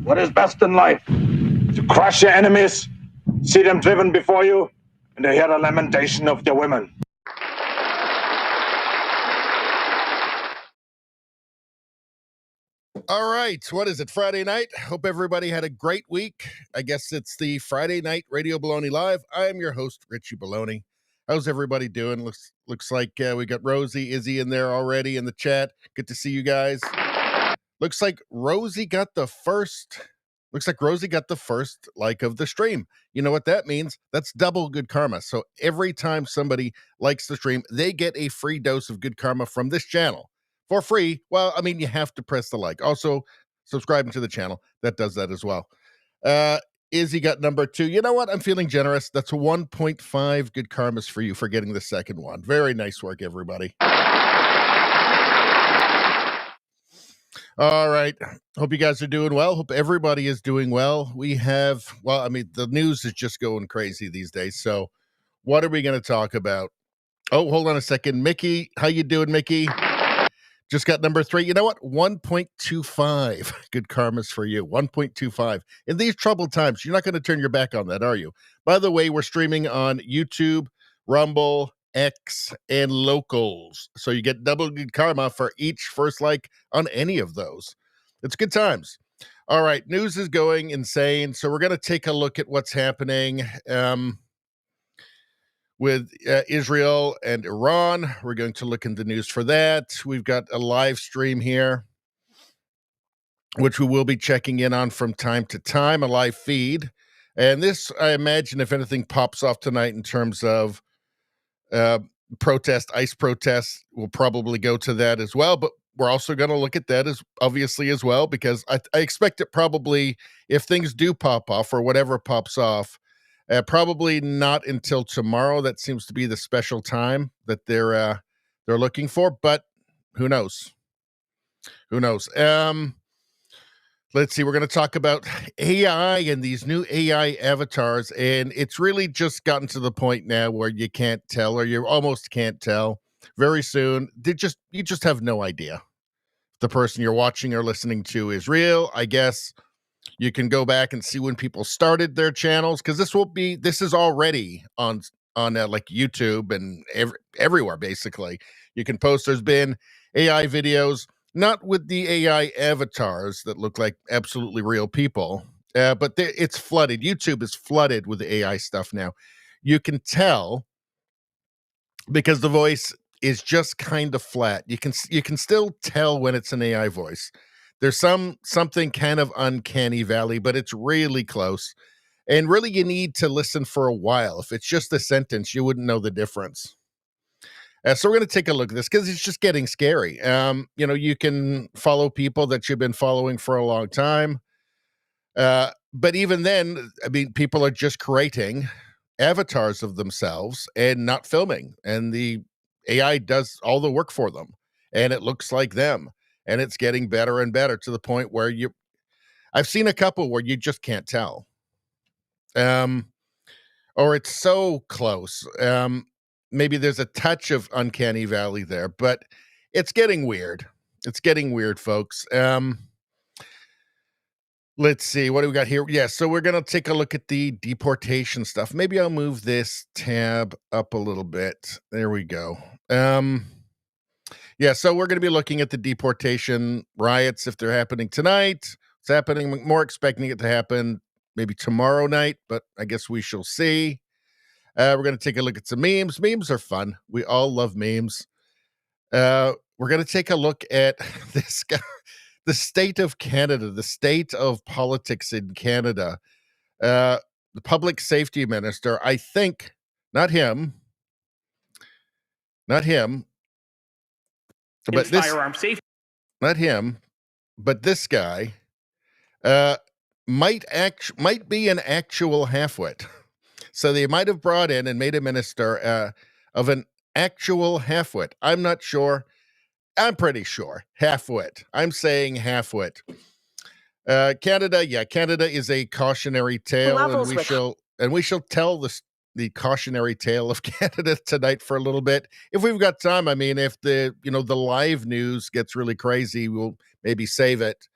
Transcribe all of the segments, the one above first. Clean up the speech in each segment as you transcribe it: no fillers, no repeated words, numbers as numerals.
What is best in life? To crush your enemies, see them driven before you, and to hear the lamentation of their women. All right. What is it? Friday night. Hope everybody had a great week. I guess it's the Friday night Radio Baloney Live. I am your host, Richie Baloney. How's everybody doing? Looks like we got Rosie, Izzy in there already in the chat. Good to see you guys. Looks like Rosie got the first like of the stream. You know what that means? That's double good karma. So every time somebody likes the stream, they get a free dose of good karma from this channel for free. Well, I mean, you have to press the like. Also, subscribing to the channel, that does that as well. Izzy got number 2. You know what? I'm feeling generous. That's 1.5 good karmas for you for getting the second one. Very nice work, everybody. All right. Hope you guys are doing well. Hope everybody is doing well. The news is just going crazy these days. So what are we going to talk about? Oh, hold on a second. Mickey, how you doing, Mickey? Just got number 3. You know what? 1.25 good karmas for you. 1.25. In these troubled times, you're not going to turn your back on that, are you? By the way, we're streaming on YouTube, Rumble, X, and Locals. So you get double good karma for each first like on any of those. It's good times. All right, news is going insane. So we're going to take a look at what's happening with Israel and Iran. We're going to look into news for that. We've got a live stream here, which we will be checking in on from time to time, a live feed. And this, I imagine, if anything pops off tonight in terms of ICE protests, we'll probably go to that as well. But we're also going to look at that as well, because I expect it probably, if things do pop off or whatever pops off, probably not until tomorrow. That seems to be the special time that they're looking for, but who knows? Who knows? Let's see. We're going to talk about AI and these new AI avatars, and it's really just gotten to the point now where you can't tell, or you almost can't tell. Very soon, you just have no idea if the person you're watching or listening to is real. I guess you can go back and see when people started their channels, because this is already on like YouTube and everywhere. Basically, you can post. There's been AI videos. Not with the AI avatars that look like absolutely real people, but it's flooded. YouTube is flooded with AI stuff now. You can tell because the voice is just kind of flat. You can still tell when it's an AI voice. There's something kind of uncanny valley, but it's really close. And really, you need to listen for a while. If it's just a sentence, you wouldn't know the difference. So we're going to take a look at this because it's just getting scary. You can follow people that you've been following for a long time. But even then, I mean, people are just creating avatars of themselves and not filming. And the AI does all the work for them. And it looks like them. And it's getting better and better to the point where I've seen a couple where you just can't tell. Or it's so close. Maybe there's a touch of uncanny valley there, but it's getting weird. It's getting weird, folks. Let's see. What do we got here? Yeah, so we're going to take a look at the deportation stuff. Maybe I'll move this tab up a little bit. There we go. Yeah, so we're going to be looking at the deportation riots, if they're happening tonight. It's happening. More expecting it to happen maybe tomorrow night, but I guess we shall see. We're going to take a look at some memes. Memes are fun. We all love memes. We're going to take a look at this guy, the state of Canada, the state of politics in Canada. The public safety minister, I think, not him, but firearm safety. Not him, but this guy might be an actual halfwit. So they might have brought in and made a minister of an actual halfwit. I'm not sure. I'm pretty sure. Halfwit. I'm saying halfwit. Canada is a cautionary tale, and we shall tell the cautionary tale of Canada tonight for a little bit. If we've got time, I mean, if the live news gets really crazy, we'll maybe save it.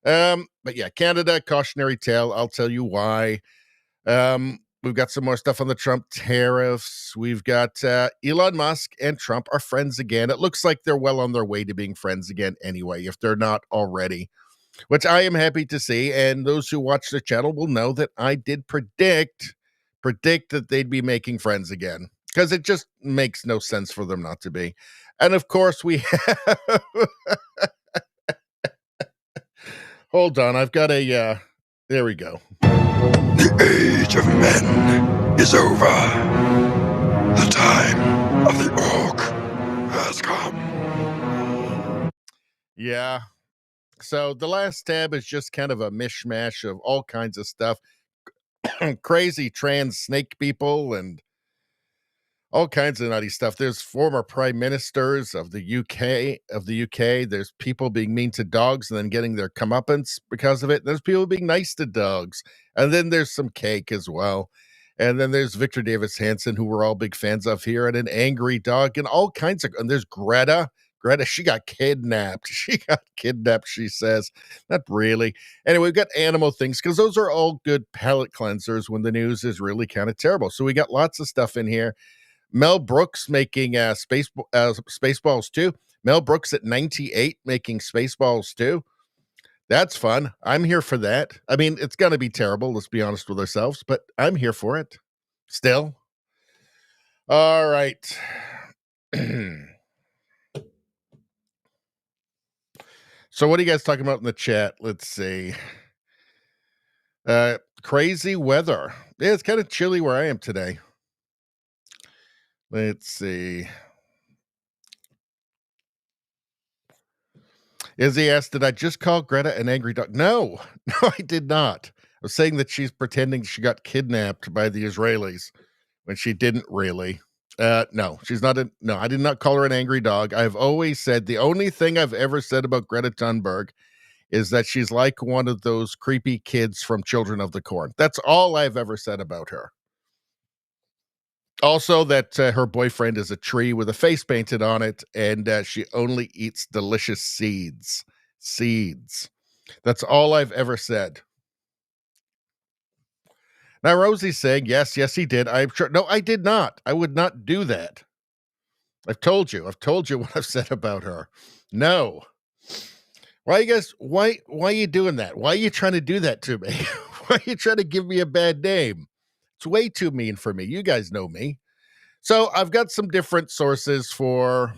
But yeah, Canada, cautionary tale. I'll tell you why. We've got some more stuff on the Trump tariffs. We've got Elon Musk and Trump are friends again. It looks like they're well on their way to being friends again anyway, if they're not already, which I am happy to see. And those who watch the channel will know that I did predict that they'd be making friends again, because it just makes no sense for them not to be. And of course, we have hold on, I've got a there we go. The age of men is over. The time of the orc has come. Yeah. So the last tab is just kind of a mishmash of all kinds of stuff. Crazy trans snake people and all kinds of nutty stuff. There's former prime ministers of the UK. There's people being mean to dogs and then getting their comeuppance because of it. There's people being nice to dogs. And then there's some cake as well. And then there's Victor Davis Hanson, who we're all big fans of here, and an angry dog and all kinds of, and there's Greta. Greta, she got kidnapped. She says. Not really. Anyway, we've got animal things because those are all good palate cleansers when the news is really kind of terrible. So we got lots of stuff in here. Mel Brooks making Spaceballs 2. Mel Brooks at 98 making Spaceballs 2. That's fun. I'm here for that. I mean, it's going to be terrible, let's be honest with ourselves, but I'm here for it. Still. All right. So what are you guys talking about in the chat? Let's see. Crazy weather. Yeah, it's kind of chilly where I am today. Let's see. Izzy asked, did I just call Greta an angry dog? No, I did not. I was saying that she's pretending she got kidnapped by the Israelis when she didn't really. No, she's not. No, I did not call her an angry dog. I've always said the only thing I've ever said about Greta Thunberg is that she's like one of those creepy kids from Children of the Corn. That's all I've ever said about her. Also, that her boyfriend is a tree with a face painted on it, and she only eats delicious seeds. Seeds. That's all I've ever said. Now, Rosie's saying, yes, he did. I'm sure. No, I did not. I would not do that. I've told you what I've said about her. No. Why are you doing that? Why are you trying to do that to me? Why are you trying to give me a bad name? It's way too mean for me. You guys know me. So I've got some different sources for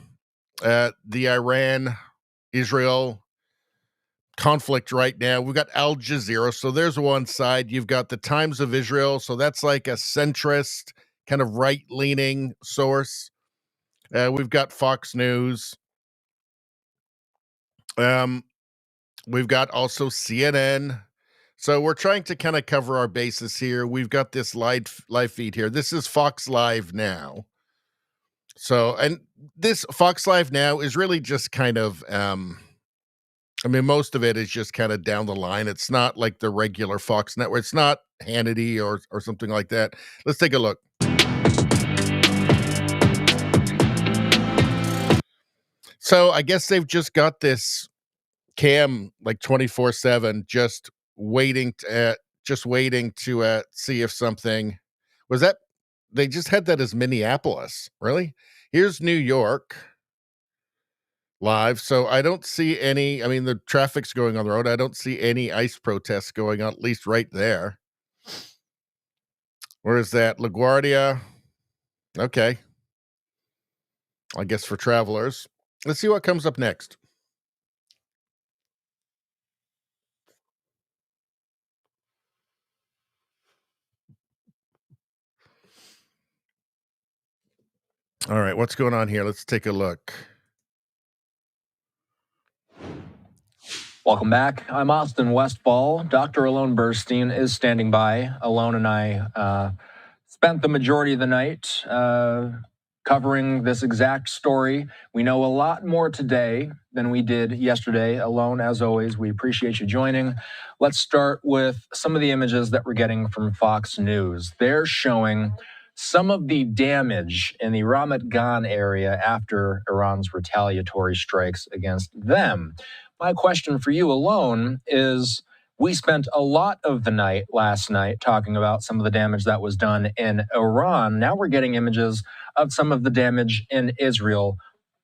the Iran-Israel conflict right now. We've got Al Jazeera. So there's one side. You've got the Times of Israel. So that's like a centrist, kind of right-leaning source. We've got Fox News. We've got also CNN. So we're trying to kind of cover our bases here. We've got this live feed here. This is Fox Live Now. So, and this Fox Live Now is really just kind of, I mean, most of it is just kind of down the line. It's not like the regular Fox network. It's not Hannity or something like that. Let's take a look. So I guess they've just got this cam like 24/7, just waiting to see if something was that. They just had that as Minneapolis. Really? Here's New York live. So I don't see any. I mean, the traffic's going on the road. I don't see any ICE protests going on, at least right there. Where is that? LaGuardia. Okay. I guess for travelers. Let's see what comes up next. All right, what's going on here? Let's take a look. Welcome back. I'm Austin Westfall. Dr. Alon Burstein is standing by. Alon and I spent the majority of the night covering this exact story. We know a lot more today than we did yesterday. Alon, as always, we appreciate you joining. Let's start with some of the images that we're getting from Fox News. They're showing some of the damage in the Ramat Gan area after Iran's retaliatory strikes against them. My question for you alone is, we spent a lot of the night last night talking about some of the damage that was done in Iran. Now we're getting images of some of the damage in Israel.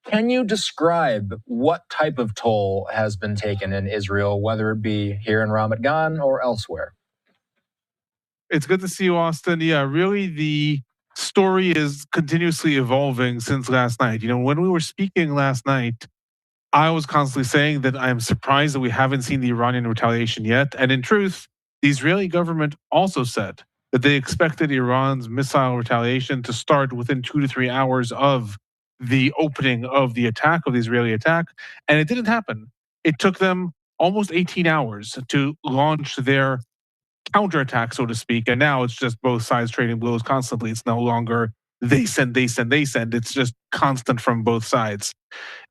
Can you describe what type of toll has been taken in Israel, whether it be here in Ramat Gan or elsewhere? It's good to see you, Austin. Yeah, really, the story is continuously evolving since last night. When we were speaking last night, I was constantly saying that I'm surprised that we haven't seen the Iranian retaliation yet. And in truth, the Israeli government also said that they expected Iran's missile retaliation to start within 2 to 3 hours of the opening of the attack, of the Israeli attack. And it didn't happen. It took them almost 18 hours to launch their counterattack, so to speak. And now it's just both sides trading blows constantly. It's no longer they send. It's just constant from both sides.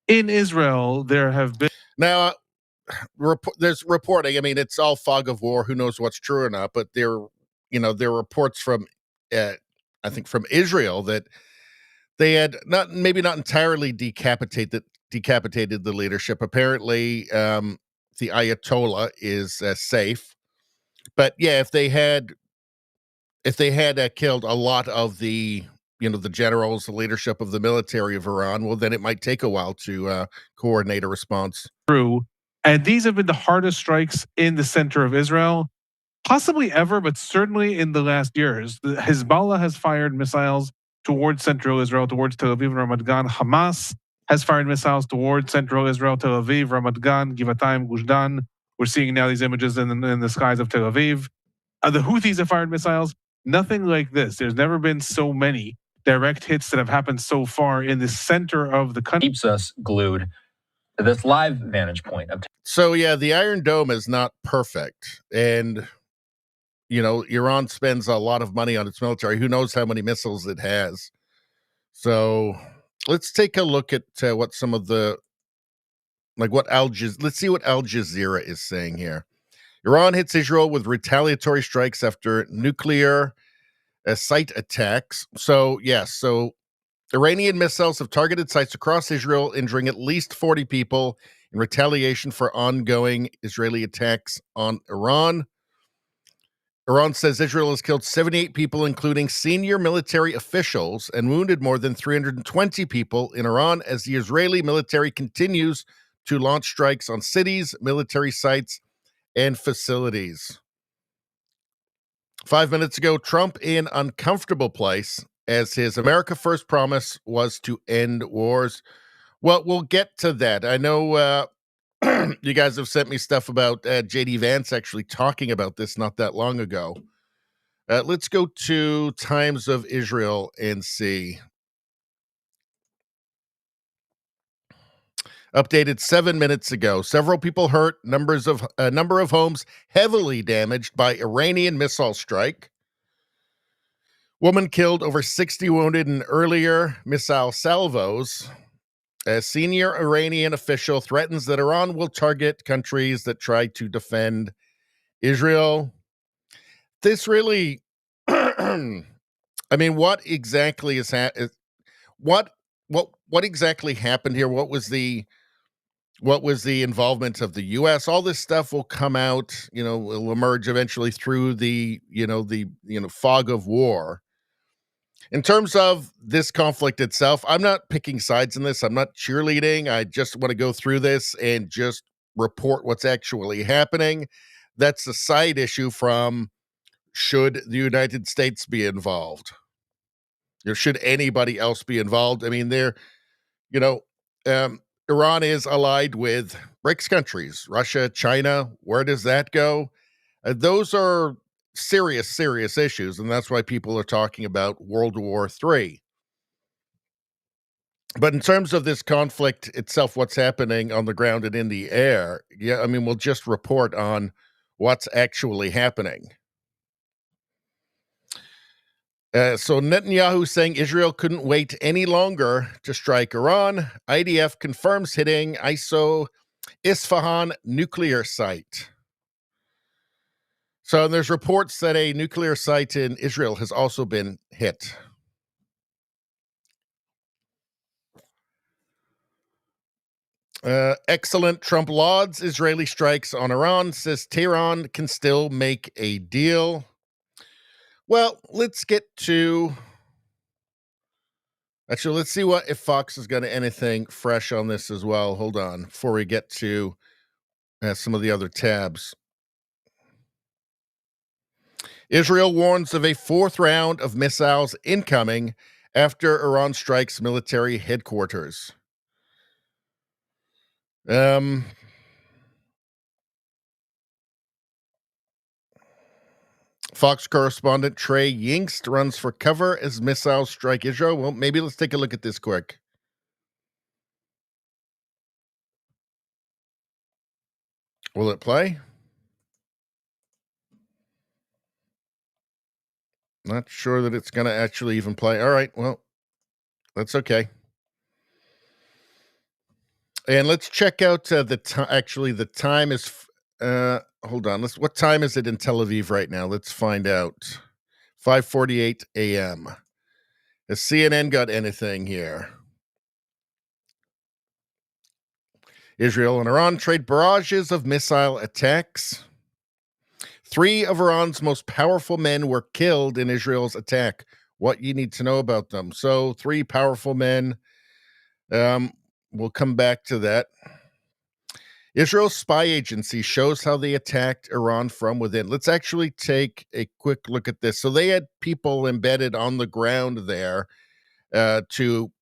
In Israel, there have been Now, there's reporting. I mean, it's all fog of war. Who knows what's true or not? But there are reports from, I think, from Israel that they had maybe not entirely decapitated the leadership. Apparently, the Ayatollah is safe. But yeah, if they had killed a lot of the the generals, the leadership of the military of Iran, well, then it might take a while to coordinate a response. True, and these have been the hardest strikes in the center of Israel, possibly ever, but certainly in the last years. The Hezbollah has fired missiles towards central Israel, towards Tel Aviv and Ramat Gan. Hamas has fired missiles towards central Israel, Tel Aviv, Ramat Gan, Givatayim, Gush Dan. We're seeing now these images in the skies of Tel Aviv. The Houthis have fired missiles. Nothing like this. There's never been so many direct hits that have happened so far in the center of the country. Keeps us glued to this live vantage point. So yeah, the Iron Dome is not perfect. And, Iran spends a lot of money on its military. Who knows how many missiles it has? So let's take a look at what some of the, let's see what Al Jazeera is saying here. Iran hits Israel with retaliatory strikes after nuclear site attacks. So, yes, Iranian missiles have targeted sites across Israel, injuring at least 40 people in retaliation for ongoing Israeli attacks on Iran. Iran says Israel has killed 78 people, including senior military officials, and wounded more than 320 people in Iran as the Israeli military continues to launch strikes on cities, military sites, and facilities. 5 minutes ago, Trump in uncomfortable place as his America First promise was to end wars. Well, we'll get to that. I know you guys have sent me stuff about J.D. Vance actually talking about this not that long ago. Let's go to Times of Israel and see. Updated 7 minutes ago. Several people hurt. Number of homes heavily damaged by Iranian missile strike. Woman killed, over 60 wounded in earlier missile salvos. A senior Iranian official threatens that Iran will target countries that try to defend Israel. This really, I mean, what exactly is what exactly happened here? What was the involvement of the U.S.? All this stuff will come out, will emerge eventually through the fog of war. In terms of this conflict itself, I'm not picking sides in this. I'm not cheerleading. I just want to go through this and just report what's actually happening. That's a side issue from should the United States be involved? Or should anybody else be involved? I mean, Iran is allied with BRICS countries, Russia, China. Where does that go? Those are serious issues, and that's why people are talking about World War III. But in terms of this conflict itself, what's happening on the ground and in the air, yeah, I mean, we'll just report on what's actually happening. So Netanyahu saying Israel couldn't wait any longer to strike Iran. IDF confirms hitting Isfahan nuclear site. So there's reports that a nuclear site in Israel has also been hit. Excellent. Trump lauds Israeli strikes on Iran, says Tehran can still make a deal. Well, let's get to... Actually, let's see what if Fox has got anything fresh on this as well. Hold on, before we get to some of the other tabs. Israel warns of a fourth round of missiles incoming after Iran strikes military headquarters. Fox correspondent Trey Yingst runs for cover as missiles strike Israel. Well, maybe let's take a look at this quick. Will it play? Not sure that it's going to actually even play. All right, well, that's okay. And let's check out the time. Actually, the time is... hold on. What time is it in Tel Aviv right now? Let's find out. 5:48 a.m. Has CNN got anything here? Israel and Iran trade barrages of missile attacks. 3 of Iran's most powerful men were killed in Israel's attack. What you need to know about them. So 3 powerful men. We'll come back to that. Israel's spy agency shows how they attacked Iran from within. Let's actually take a quick look at this. So they had people embedded on the ground there to,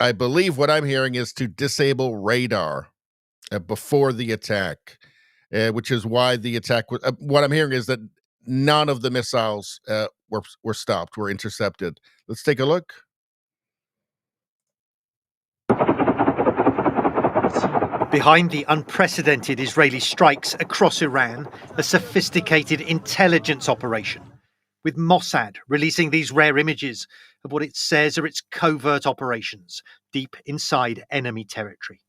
I believe what I'm hearing is to disable radar before the attack, which is why the attack was, what I'm hearing is that none of the missiles were stopped, were intercepted. Let's take a look. Behind the unprecedented Israeli strikes across Iran, a sophisticated intelligence operation, with Mossad releasing these rare images of what it says are its covert operations deep inside enemy territory.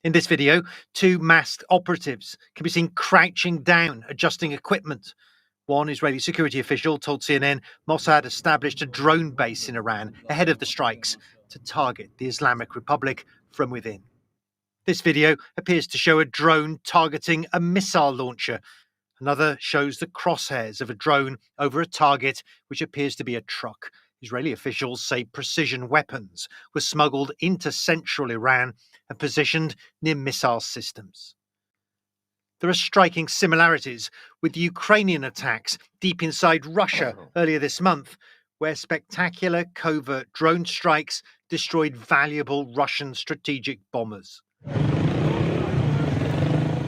In this video, 2 masked operatives can be seen crouching down, adjusting equipment. One Israeli security official told CNN Mossad established a drone base in Iran ahead of the strikes to target the Islamic Republic from within. This video appears to show a drone targeting a missile launcher. Another shows the crosshairs of a drone over a target, which appears to be a truck. Israeli officials say precision weapons were smuggled into central Iran and positioned near missile systems. There are striking similarities with the Ukrainian attacks deep inside Russia earlier this month, where spectacular covert drone strikes destroyed valuable Russian strategic bombers.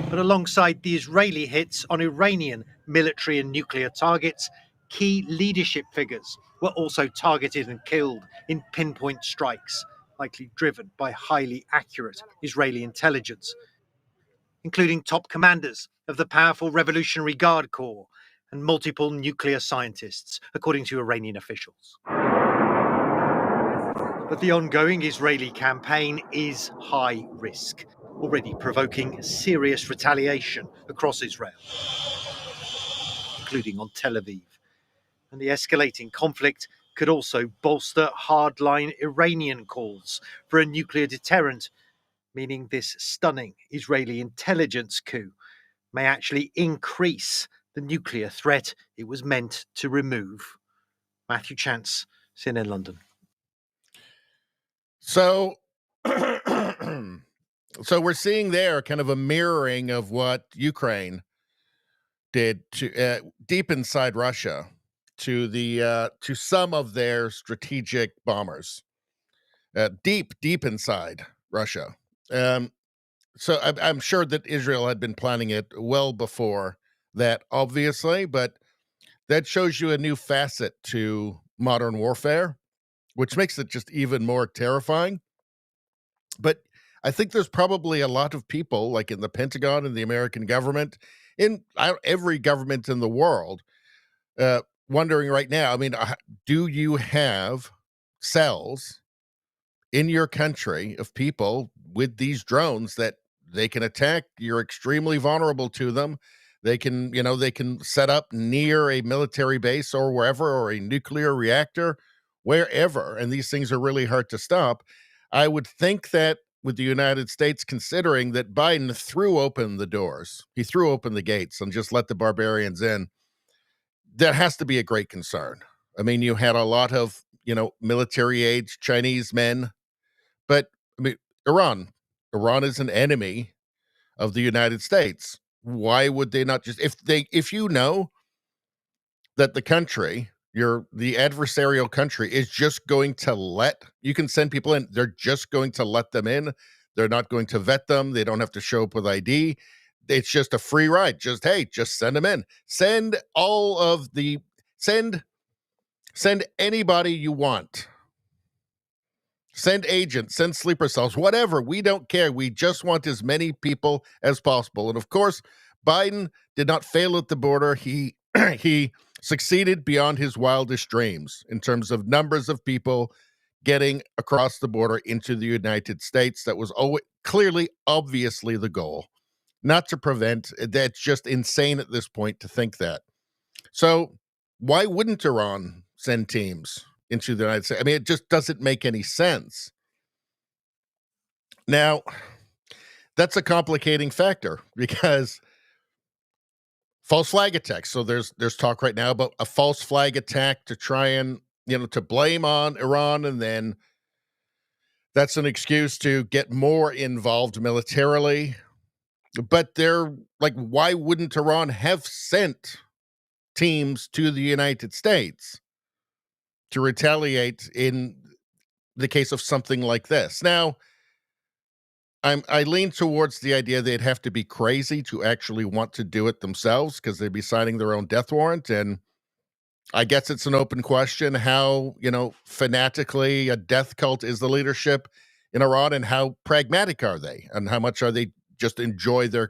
But alongside the Israeli hits on Iranian military and nuclear targets, key leadership figures were also targeted and killed in pinpoint strikes, likely driven by highly accurate Israeli intelligence, including top commanders of the powerful Revolutionary Guard Corps and multiple nuclear scientists, according to Iranian officials. But the ongoing Israeli campaign is high risk, already provoking serious retaliation across Israel, including on Tel Aviv. And the escalating conflict could also bolster hardline Iranian calls for a nuclear deterrent, meaning this stunning Israeli intelligence coup may actually increase the nuclear threat it was meant to remove. Matthew Chance, CNN London. So, so we're seeing there kind of a mirroring of what Ukraine did to deep inside Russia to the to some of their strategic bombers, deep inside Russia. So I'm sure that Israel had been planning it well before that, obviously, but that shows you a new facet to modern warfare, which makes it just even more terrifying. But I think there's probably a lot of people, like in the Pentagon and the American government, in every government in the world, wondering right now, I mean, do you have cells in your country of people with these drones that they can attack? You're extremely vulnerable to them. They can, they can set up near a military base or wherever, or a nuclear reactor, wherever. And these things are really hard to stop. I would think that with the United States considering that Biden threw open the doors. He threw open the gates and just let the barbarians in. That has to be a great concern. I mean, you had a lot of, military age Chinese men, but I mean, Iran is an enemy of the United States. Why would they not if you know that the country, the adversarial country is just going to you can send people in, they're just going to let them in. They're not going to vet them. They don't have to show up with ID. It's just a free ride. Just send them in. Send anybody you want. Send agents, send sleeper cells, whatever. We don't care. We just want as many people as possible. And of course, Biden did not fail at the border. He succeeded beyond his wildest dreams in terms of numbers of people getting across the border into the United States. That was clearly, obviously the goal. Not to prevent. That's just insane at this point to think that. So why wouldn't Iran send teams into the United States? I mean, it just doesn't make any sense. Now, that's a complicating factor because false flag attacks. So there's talk right now about a false flag attack to try and, to blame on Iran, and then that's an excuse to get more involved militarily. But they're like, why wouldn't Iran have sent teams to the United States to retaliate in the case of something like this? Now, I lean towards the idea they'd have to be crazy to actually want to do it themselves, because they'd be signing their own death warrant. And I guess it's an open question how, fanatically a death cult is the leadership in Iran, and how pragmatic are they, and how much are they just enjoy their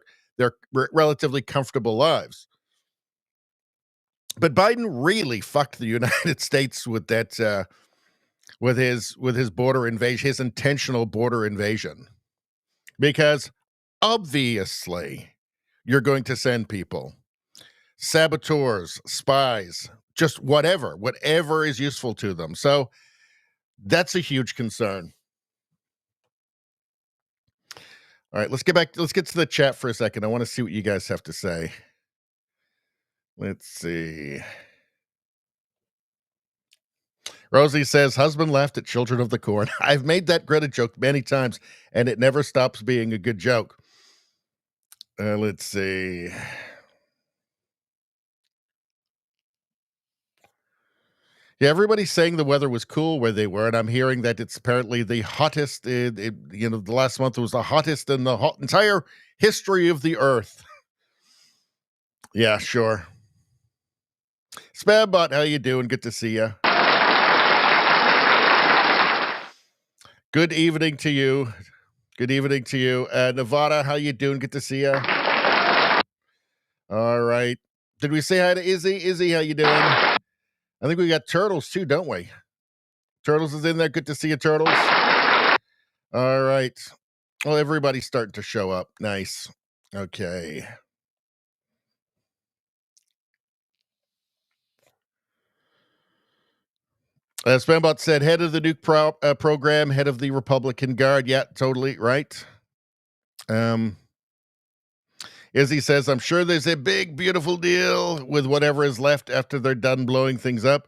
relatively comfortable lives. But Biden really fucked the United States with that, with his border invasion, his intentional border invasion, because obviously you're going to send people, saboteurs, spies, just whatever is useful to them. So that's a huge concern. All right, let's get to the chat for a second. I want to see what you guys have to say. Let's see. Rosie says, husband laughed at Children of the Corn. I've made that Greta joke many times, and it never stops being a good joke. Let's see. Yeah, everybody's saying the weather was cool where they were, and I'm hearing that it's apparently the hottest. The last month was the hottest in the entire history of the Earth. Yeah, sure. Spambot, how you doing? Good to see you. Good evening to you. Good evening to you. Nevada, how you doing? Good to see you. All right. Did we say hi to Izzy? Izzy, how you doing? I think we got Turtles too, don't we? Turtles is in there. Good to see you, Turtles. All right. Well, everybody's starting to show up. Nice. Okay. Spambot said, head of the nuke program, head of the Republican Guard. Yeah, totally right. Izzy says, I'm sure there's a big, beautiful deal with whatever is left after they're done blowing things up.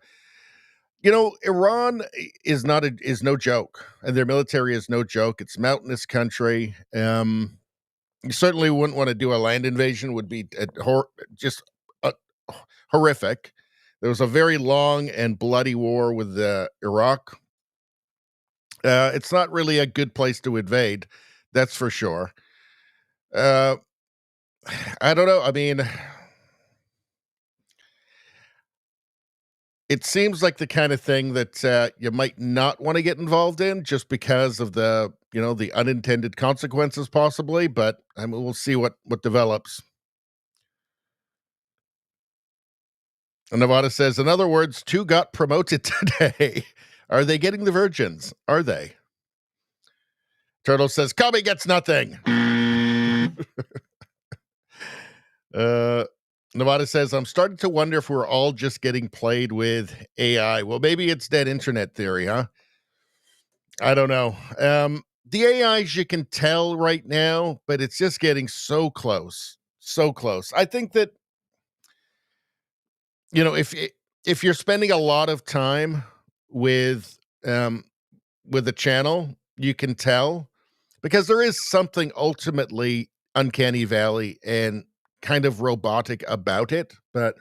Iran is no joke, and their military is no joke. It's mountainous country. You certainly wouldn't want to do a land invasion. Would be horrific. There was a very long and bloody war with Iraq. It's not really a good place to invade, that's for sure. I don't know. I mean, it seems like the kind of thing that you might not want to get involved in just because of the unintended consequences, possibly. But I mean, we'll see what develops. And Nevada says, in other words, 2 got promoted today. Are they getting the virgins? Are they? Turtle says, Cubby gets nothing. Nevada says, I'm starting to wonder if we're all just getting played with AI. Well, maybe it's dead internet theory, huh? I don't know. the AIs you can tell right now, but it's just getting so close, so close. I think that, you know, if you're spending a lot of time with um with a channel, you can tell because there is something ultimately uncanny valley and kind of robotic about it, but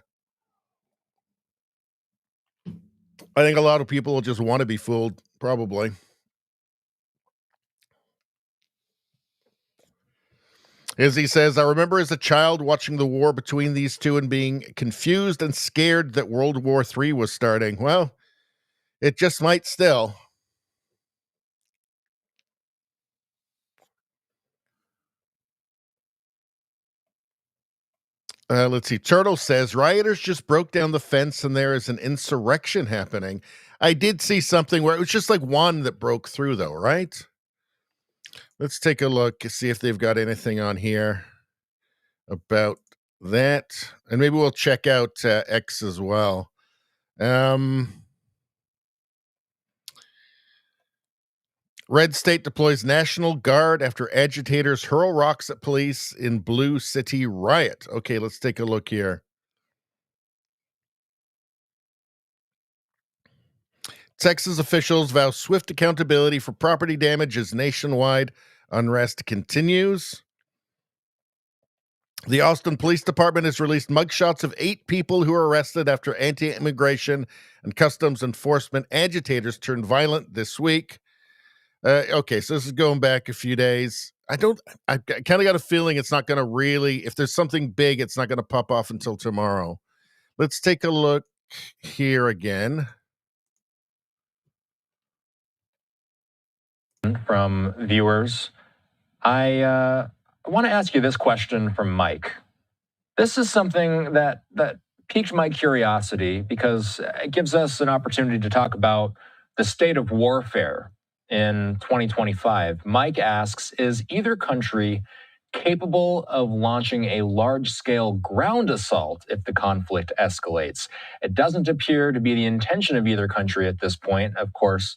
I think a lot of people will just want to be fooled, probably. As he says, I remember as a child watching the war between these two and being confused and scared that World War III was starting. Well, it just might still. Let's see. Turtle says rioters just broke down the fence and there is an insurrection happening. I did see something where it was just like one that broke through, though, right? Let's take a look, see if they've got anything on here about that. And maybe we'll check out X as well. Red State deploys National Guard after agitators hurl rocks at police in Blue City riot. Okay, let's take a look here. Texas officials vow swift accountability for property damage as nationwide unrest continues. The Austin Police Department has released mugshots of 8 people who were arrested after anti-immigration and customs enforcement agitators turned violent this week. Okay, so this is going back a few days. I kind of got a feeling it's not going to really, if there's something big, it's not going to pop off until tomorrow. Let's take a look here again. From viewers, I want to ask you this question from Mike. This is something that piqued my curiosity because it gives us an opportunity to talk about the state of warfare in 2025. Mike asks, is either country capable of launching a large-scale ground assault if the conflict escalates? It doesn't appear to be the intention of either country at this point. Of course,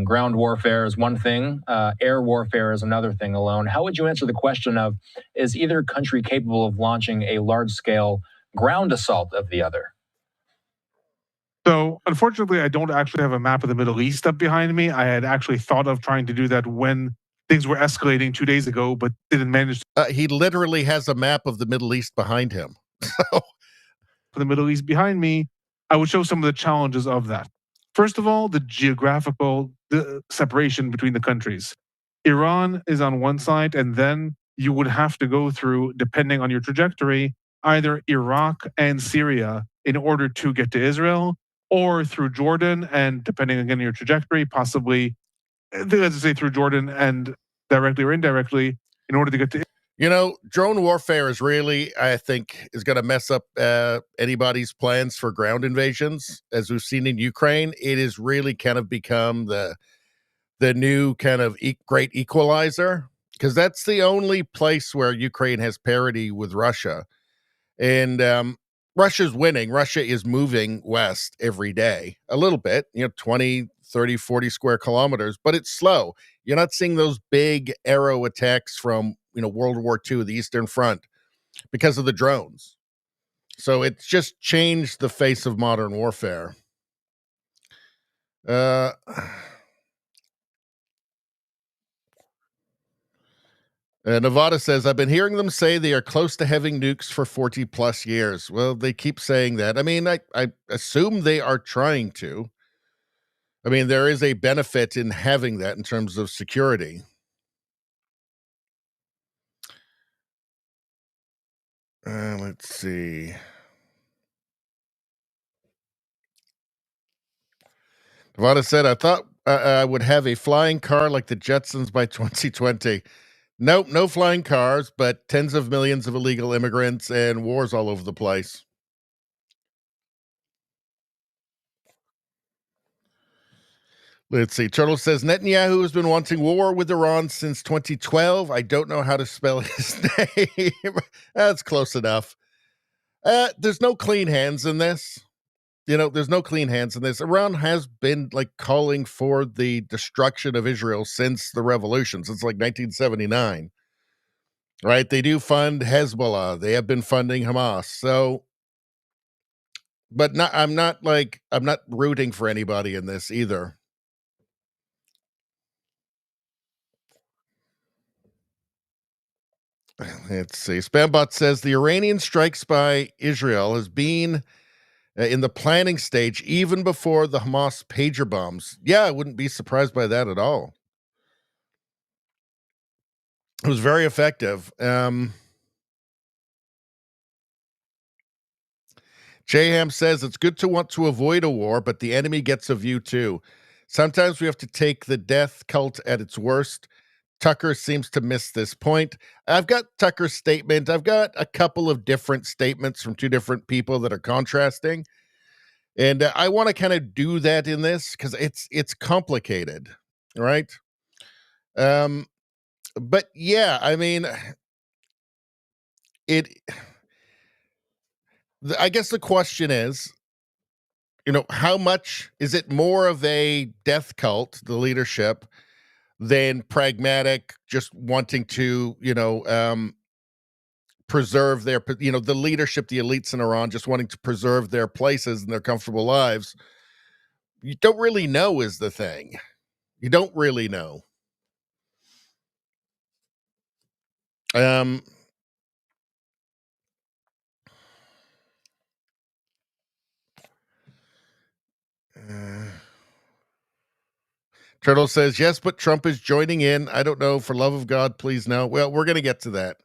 ground warfare is one thing, air warfare is another thing alone. How would you answer the question of, is either country capable of launching a large-scale ground assault of the other? So, unfortunately, I don't actually have a map of the Middle East up behind me. I had actually thought of trying to do that when things were escalating 2 days ago, but didn't manage He literally has a map of the Middle East behind him. So, for the Middle East behind me. I would show some of the challenges of that. First of all, the geographical separation between the countries. Iran is on one side, and then you would have to go through, depending on your trajectory, either Iraq and Syria in order to get to Israel, or through Jordan, and depending again on your trajectory, possibly, let's say through Jordan and directly or indirectly, in order to get to. you know, drone warfare is really, I think, is going to mess up anybody's plans for ground invasions. As we've seen in Ukraine, it has really kind of become the new kind of great equalizer, because that's the only place where Ukraine has parity with Russia. And Russia's winning. Russia is moving west every day, a little bit, 20, 30, 40 square kilometers, but it's slow. You're not seeing those big arrow attacks from, World War II, the Eastern Front, because of the drones. So it's just changed the face of modern warfare. Nevada says, I've been hearing them say they are close to having nukes for 40 plus years. Well, they keep saying that. I mean, I assume they are trying to. I mean, there is a benefit in having that in terms of security. Let's see. Nevada said, I thought I would have a flying car like the Jetsons by 2020. Nope, no flying cars, but tens of millions of illegal immigrants and wars all over the place. Let's see. Turtle says, Netanyahu has been wanting war with Iran since 2012. I don't know how to spell his name. That's close enough. There's no clean hands in this. there's no clean hands in this. Iran has been like calling for the destruction of Israel since the revolution, since like 1979. Right? They do fund Hezbollah. They have been funding Hamas. So, but I'm not rooting for anybody in this either. Let's see. Spambot says the Iranian strikes by Israel has been in the planning stage even before the Hamas pager bombs. Yeah, I wouldn't be surprised by that at all. It was very effective. Jayham says it's good to want to avoid a war, but the enemy gets a view too. Sometimes we have to take the death cult at its worst. Tucker seems to miss this point. I've got Tucker's statement. I've got a couple of different statements from two different people that are contrasting. And I want to kind of do that in this because it's complicated, right? But yeah, I mean, I guess the question is, how much is it more of a death cult, the leadership, than pragmatic, just wanting to, preserve their, the leadership, the elites in Iran, just wanting to preserve their places and their comfortable lives? You don't really know is the thing. You don't really know. Turtle says, yes, but Trump is joining in. I don't know. For love of God, please no. Well, we're going to get to that.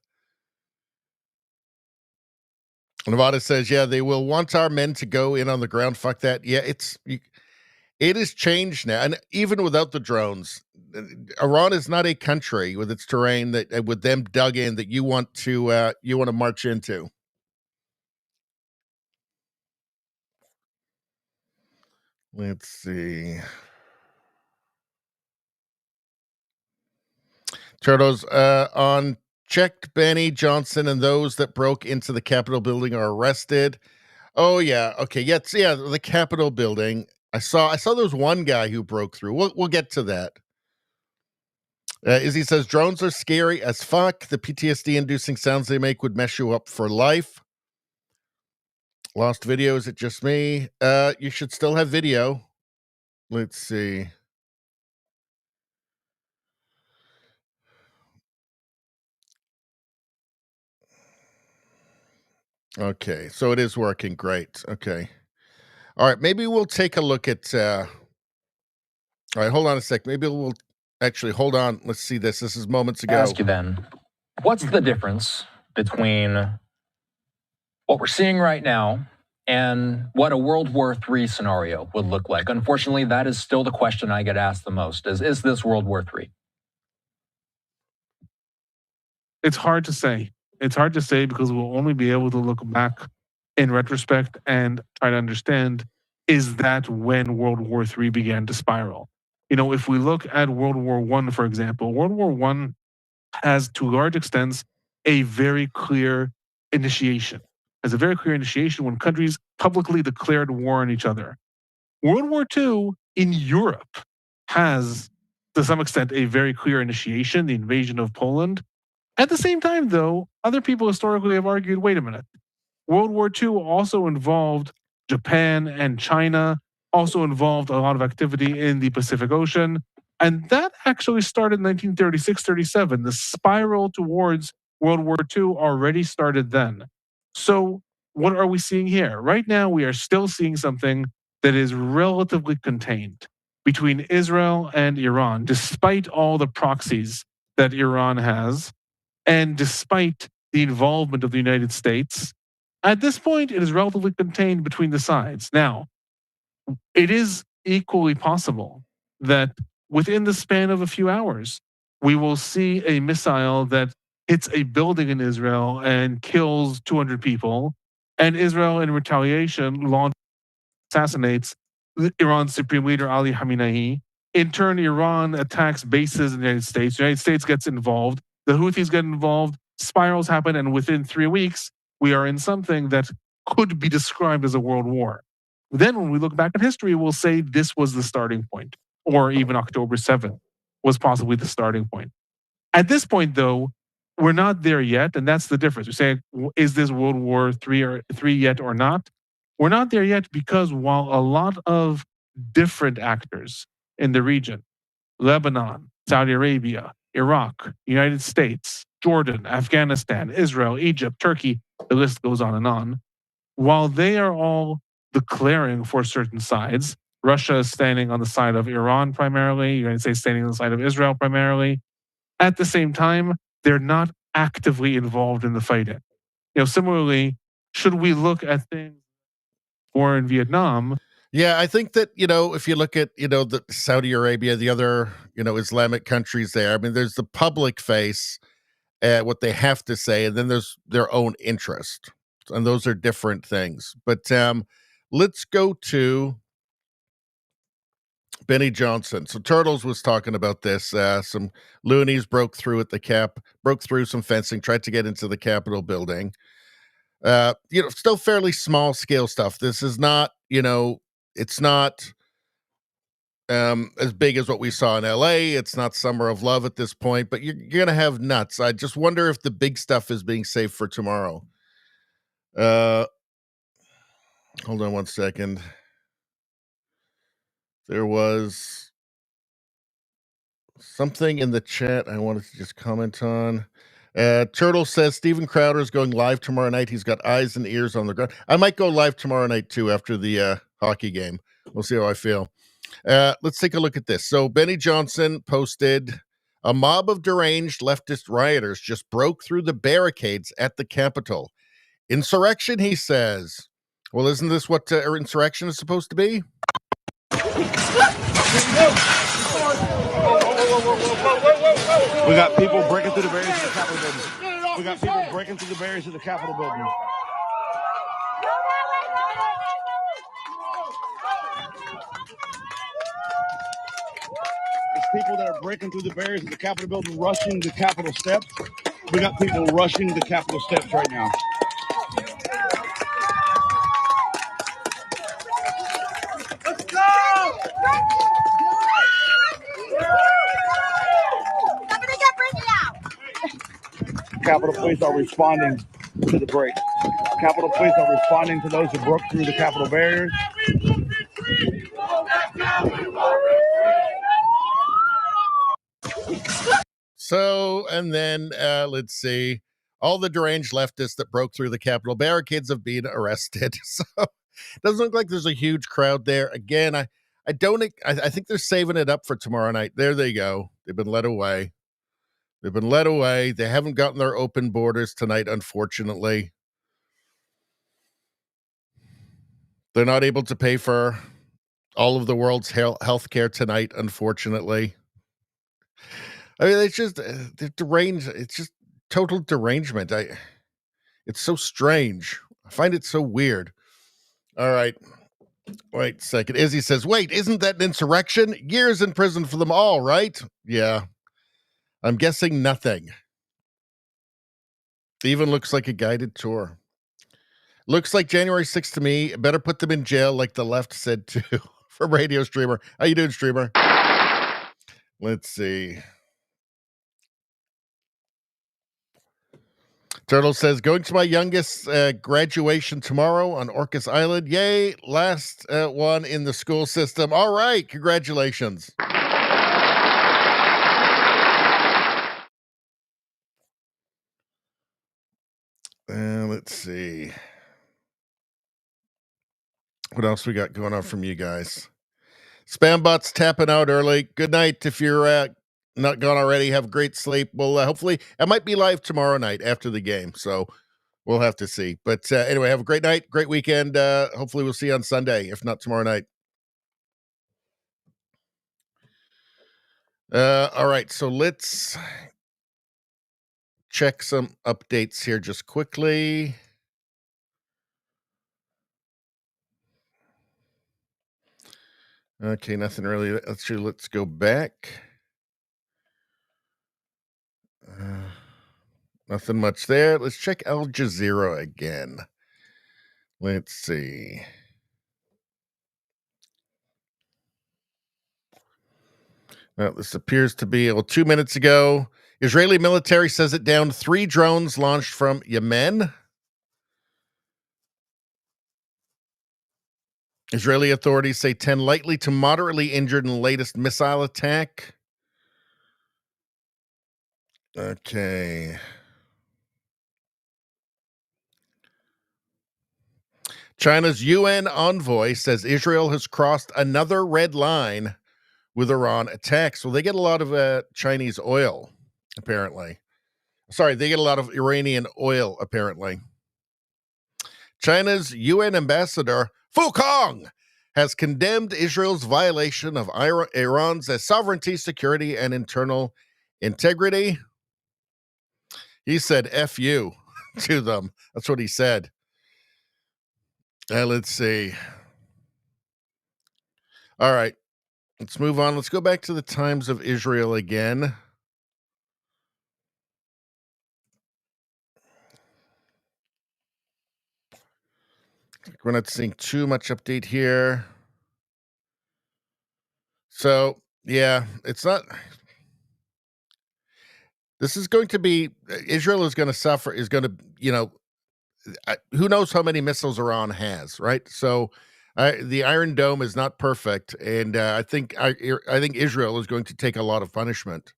Nevada says, yeah, they will want our men to go in on the ground. Fuck that. Yeah, it has changed now. And even without the drones, Iran is not a country with its terrain that with them dug in that you want to march into. Let's see. Turtles on checked Benny Johnson and those that broke into the Capitol building are arrested. Oh yeah, okay, yeah, the Capitol building. I saw there was one guy who broke through. We'll get to that. Izzy says drones are scary as fuck. The PTSD-inducing sounds they make would mess you up for life. Lost video. Is it just me? You should still have video. Let's see. Okay, so it is working. Great. Okay. All right, maybe we'll take a look at all right, hold on a sec. Maybe we'll actually hold on. Let's see this. This is moments ago. Ask you then, what's the difference between what we're seeing right now and what a World War III scenario would look like? Unfortunately, that is still the question I get asked the most is this World War III? It's hard to say. It's hard to say because we'll only be able to look back in retrospect and try to understand, is that when World War III began to spiral? If we look at World War I, for example, World War I has to large extents a very clear initiation. Has a very clear initiation when countries publicly declared war on each other. World War II in Europe has, to some extent, a very clear initiation, the invasion of Poland. At the same time, though, other people historically have argued, wait a minute, World War II also involved Japan and China, also involved a lot of activity in the Pacific Ocean. And that actually started in 1936-37. The spiral towards World War II already started then. So what are we seeing here? Right now, we are still seeing something that is relatively contained between Israel and Iran, despite all the proxies that Iran has, and despite the involvement of the United States. At this point, it is relatively contained between the sides. Now, it is equally possible that within the span of a few hours, we will see a missile that hits a building in Israel and kills 200 people, and Israel, in retaliation, assassinates Iran's supreme leader, Ali Khamenei. In turn, Iran attacks bases in the United States. The United States gets involved. The Houthis get involved. Spirals happen, and within 3 weeks, we are in something that could be described as a world war. Then when we look back at history, we'll say this was the starting point, or even October 7th was possibly the starting point. At this point, though, we're not there yet, and that's the difference. We're saying, is this World War III yet or not? We're not there yet because while a lot of different actors in the region, Lebanon, Saudi Arabia, Iraq, United States, Jordan, Afghanistan, Israel, Egypt, Turkey, the list goes on and on, while they are all declaring for certain sides, Russia is standing on the side of Iran primarily, United States standing on the side of Israel primarily. At the same time, they're not actively involved in the fighting. Similarly, should we look at things war in Vietnam? Yeah, I think that, if you look at, the Saudi Arabia, the other, Islamic countries there, I mean, there's the public face, what they have to say, and then there's their own interest. And those are different things. But let's go to Benny Johnson. So Turtles was talking about this. Some loonies broke through some fencing, tried to get into the Capitol building. Still fairly small scale stuff. This is not, it's not as big as what we saw in LA. It's not Summer of Love at this point, but you're going to have nuts. I just wonder if the big stuff is being saved for tomorrow. Hold on one second. There was something in the chat I wanted to just comment on. Turtle says Steven Crowder is going live tomorrow night. He's got eyes and ears on the ground. I might go live tomorrow night too after the hockey game. We'll see how I feel. Let's take a look at this. So Benny Johnson posted, a mob of deranged leftist rioters just broke through the barricades at the Capitol. Insurrection, he says. Well, isn't this what insurrection is supposed to be? We got people breaking through the barriers of the Capitol building. We got people breaking through the barriers of the Capitol building. There's people that are breaking through the barriers of the Capitol building, rushing the Capitol steps. We got people rushing the Capitol steps right now. Let's go! Capitol Police are responding to the break. Capitol Police are responding to those who broke through the Capitol barriers. So, and then let's see. All the deranged leftists that broke through the Capitol barricades have been arrested. So, it doesn't look like there's a huge crowd there. Again, I think they're saving it up for tomorrow night. There they go. They've been led away. They haven't gotten their open borders tonight, unfortunately. They're not able to pay for all of the world's health care tonight, unfortunately. I mean, it's just they're deranged. It's just total derangement. It's so strange. I find it so weird. All right. Wait a second. Izzy says, wait, isn't that an insurrection? Years in prison for them all, right? Yeah. I'm guessing nothing. Even looks like a guided tour. Looks like January 6th to me. Better put them in jail like the left said too. From Radio Streamer. How you doing, Streamer? Let's see. Turtle says, going to my youngest graduation tomorrow on Orcas Island. Yay, last one in the school system. All right, congratulations. Let's see. What else we got going on from you guys? Spambot's tapping out early. Good night if you're not gone already. Have a great sleep. Well, hopefully, I might be live tomorrow night after the game, so we'll have to see. But anyway, have a great night, great weekend. Hopefully, we'll see you on Sunday, if not tomorrow night. All right, so let's check some updates here just quickly. Okay, nothing really. Let's go back. Nothing much there. Let's check Al Jazeera again. Let's see. Well, this appears to be 2 minutes ago. Israeli military says it downed 3 drones launched from Yemen. Israeli authorities say 10 lightly to moderately injured in the latest missile attack. Okay. China's UN envoy says Israel has crossed another red line with Iran attacks. Well, they get a lot of Chinese oil, apparently. Sorry, they get a lot of Iranian oil, apparently. China's UN ambassador, Fu Kong, has condemned Israel's violation of Iran's sovereignty, security, and internal integrity. He said F you to them. That's what he said. Let's see. All right. Let's move on. Let's go back to the Times of Israel again. We're not seeing too much update here. So, yeah, it's not. This is going to be, Israel is going to suffer, is going to, who knows how many missiles Iran has, right? So, the Iron Dome is not perfect, and I think Israel is going to take a lot of punishment.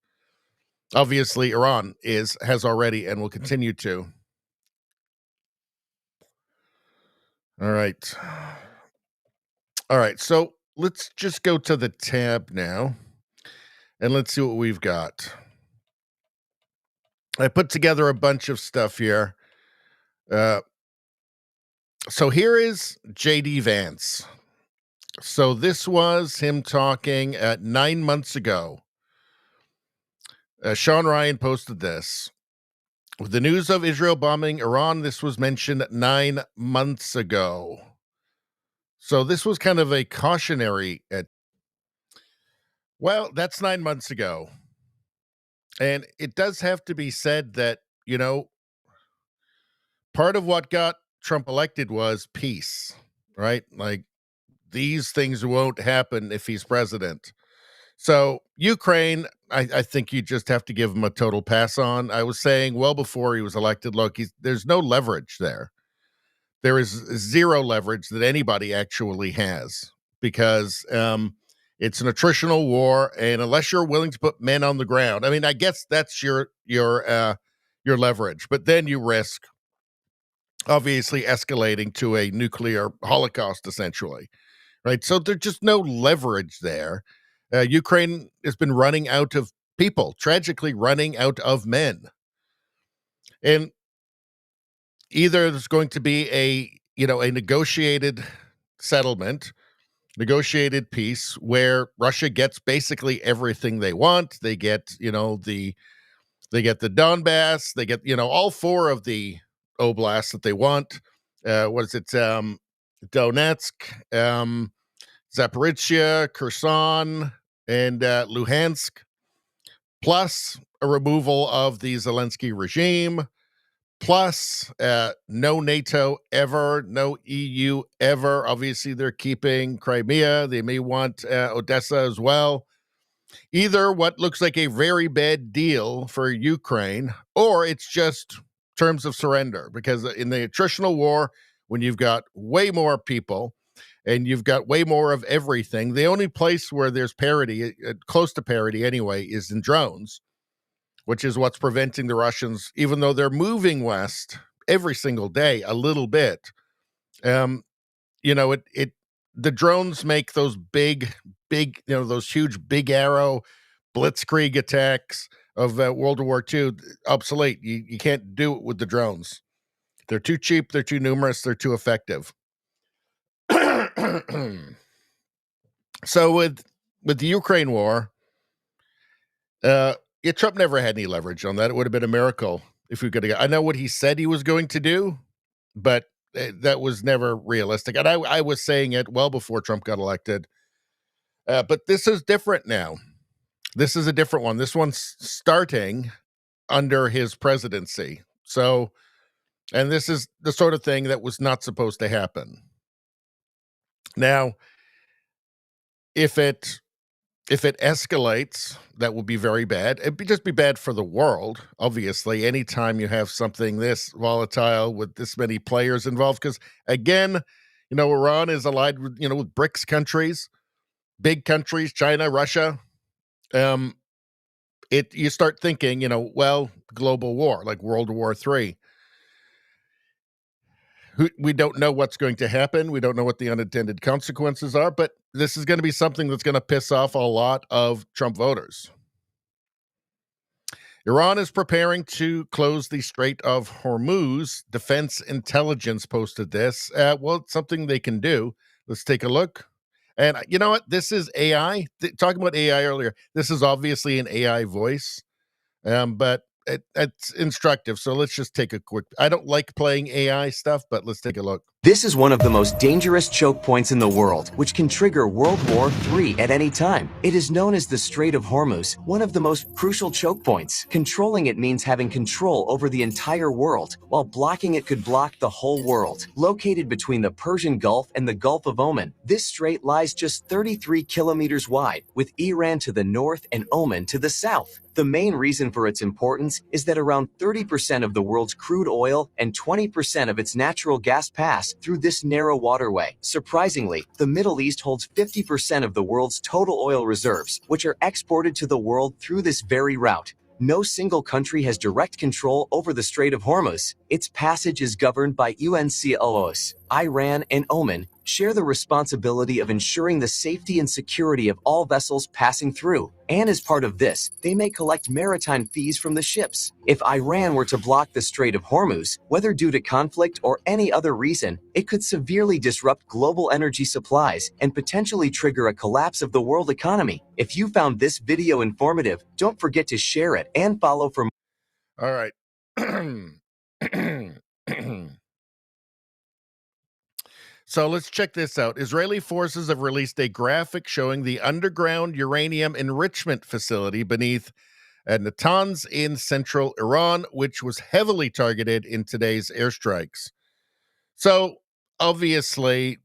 Obviously, Iran has already and will continue to. All right. All right, so let's just go to the tab now, and let's see what we've got. I put together a bunch of stuff here. So here is J.D. Vance. So this was him talking 9 months ago. Sean Ryan posted this. With the news of Israel bombing Iran, this was mentioned 9 months ago. So this was kind of a cautionary. Well, that's 9 months ago. And it does have to be said that, part of what got Trump elected was peace, right? Like, these things won't happen if he's president. So Ukraine, I think you just have to give him a total pass on. I was saying well before he was elected, look, there's no leverage there. There is zero leverage that anybody actually has because it's an attritional war, and unless you're willing to put men on the ground, I mean, I guess that's your leverage, but then you risk obviously escalating to a nuclear holocaust, essentially. Right. So there's just no leverage there. Ukraine has been running out of people, tragically running out of men. And either there's going to be a negotiated settlement, negotiated peace where Russia gets basically everything they want. They get, they get the Donbass, they get, all 4 of the oblasts that they want. What is it? Donetsk, Zaporizhia, Kherson, and Luhansk, plus a removal of the Zelensky regime, plus no NATO ever, no EU ever. Obviously, they're keeping Crimea. They may want Odessa as well. Either what looks like a very bad deal for Ukraine, or it's just terms of surrender, because in the attritional war, when you've got way more people, and you've got way more of everything. The only place where there's parity, close to parity anyway, is in drones, which is what's preventing the Russians, even though they're moving west every single day a little bit. The drones make those big, those huge big arrow blitzkrieg attacks of World War II obsolete. You can't do it with the drones. They're too cheap. They're too numerous. They're too effective. So with the Ukraine war, Trump never had any leverage on that. It would have been a miracle if we could have. I know what he said he was going to do, but that was never realistic. And I was saying it well before Trump got elected. But this is different now. This is a different one. This one's starting under his presidency. So, and this is the sort of thing that was not supposed to happen. Now, if it If it escalates, that will be very bad. It'd just be bad for the world, obviously, anytime you have something this volatile with this many players involved. Because again, Iran is allied with, with BRICS countries, big countries, China, Russia. You start thinking, well, global war, like World War III. We don't know what's going to happen. We don't know what the unintended consequences are, but this is going to be something that's going to piss off a lot of Trump voters. Iran is preparing to close the Strait of Hormuz. Defense Intelligence posted this. Well, it's something they can do. Let's take a look. And you know what? This is AI. Talking about AI earlier, this is obviously an AI voice, but it's instructive. So let's just take a quick. I don't like playing AI stuff, but let's take a look. This is one of the most dangerous choke points in the world, which can trigger World War III at any time. It is known as the Strait of Hormuz, one of the most crucial choke points. Controlling it means having control over the entire world, while blocking it could block the whole world. Located between the Persian Gulf and the Gulf of Oman, this strait lies just 33 kilometers wide, with Iran to the north and Oman to the south. The main reason for its importance is that around 30% of the world's crude oil and 20% of its natural gas pass through this narrow waterway. Surprisingly, the Middle East holds 50% of the world's total oil reserves, which are exported to the world through this very route. No single country has direct control over the Strait of Hormuz. Its passage is governed by UNCLOS. Iran and Oman share the responsibility of ensuring the safety and security of all vessels passing through. And as part of this, they may collect maritime fees from the ships. If Iran were to block the Strait of Hormuz, whether due to conflict or any other reason, it could severely disrupt global energy supplies and potentially trigger a collapse of the world economy. If you found this video informative, don't forget to share it and follow for more. All right. So let's check this out. Israeli forces have released a graphic showing the underground uranium enrichment facility beneath Natanz in central Iran, which was heavily targeted in today's airstrikes. So obviously,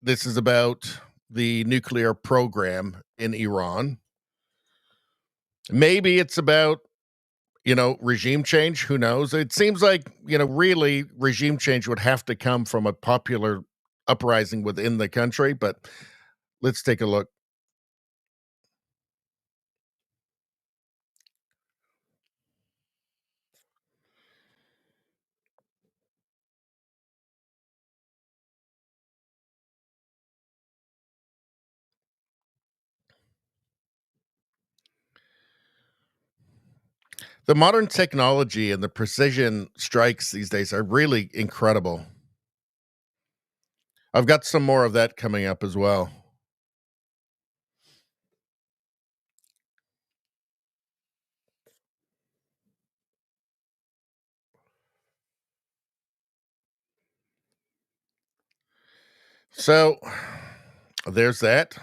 this is about the nuclear program in Iran. Maybe it's about, regime change. Who knows? It seems like, really regime change would have to come from a popular uprising within the country, but let's take a look. The modern technology and the precision strikes these days are really incredible. I've got some more of that coming up as well. So there's that.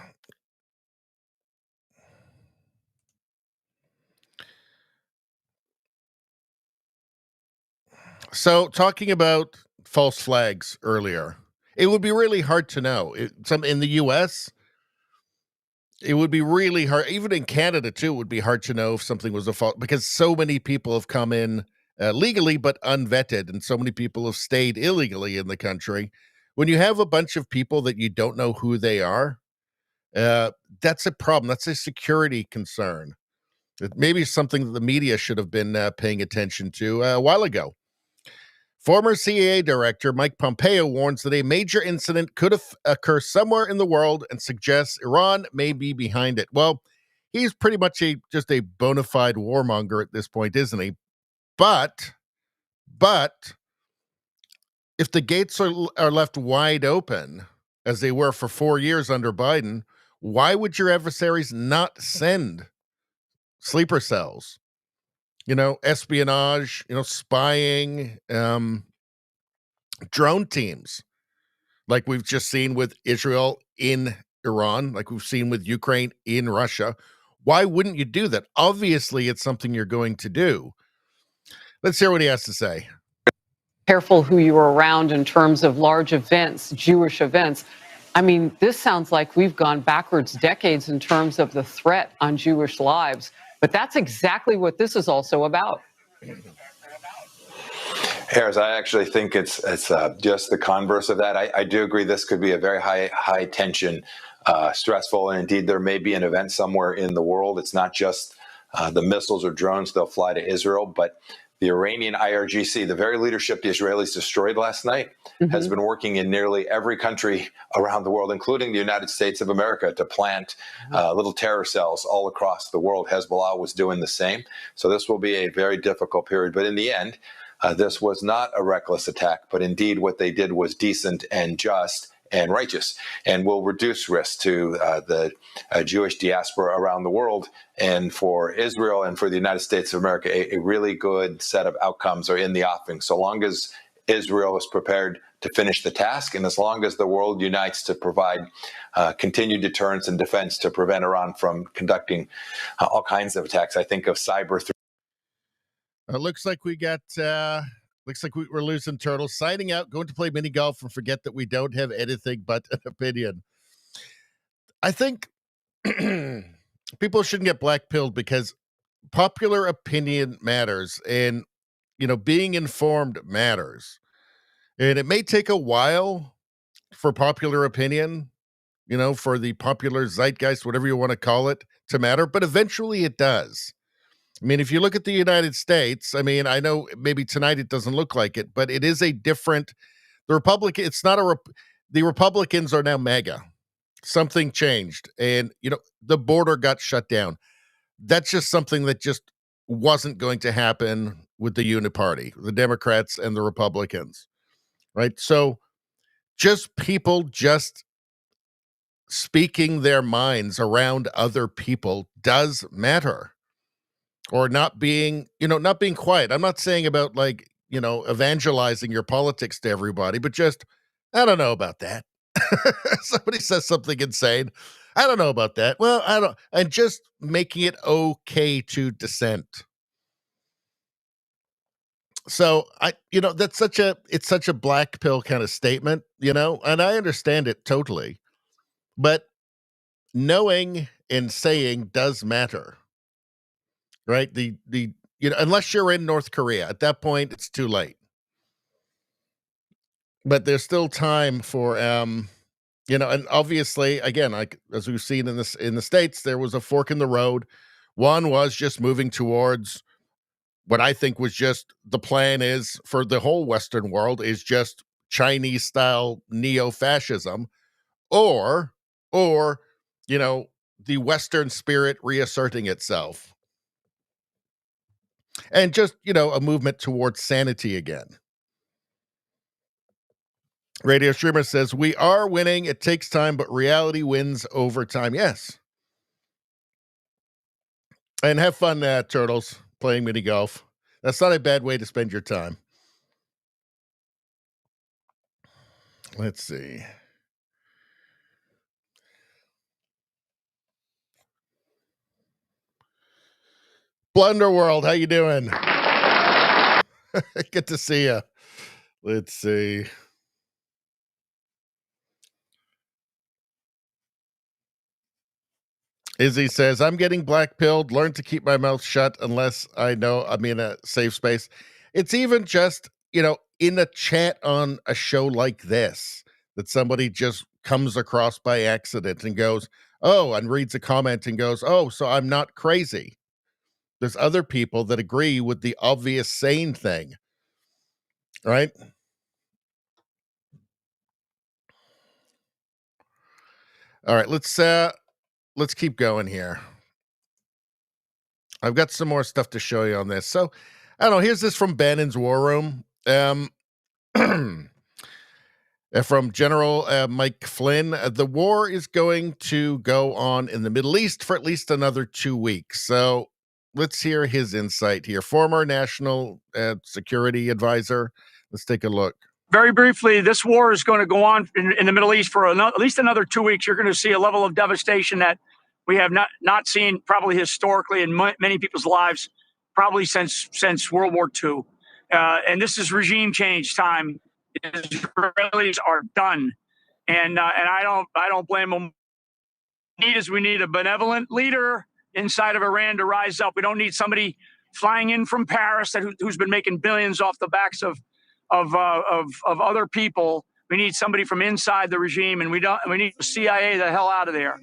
So talking about false flags earlier, it would be really hard to know. In the US, it would be really hard. Even in Canada too, it would be hard to know if something was a false, because so many people have come in legally but unvetted, and so many people have stayed illegally in the country. When you have a bunch of people that you don't know who they are, that's a problem. That's a security concern. It maybe something that the media should have been paying attention to a while ago. Former CIA Director Mike Pompeo warns that a major incident could occur somewhere in the world and suggests Iran may be behind it. Well, he's pretty much just a bona fide warmonger at this point, isn't he? But if the gates are left wide open, as they were for 4 years under Biden, why would your adversaries not send sleeper cells? Espionage, spying, drone teams, like we've just seen with Israel in Iran, like we've seen with Ukraine in Russia. Why wouldn't you do that? Obviously, it's something you're going to do. Let's hear what he has to say. Careful who you are around in terms of large events, Jewish events. I mean, this sounds like we've gone backwards decades in terms of the threat on Jewish lives, but that's exactly what this is also about. Harris, I actually think it's just the converse of that. I do agree this could be a very high tension, stressful, and indeed there may be an event somewhere in the world. It's not just the missiles or drones they'll fly to Israel, but the Iranian IRGC, the very leadership the Israelis destroyed last night, has been working in nearly every country around the world, including the United States of America, to plant little terror cells all across the world. Hezbollah was doing the same. So this will be a very difficult period. But in the end, this was not a reckless attack, but indeed what they did was decent and just and righteous, and will reduce risk to the Jewish diaspora around the world. And for Israel and for the United States of America, a really good set of outcomes are in the offing, so long as Israel is prepared to finish the task, and as long as the world unites to provide continued deterrence and defense to prevent Iran from conducting all kinds of attacks. I think of cyber threats. Looks like we got. Looks like we're losing Turtle. Signing out, going to play mini golf, and forget that we don't have anything but an opinion. I think people shouldn't get black-pilled because popular opinion matters, and being informed matters. And it may take a while for popular opinion, for the popular zeitgeist, whatever you want to call it, to matter, but eventually it does. I mean, if you look at the United States, I mean, I know maybe tonight it doesn't look like it, but it is a different, the Republicans are now MAGA. Something changed, and, the border got shut down. That's just something that just wasn't going to happen with the uniparty, the Democrats and the Republicans, right? So people speaking their minds around other people does matter. Or not being quiet. I'm not saying about evangelizing your politics to everybody, but just, I don't know about that. Somebody says something insane. I don't know about that. Well, and just making it okay to dissent. So that's it's such a black pill kind of statement, and I understand it totally, but knowing and saying does matter. Right? Unless you're in North Korea, at that point it's too late. But there's still time for and obviously, again, as we've seen in the States, there was a fork in the road. One was just moving towards what I think was just the plan is for the whole Western world is just Chinese style neo-fascism, or the Western spirit reasserting itself. And just, a movement towards sanity again. Radio Streamer says, we are winning. It takes time, but reality wins over time. Yes. And have fun, Turtles, playing mini golf. That's not a bad way to spend your time. Let's see. Blunderworld, how you doing? Good to see you. Let's see. Izzy says, I'm getting black-pilled. Learn to keep my mouth shut unless I know I'm in a safe space. It's even just, in a chat on a show like this, that somebody just comes across by accident and goes, oh, and reads a comment and goes, oh, so I'm not crazy. There's other people that agree with the obvious sane thing. Right? All right, let's keep going here. I've got some more stuff to show you on this. So, I don't know, here's this from Bannon's War Room. From General Mike Flynn, the war is going to go on in the Middle East for at least another 2 weeks. So let's hear his insight here. Former National Security Advisor. Let's take a look. Very briefly, this war is going to go on in the Middle East for at least another 2 weeks. You're going to see a level of devastation that we have not seen probably historically in many people's lives, probably since World War II. And this is regime change time. The Israelis are done. and I don't blame them. We need a benevolent leader inside of Iran to rise up. We don't need somebody flying in from Paris who's been making billions off the backs of other people. We need somebody from inside the regime, and we need the CIA the hell out of there.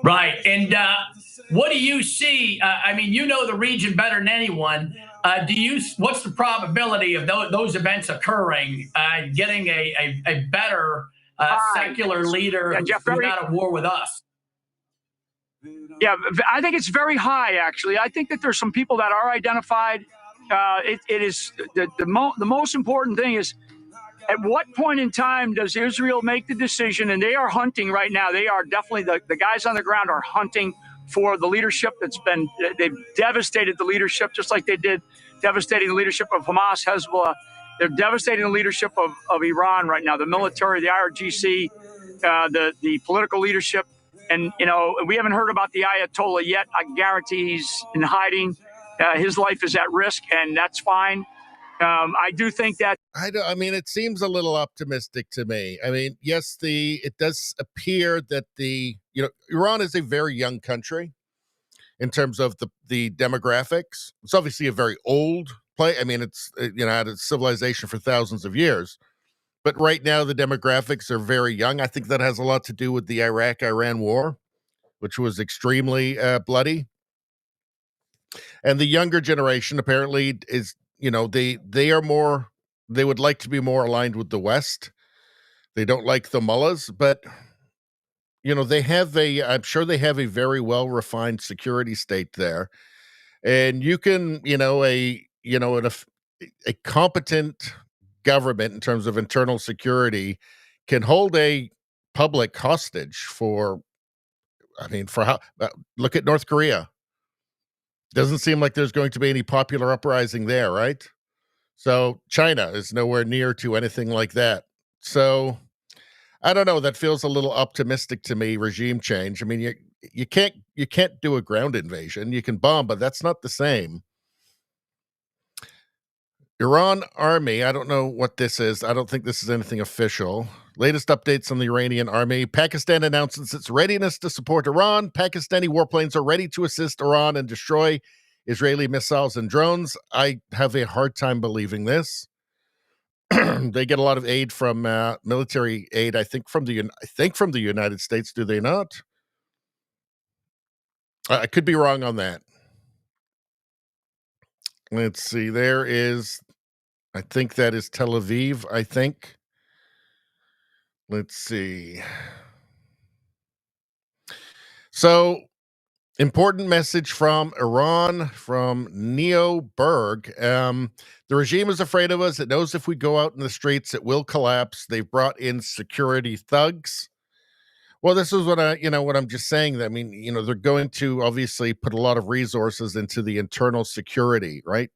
Right. And what do you see? I mean, you know the region better than anyone. What's the probability of those events occurring, getting a better secular leader who's not at war with us? Yeah, I think it's very high, actually. I think that there's some people that are identified. It is the most important thing is, at what point in time does Israel make the decision? And they are hunting right now. They are definitely, the guys on the ground are hunting for the leadership they've devastated the leadership, just like they did devastating the leadership of Hamas, Hezbollah. They're devastating the leadership of Iran right now, the military, the IRGC, the political leadership. And, we haven't heard about the Ayatollah yet. I guarantee he's in hiding. His life is at risk, and that's fine. I do think that. I mean, it seems a little optimistic to me. I mean, yes, it does appear that Iran is a very young country in terms of the demographics. It's obviously a very old place. I mean, it's had a civilization for thousands of years, but right now the demographics are very young. I think that has a lot to do with the Iraq-Iran war, which was extremely bloody. And the younger generation apparently is, they would like to be more aligned with the West. They don't like the mullahs, but I'm sure they have a very well refined security state there. And you can, a competent government in terms of internal security can hold a public hostage for how, look at North Korea. Doesn't seem like there's going to be any popular uprising there, right? So China is nowhere near to anything like that. So I don't know. That feels a little optimistic to me. Regime change. I mean, you can't do a ground invasion. You can bomb, but that's not the same. Iran army. I don't know what this is. I don't think this is anything official. Latest updates on the Iranian army. Pakistan announces its readiness to support Iran. Pakistani warplanes are ready to assist Iran and destroy Israeli missiles and drones. I have a hard time believing this. They get a lot of aid from military aid. I think from the United States. Do they not? I could be wrong on that. Let's see. I think that is Tel Aviv. I think. Let's see. So, important message from Iran, from Neo Berg. The regime is afraid of us. It knows if we go out in the streets, it will collapse. They've brought in security thugs. Well, this is what I'm just saying. I mean, they're going to obviously put a lot of resources into the internal security, right?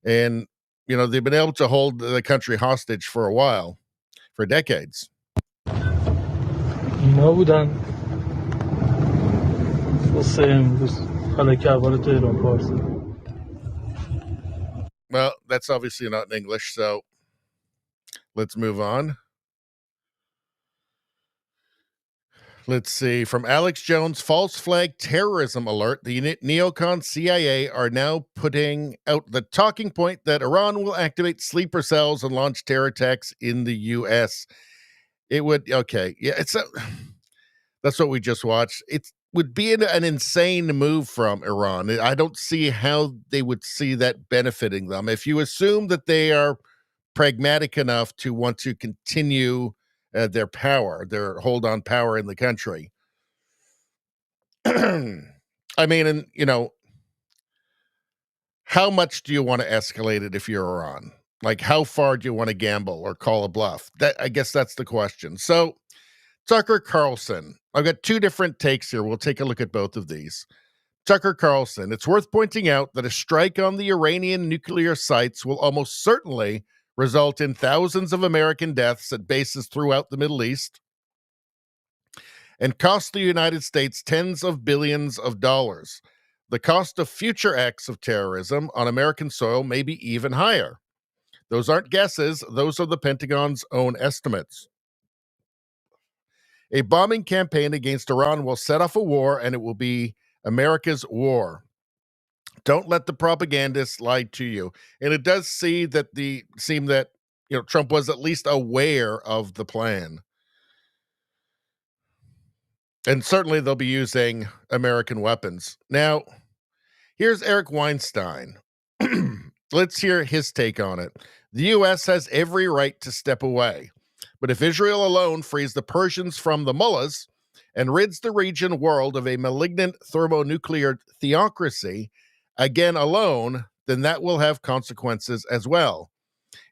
And, they've been able to hold the country hostage for a while, for decades. Well, that's obviously not in English, so let's move on. Let's see. From Alex Jones, false flag terrorism alert. The neocon CIA are now putting out the talking point that Iran will activate sleeper cells and launch terror attacks in the U.S. That's what we just watched. It would be an insane move from Iran. I don't see how they would see that benefiting them. If you assume that they are pragmatic enough to want to continue their hold on power in the country. I mean, how much do you want to escalate it if you're Iran? Like, how far do you want to gamble or call a bluff? I guess that's the question. So, Tucker Carlson. I've got two different takes here. We'll take a look at both of these. Tucker Carlson. It's worth pointing out that a strike on the Iranian nuclear sites will almost certainly result in thousands of American deaths at bases throughout the Middle East and cost the United States tens of billions of dollars. The cost of future acts of terrorism on American soil may be even higher. Those aren't guesses. Those are the Pentagon's own estimates. A bombing campaign against Iran will set off a war, and it will be America's war. Don't let the propagandists lie to you. And it does seem that Trump was at least aware of the plan. And certainly they'll be using American weapons. Now, here's Eric Weinstein. Let's hear his take on it. The U.S. has every right to step away. But if Israel alone frees the Persians from the mullahs and rids the region world of a malignant thermonuclear theocracy, again alone, then that will have consequences as well.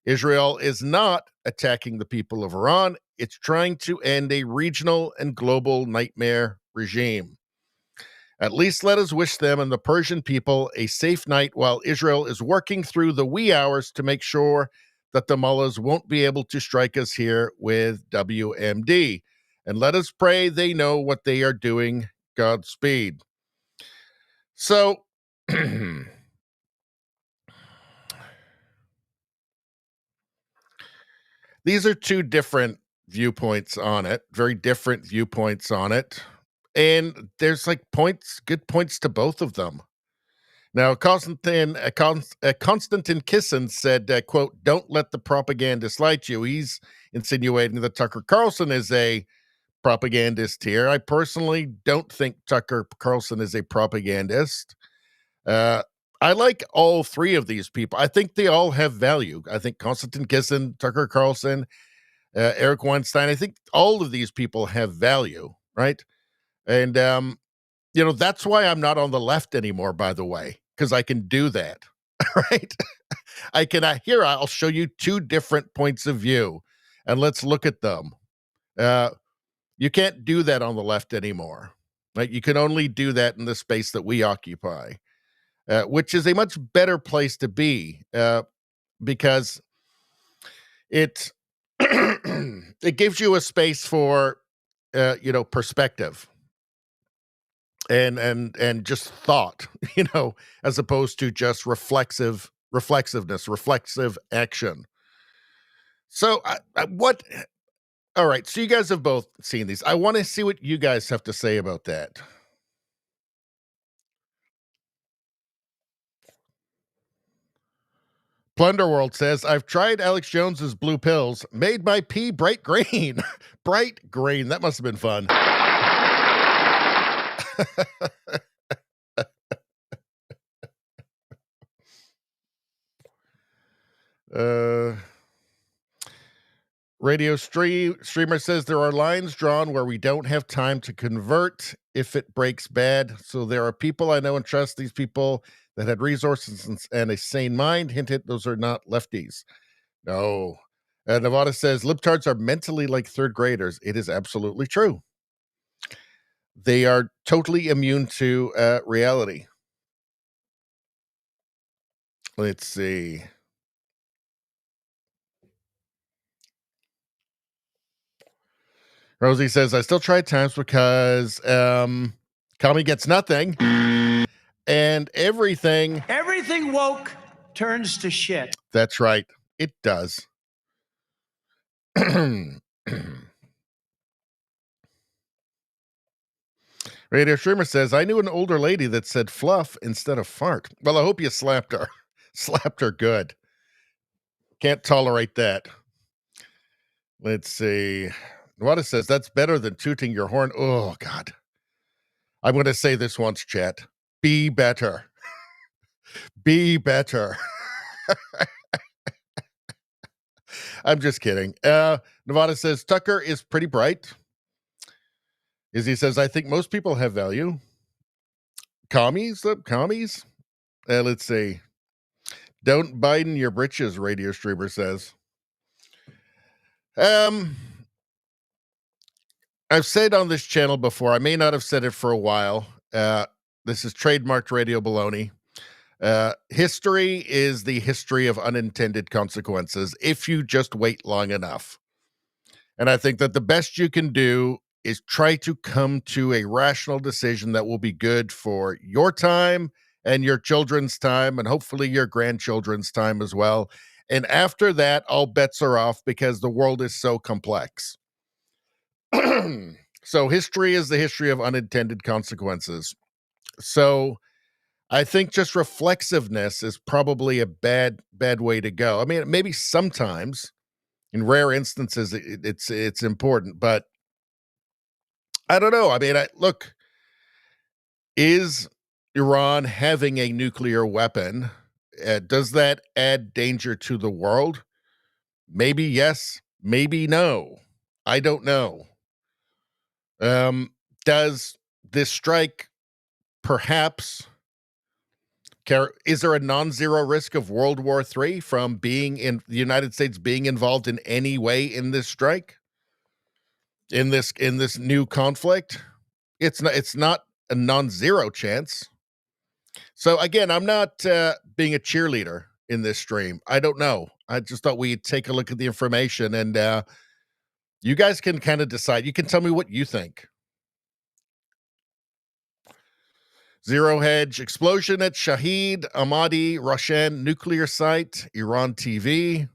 Israel is not attacking the people of Iran. It's trying to end a regional and global nightmare regime. At least let us wish them and the Persian people a safe night while Israel is working through the wee hours to make sure that the mullahs won't be able to strike us here with WMD. And let us pray they know what they are doing. Godspeed. So, these are two different viewpoints on it, very different viewpoints on it. And there's good points to both of them. Now, Konstantin Kisin said, quote, "Don't let the propagandist lie to you." He's insinuating that Tucker Carlson is a propagandist here. I personally don't think Tucker Carlson is a propagandist. I like all three of these people. I think they all have value. I think Konstantin Kisin, Tucker Carlson, Eric Weinstein, I think all of these people have value, right? And, that's why I'm not on the left anymore, by the way, because I can do that, right? I'll show you two different points of view, and let's look at them. You can't do that on the left anymore, right? You can only do that in the space that we occupy, which is a much better place to be, because it it gives you a space for, perspective. And just thought, as opposed to just reflexiveness, reflexive action. So all right. So you guys have both seen these. I want to see what you guys have to say about that. Plunderworld says, "I've tried Alex Jones's blue pills, made my pee bright green." Bright green. That must have been fun. Radio streamer says, "There are lines drawn where we don't have time to convert if it breaks bad. So there are people I know and trust, these people that had resources and a sane mind. Hint, those are not lefties." No. Nevada says, "Libtards are mentally like third graders." It is absolutely true. They are totally immune to reality. Let's see. Rosie says, "I still try at times because Kami gets nothing and everything woke turns to shit." That's right. It does. Radio streamer says, "I knew an older lady that said fluff instead of fart." Well, I hope you slapped her. Slapped her good. Can't tolerate that. Let's see. Wada says, "That's better than tooting your horn." Oh, God. I'm going to say this once, chat. Be better. Be better. I'm just kidding. Nevada says, "Tucker is pretty bright." Izzy says, "I think most people have value." Commies? Let's see. "Don't Biden your britches," radio streamer says. I've said on this channel before, I may not have said it for a while. This is trademarked Radio Baloney. History is the history of unintended consequences if you just wait long enough. And I think that the best you can do is try to come to a rational decision that will be good for your time and your children's time and hopefully your grandchildren's time as well. And after that, all bets are off because the world is so complex. So history is the history of unintended consequences. So I think just reflexiveness is probably a bad way to go. I mean, maybe sometimes in rare instances it's important, but I don't know. I mean, look, is Iran having a nuclear weapon? Does that add danger to the world? Maybe yes, maybe no. I don't know. Does this strike perhaps is there a non-zero risk of World War III from being in the United States being involved in any way in this strike? In this new conflict? It's not a non-zero chance. So again, I'm not being a cheerleader in this stream. I don't know. I just thought we'd take a look at the information, and you guys can kind of decide. You can tell me what you think. Zero Hedge, explosion at Shahid Ahmadi Roshan nuclear site, Iran TV.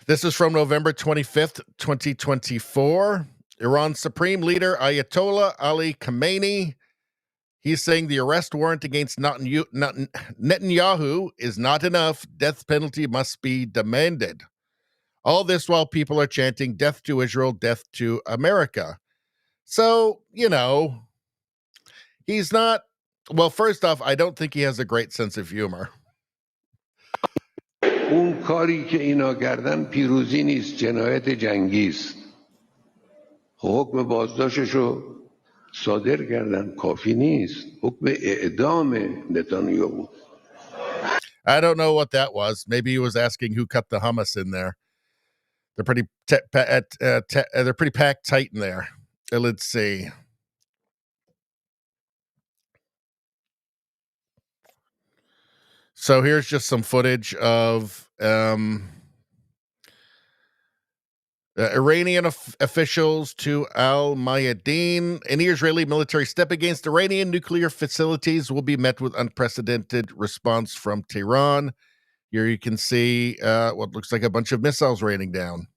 This is from November 25th, 2024. Iran's supreme leader, Ayatollah Ali Khamenei, he's saying the arrest warrant against Netanyahu is not enough. Death penalty must be demanded. All this while people are chanting death to Israel, death to America. So, he's not, well, first off, I don't think he has a great sense of humor. اون کاری که اینا کردن پیروزی نیست، جنایت جنگی است. حکم بازداشتشو صادر کردن، کافی نیست. حکم اعدام نتانیاهو. I don't know what that was. Maybe he was asking who cut the hummus in there. They're pretty they're pretty packed tight in there. Let's see. So here's just some footage of Iranian officials to Al Mayadeen. Any Israeli military step against Iranian nuclear facilities will be met with unprecedented response from Tehran. Here you can see what looks like a bunch of missiles raining down.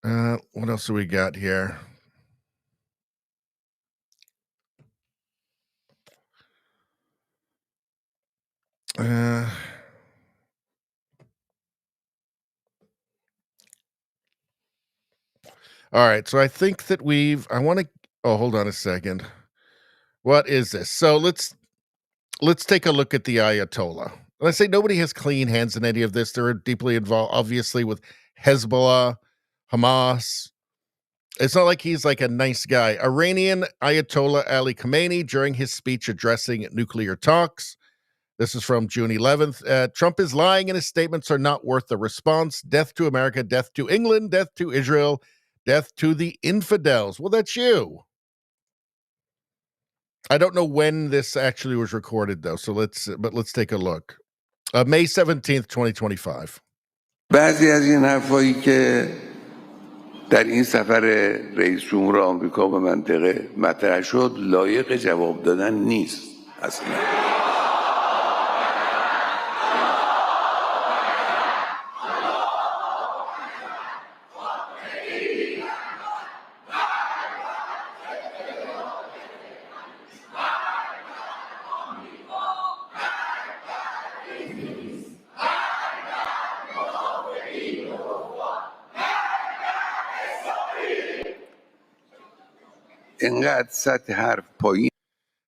What else do we got here? All right, so I think that hold on a second. What is this? So let's take a look at the Ayatollah. And I say nobody has clean hands in any of this. They're deeply involved, obviously, with Hezbollah, Hamas. It's not like he's like a nice guy. Iranian Ayatollah Ali Khamenei during his speech addressing nuclear talks. This is from June 11th. Trump is lying and his statements are not worth the response. Death to America, death to England, death to Israel, death to the infidels. Well, that's you. I don't know when this actually was recorded, though. So let's take a look. May 17th, 2025. بعضی از این حرفایی که در این سفر رئیس جمهور آمریکا به منطقه مطرح شد لایق جواب دادن نیست اصلا.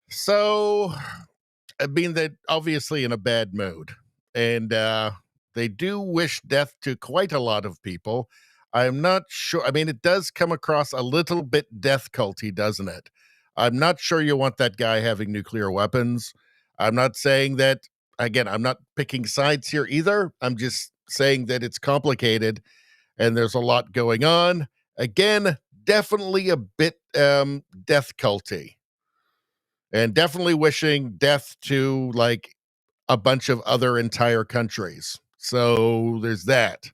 So, I mean, they're obviously in a bad mood, and they do wish death to quite a lot of people. I'm not sure. I mean, it does come across a little bit death culty, doesn't it? I'm not sure you want that guy having nuclear weapons. I'm not saying that, again, I'm not picking sides here either. I'm just saying that it's complicated and there's a lot going on. Again, definitely a bit death culty. And definitely wishing death to like a bunch of other entire countries. So there's that.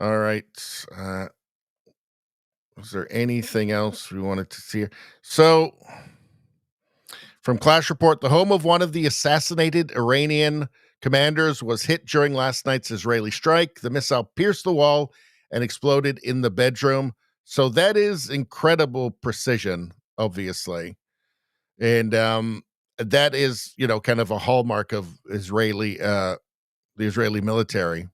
All right. Was there anything else we wanted to see here? So From Clash Report, the home of one of the assassinated Iranian commanders was hit during last night's Israeli strike. The missile pierced the wall and exploded in the bedroom. So that is incredible precision, obviously. And that is, kind of a hallmark of the Israeli military.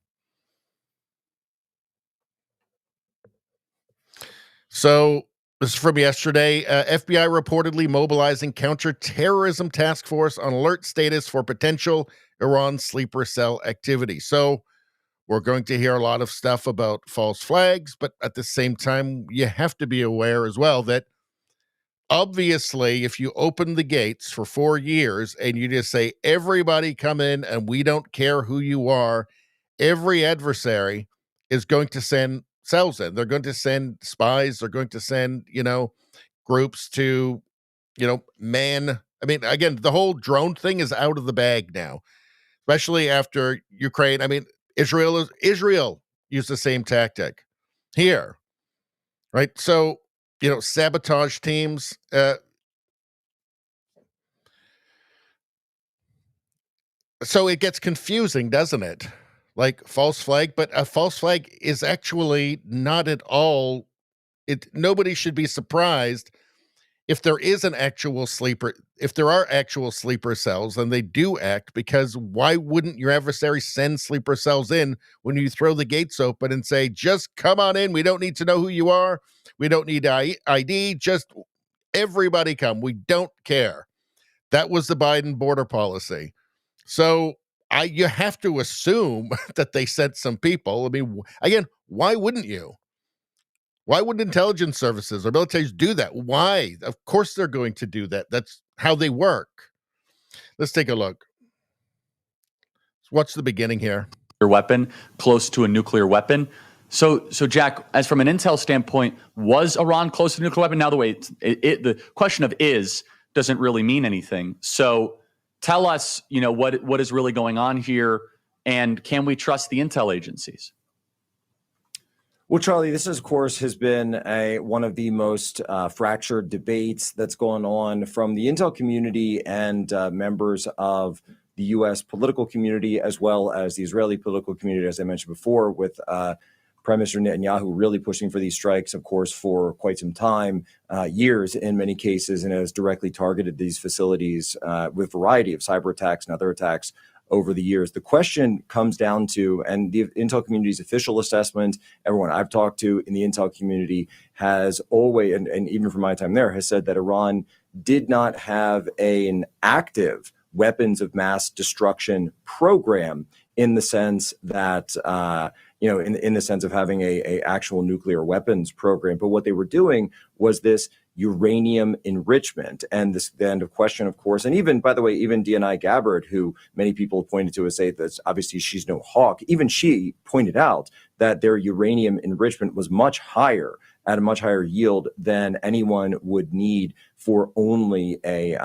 So this is from yesterday. FBI reportedly mobilizing counterterrorism task force on alert status for potential Iran sleeper cell activity. So we're going to hear a lot of stuff about false flags, but at the same time, you have to be aware as well that obviously, if you open the gates for 4 years and you just say, everybody come in and we don't care who you are, every adversary is going to send cells in. They're going to send spies. They're going to send, groups to, man. I mean, again, the whole drone thing is out of the bag now, especially after Ukraine. I mean, Israel used the same tactic here, right? So, sabotage teams. So it gets confusing, doesn't it? Like false flag, but a false flag is actually not at all. Nobody should be surprised if there is an actual sleeper. If there are actual sleeper cells, and they do act, because why wouldn't your adversary send sleeper cells in when you throw the gates open and say, just come on in? We don't need to know who you are. We don't need ID. Just everybody come. We don't care. That was the Biden border policy. So you have to assume that they sent some people. I mean, again, why wouldn't you? Why wouldn't intelligence services or militaries do that? Why? Of course they're going to do that. That's how they work. Let's take a look. What's the beginning here? Weapon close to a nuclear weapon. So Jack, as from an intel standpoint, was Iran close to a nuclear weapon? Now the question of doesn't really mean anything. So tell us, what is really going on here, and can we trust the intel agencies? Well, Charlie, this, of course, has been one of the most fractured debates that's going on from the intel community and members of the U.S. political community, as well as the Israeli political community, as I mentioned before, with Prime Minister Netanyahu really pushing for these strikes, of course, for quite some time, years in many cases, and has directly targeted these facilities with a variety of cyber attacks and other attacks over the years. The question comes down to, and the intel community's official assessment, everyone I've talked to in the intel community has always, and even from my time there, has said that Iran did not have an active weapons of mass destruction program in the sense that, in the sense of having a actual nuclear weapons program. But what they were doing was this uranium enrichment. And this then the question, of course, and even, by the way, even DNI Gabbard, who many people pointed to as say that obviously she's no hawk, even she pointed out that their uranium enrichment was much higher, at a much higher yield than anyone would need for only a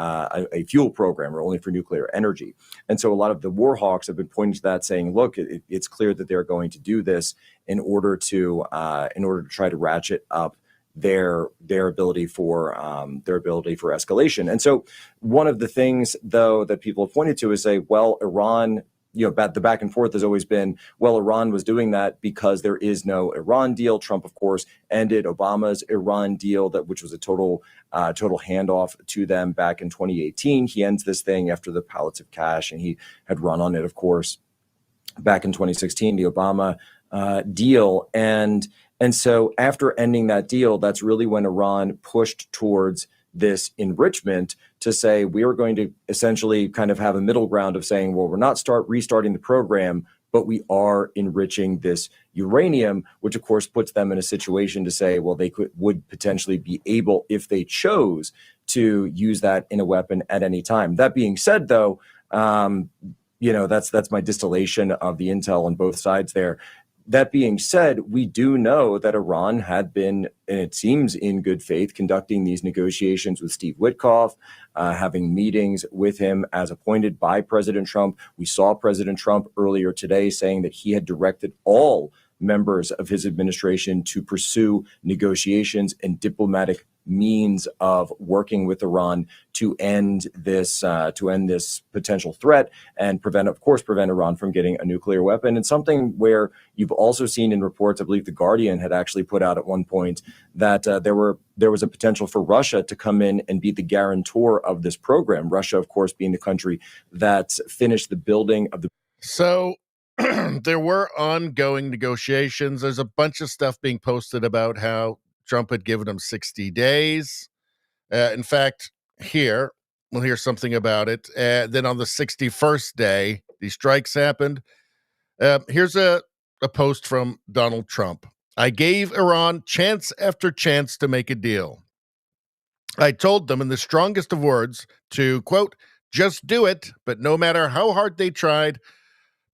fuel program or only for nuclear energy. And so a lot of the war hawks have been pointing to that, saying, look, it's clear that they're going to do this in order to try to ratchet up their ability for escalation. And so one of the things, though, that people have pointed to is say, well, Iran, the back and forth has always been, well, Iran was doing that because there is no Iran deal. Trump, of course, ended Obama's Iran deal, which was a total handoff to them back in 2018. He ends this thing after the pallets of cash, and he had run on it, of course, back in 2016, the Obama deal. And so after ending that deal, that's really when Iran pushed towards this enrichment to say, we are going to essentially kind of have a middle ground of saying, well, we're not restarting the program, but we are enriching this uranium, which of course puts them in a situation to say, well, they would potentially be able, if they chose, to use that in a weapon at any time. That being said, though, that's my distillation of the intel on both sides there. That being said, we do know that Iran had been, and it seems in good faith, conducting these negotiations with Steve Witkoff, having meetings with him as appointed by President Trump. We saw President Trump earlier today saying that he had directed all members of his administration to pursue negotiations and diplomatic means of working with Iran to end this potential threat and prevent Iran from getting a nuclear weapon. And something where you've also seen in reports, I believe The Guardian had actually put out at one point that there was a potential for Russia to come in and be the guarantor of this program. Russia, of course, being the country that finished the building of the. So there were ongoing negotiations. There's a bunch of stuff being posted about how Trump had given him 60 days. In fact, here, we'll hear something about it. Then on the 61st day, these strikes happened. Here's a post from Donald Trump. I gave Iran chance after chance to make a deal. I told them in the strongest of words to, quote, just do it, but no matter how hard they tried,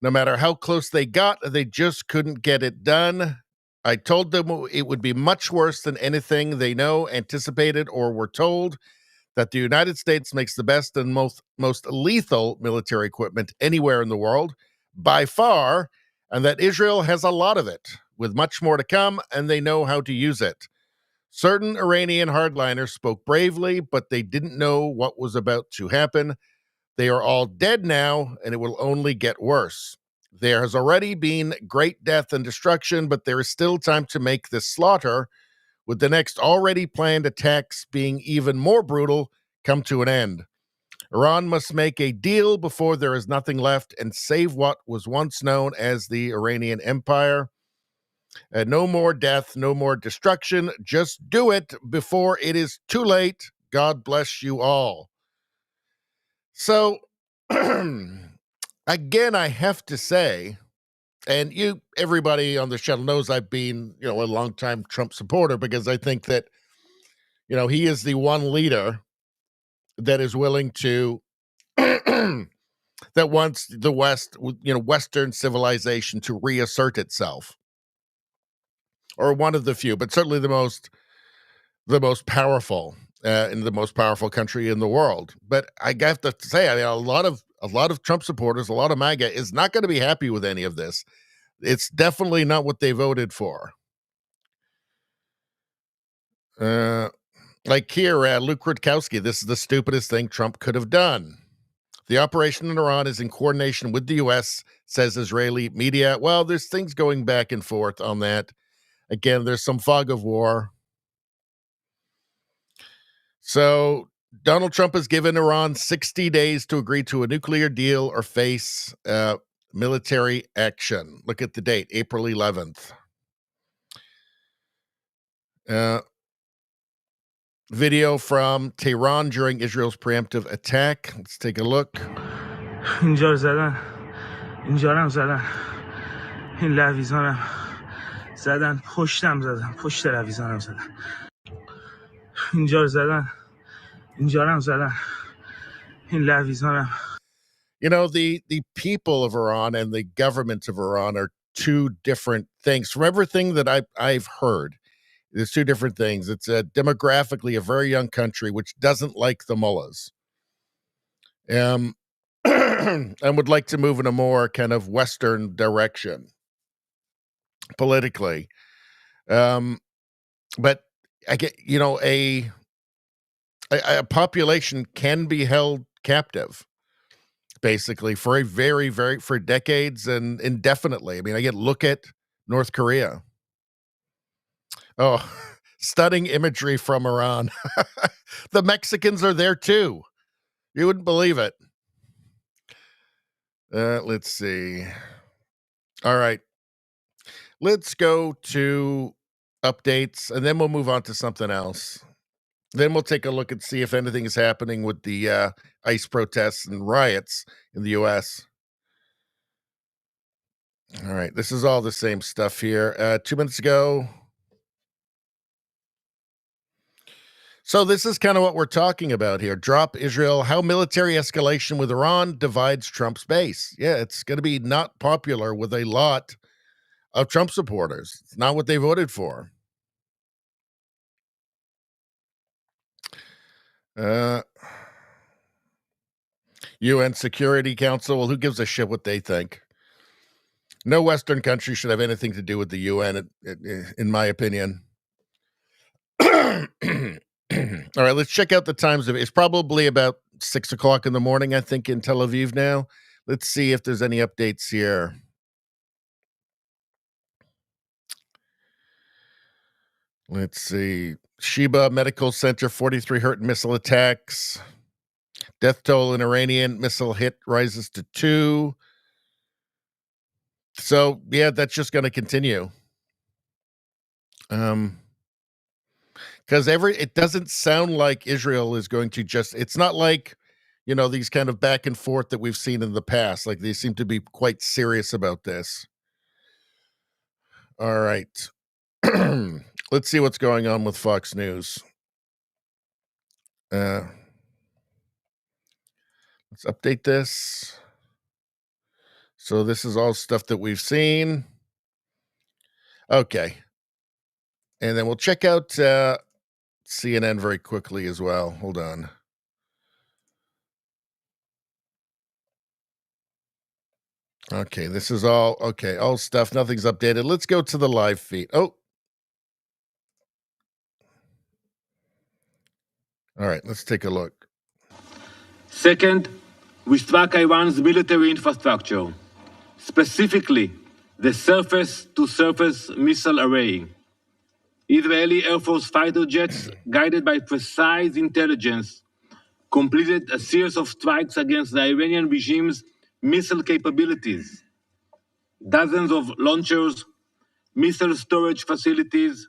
no matter how close they got, they just couldn't get it done. I told them it would be much worse than anything they know, anticipated, or were told, that the United States makes the best and most lethal military equipment anywhere in the world, by far, and that Israel has a lot of it, with much more to come, and they know how to use it. Certain Iranian hardliners spoke bravely, but they didn't know what was about to happen. They are all dead now, and it will only get worse. There has already been great death and destruction, but there is still time to make this slaughter, with the next already planned attacks being even more brutal, come to an end. Iran must make a deal before there is nothing left and save what was once known as the Iranian Empire. No more death, no more destruction. Just do it before it is too late. God bless you all. So, again, I have to say, and everybody on the channel knows I've been, a longtime Trump supporter, because I think that, he is the one leader that is willing to, that wants the West, Western civilization to reassert itself, or one of the few, but certainly the most powerful, in the most powerful country in the world. But I have to say, a lot of Trump supporters, a lot of MAGA is not going to be happy with any of this. It's definitely not what they voted for. Like here, Luke Rutkowski, this is the stupidest thing Trump could have done. The operation in Iran is in coordination with the U.S., says Israeli media. Well, there's things going back and forth on that. Again, there's some fog of war. So Donald Trump has given Iran 60 days to agree to a nuclear deal or face military action. Look at the date, April 11th. Video from Tehran during Israel's preemptive attack. Let's take a look. اینجا رو زدن، اینجا رو هم زدن، این لویزانم زدن، پشتم زدن، پشت لویزانم زدن، اینجا رو زدن، اینجا رو هم زدن، این لویزانم. The people of Iran and the government of Iran are two different things. From everything that I've heard, there's two different things. It's demographically a very young country which doesn't like the mullahs, and would like to move in a more kind of Western direction politically. But I get, a population can be held captive, basically, for a very, very, for decades and indefinitely. I mean, look at North Korea. Oh, stunning imagery from Iran. The Mexicans are there too. You wouldn't believe it. Let's see. All right. Let's go to updates, and then we'll move on to something else. Then we'll take a look and see if anything is happening with the ICE protests and riots in the U.S. All right. This is all the same stuff here. 2 minutes ago. So this is kind of what we're talking about here. Drop Israel, how military escalation with Iran divides Trump's base. Yeah, it's going to be not popular with a lot of Trump supporters. It's not what they voted for. UN Security Council, well, who gives a shit what they think? No Western country should have anything to do with the UN, in my opinion. All right, let's check out the times of it. It's probably about 6 o'clock in the morning, I think, in Tel Aviv now. Let's see if there's any updates here. Let's see. Sheba Medical Center, 43 hurt missile attacks. Death toll in Iranian missile hit rises to 2. So, yeah, that's just going to continue. Because it doesn't sound like Israel is going to it's not like, these kind of back and forth that we've seen in the past. Like, they seem to be quite serious about this. All right. Let's see what's going on with Fox News. Let's update this. So this is all stuff that we've seen. Okay. And then we'll check out CNN very quickly as well. Hold on. Okay, this is all stuff. Nothing's updated. Let's go to the live feed. Oh. All right, let's take a look. Second, we struck Iran's military infrastructure, specifically the surface-to-surface missile array. Israeli Air Force fighter jets, guided by precise intelligence, completed a series of strikes against the Iranian regime's missile capabilities. Dozens of launchers, missile storage facilities,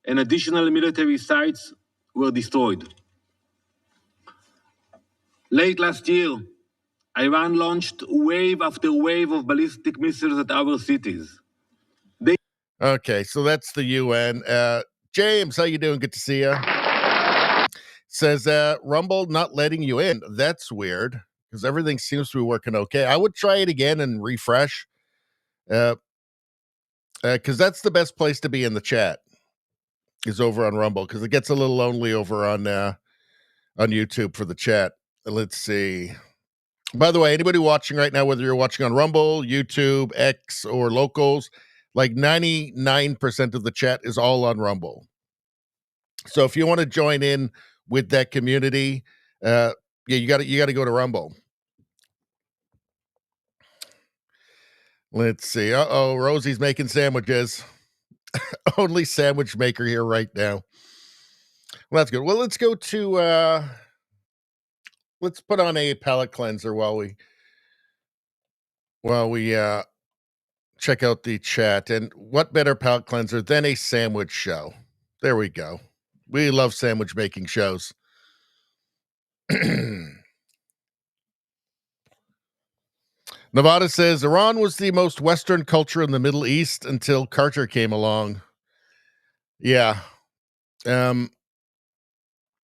and additional military sites were destroyed. Late last year, Iran launched wave after wave of ballistic missiles at our cities. Okay, so that's the UN. James, how you doing? Good to see you. Says Rumble not letting you in. That's weird because everything seems to be working okay. I would try it again and refresh. Because that's the best place to be in the chat is over on Rumble because it gets a little lonely over on YouTube for the chat. Let's see. By the way, anybody watching right now, whether you're watching on Rumble, YouTube, X, or Locals, like 99% of the chat is all on Rumble. So if you want to join in with that community, you got to go to Rumble. Let's see. Rosie's making sandwiches. Only sandwich maker here right now. Well, that's good. Well, let's go to let's put on a palate cleanser while we check out the chat. And what better palate cleanser than a sandwich show? There we go. We love sandwich making shows. Nevada says Iran was the most Western culture in the Middle East until Carter came along. Yeah.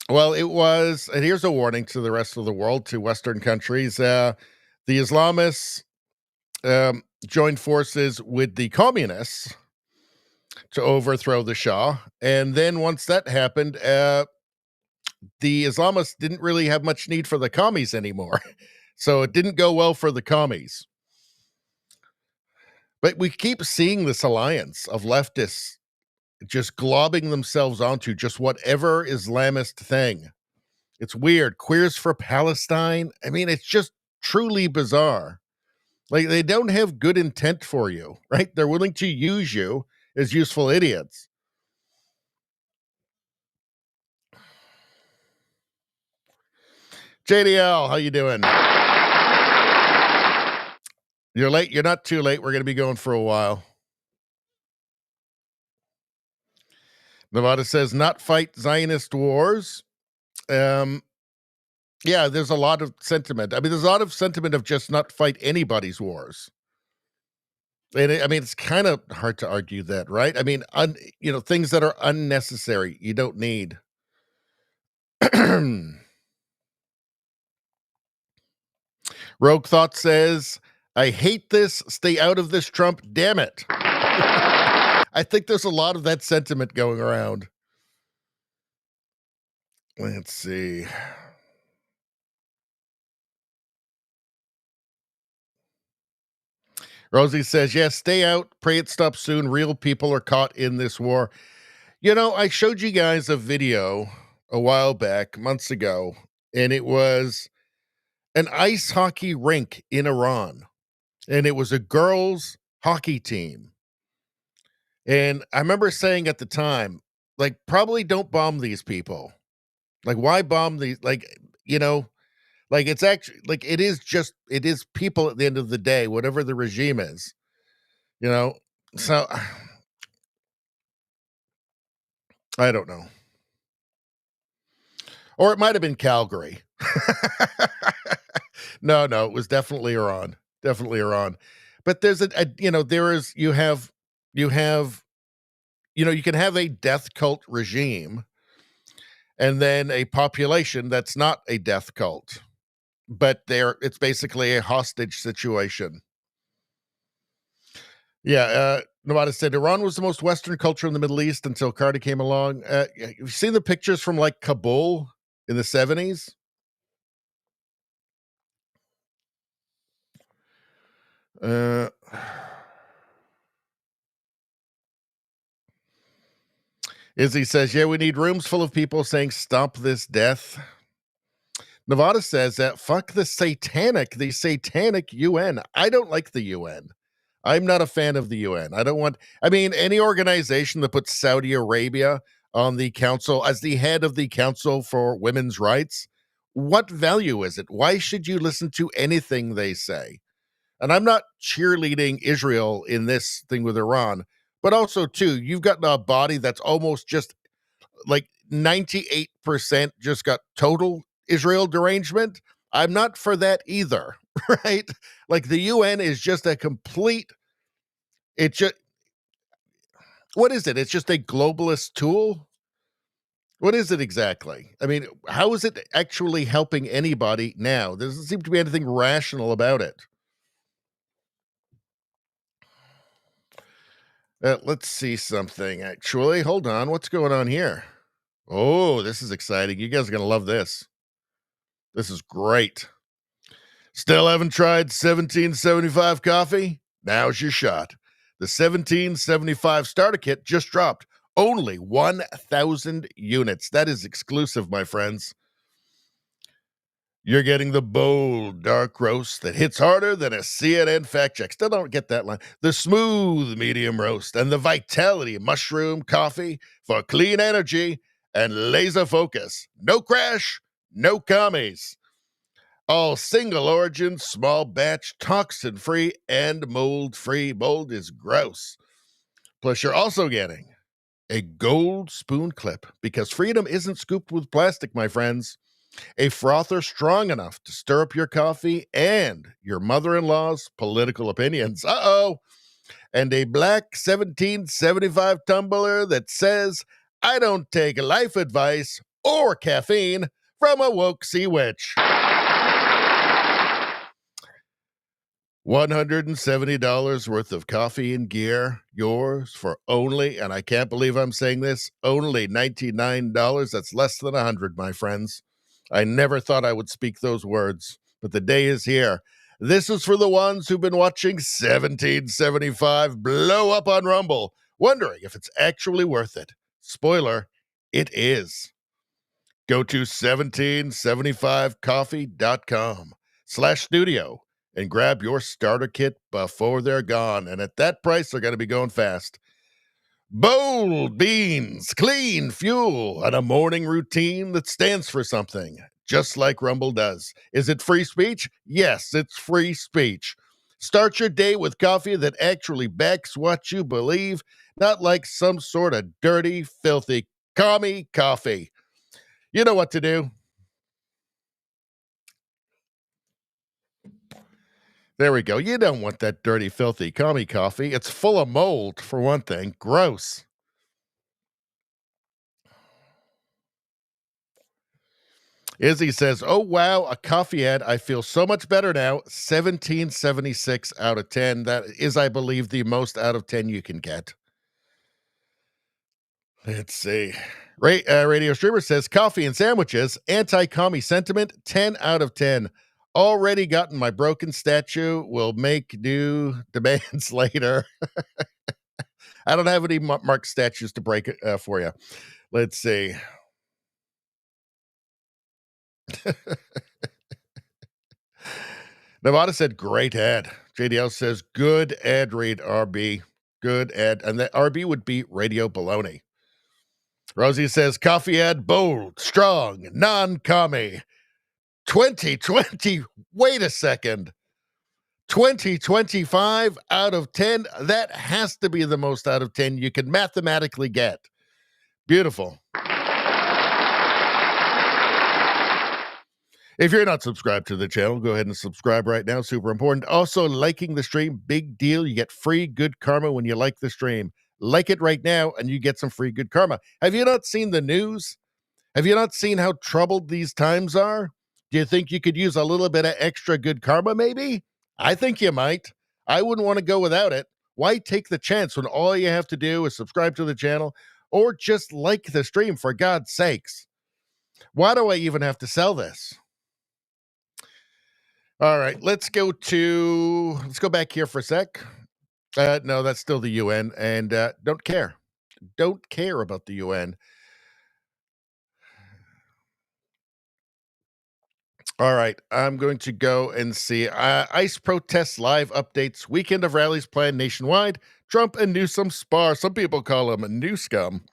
Well, it was, and here's a warning to the rest of the world, to Western countries. The Islamists joined forces with the communists to overthrow the Shah. And then once that happened, the Islamists didn't really have much need for the commies anymore. So it didn't go well for the commies. But we keep seeing this alliance of leftists just globbing themselves onto just whatever Islamist thing. It's weird. Queers for Palestine. I mean, it's just truly bizarre. Like, they don't have good intent for you, right? They're willing to use you as useful idiots. JDL, how you doing? You're late. You're not too late. We're going to be going for a while. Nevada says not fight Zionist wars. Yeah, there's a lot of sentiment. I mean, there's a lot of sentiment of just not fight anybody's wars. And I mean, it's kind of hard to argue that, right? I mean, things that are unnecessary, you don't need. Rogue Thought says, I hate this. Stay out of this, Trump. Damn it. I think there's a lot of that sentiment going around. Let's see. Rosie says, yes, stay out. Pray it stops soon. Real people are caught in this war. I showed you guys a video a while back, months ago, and it was an ice hockey rink in Iran, and it was a girls' hockey team. And I remember saying at the time, like, probably don't bomb these people. Like, why bomb these? Like, you know, like it's actually like it is people at the end of the day, whatever the regime is, you know. So I don't know. Or it might have been Calgary. No, it was definitely Iran. Definitely Iran. But there's you have, you can have a death cult regime and then a population that's not a death cult. But it's basically a hostage situation. Yeah, Nevada said Iran was the most Western culture in the Middle East until Carter came along. Have you seen the pictures from like Kabul in the 70s? Izzy says, yeah, we need rooms full of people saying, stop this death. Nevada says that fuck the satanic UN. I don't like the UN. I'm not a fan of the UN. Any organization that puts Saudi Arabia on the council as the head of the Council for Women's Rights, what value is it? Why should you listen to anything they say? And I'm not cheerleading Israel in this thing with Iran, but also, too, you've got a body that's almost just like 98% just got total Israel derangement. I'm not for that either, right? Like the UN is just a complete, what is it? It's just a globalist tool? What is it exactly? I mean, how is it actually helping anybody now? There doesn't seem to be anything rational about it. Let's see something, actually. Hold on. What's going on here? Oh, this is exciting. You guys are going to love this. This is great. Still haven't tried 1775 coffee? Now's your shot. The 1775 starter kit just dropped. Only 1,000 units. That is exclusive, my friends. You're getting the bold, dark roast that hits harder than a CNN fact check. Still don't get that line. The smooth medium roast and the vitality mushroom coffee for clean energy and laser focus. No crash, no commies. All single origin, small batch, toxin free, and mold free. Mold is gross. Plus, you're also getting a gold spoon clip because freedom isn't scooped with plastic, my friends. A frother strong enough to stir up your coffee and your mother-in-law's political opinions. And a black 1775 tumbler that says, I don't take life advice or caffeine from a woke sea witch. $170 worth of coffee and gear, yours for only, and I can't believe I'm saying this, only $99. That's less than $100, my friends. I never thought I would speak those words, but the day is here. This is for the ones who've been watching 1775 blow up on Rumble, wondering if it's actually worth it. Spoiler, it is. Go to 1775coffee.com/studio and grab your starter kit before they're gone. And at that price, they're going to be going fast. Bold beans, clean fuel, and a morning routine that stands for something, just like Rumble does. Is it free speech? Yes, it's free speech. Start your day with coffee that actually backs what you believe, not like some sort of dirty, filthy commie coffee. You know what to do. There we go. You don't want that dirty, filthy commie coffee. It's full of mold, for one thing. Gross. Izzy says, oh, wow, a coffee ad. I feel so much better now. 1776 out of 10. That is, I believe, the most out of 10 you can get. Let's see. Radio Streamer says, coffee and sandwiches, anti-commie sentiment, 10 out of 10. Already gotten my broken statue. Will make new demands later. I don't have any marked statues to break for you. Let's see. Nevada said, great ad. JDL says, good ad read, RB. Good ad. And that RB would be Radio Baloney. Rosie says, coffee ad, bold, strong, non-commie. 2020, wait a second. 2025 out of 10. That has to be the most out of 10 you can mathematically get. Beautiful. If you're not subscribed to the channel, go ahead and subscribe right now. Super important. Also, liking the stream, big deal. You get free good karma when you like the stream. Like it right now, and you get some free good karma. Have you not seen the news? Have you not seen how troubled these times are? Do you think you could use a little bit of extra good karma, maybe? I think you might. I wouldn't want to go without it. Why take the chance when all you have to do is subscribe to the channel or just like the stream, for God's sakes? Why do I even have to sell this? All right, let's go back here for a sec. No, that's still the UN, and don't care. Don't care about the UN. All right, I'm going to go and see ICE protests live updates. Weekend of rallies planned nationwide. Trump and Newsom spar. Some people call him a new scum.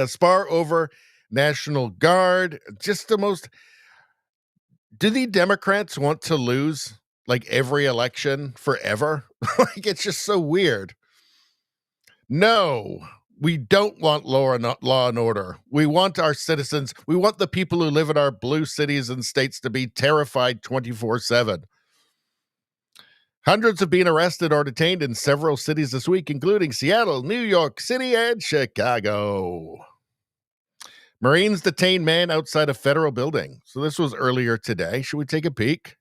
Spar over National Guard. Just the most. Do the Democrats want to lose like every election forever? Like, it's just so weird. No, we don't want law and order. We want our citizens, we want the people who live in our blue cities and states to be terrified 24/7. Hundreds have been arrested or detained in several cities this week, including Seattle, New York City, and Chicago. Marines detain man outside a federal building. So this was earlier today. Should we take a peek?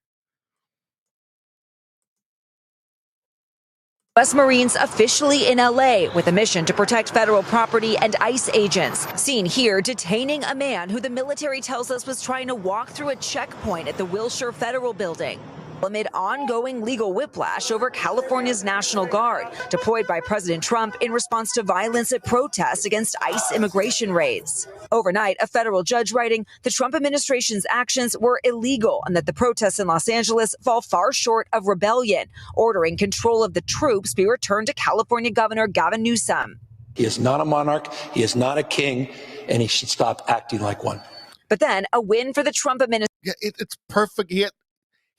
U.S. Marines officially in L.A. with a mission to protect federal property and ICE agents. Seen here detaining a man who the military tells us was trying to walk through a checkpoint at the Wilshire Federal Building amid ongoing legal whiplash over California's National Guard, deployed by President Trump in response to violence at protests against ICE immigration raids. Overnight, a federal judge writing the Trump administration's actions were illegal and that the protests in Los Angeles fall far short of rebellion, ordering control of the troops be returned to California Governor Gavin Newsom. He is not a monarch, he is not a king, and he should stop acting like one. But then a win for the Trump administration. Yeah, it's perfect.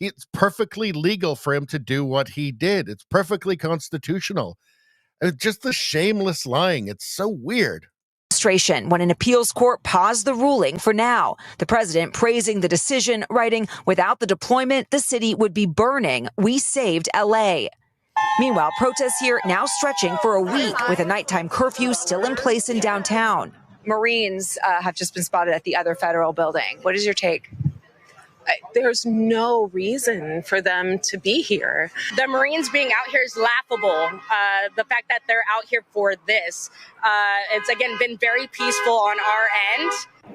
It's perfectly legal for him to do what he did. It's perfectly constitutional. It's just the shameless lying. It's so weird. When an appeals court paused the ruling for now. The president praising the decision, writing, without the deployment, the city would be burning. We saved LA. Meanwhile, protests here now stretching for a week with a nighttime curfew still in place in downtown. Marines have just been spotted at the other federal building. What is your take? There's no reason for them to be here. The Marines being out here is laughable. The fact that they're out here for this, it's again been very peaceful on our end.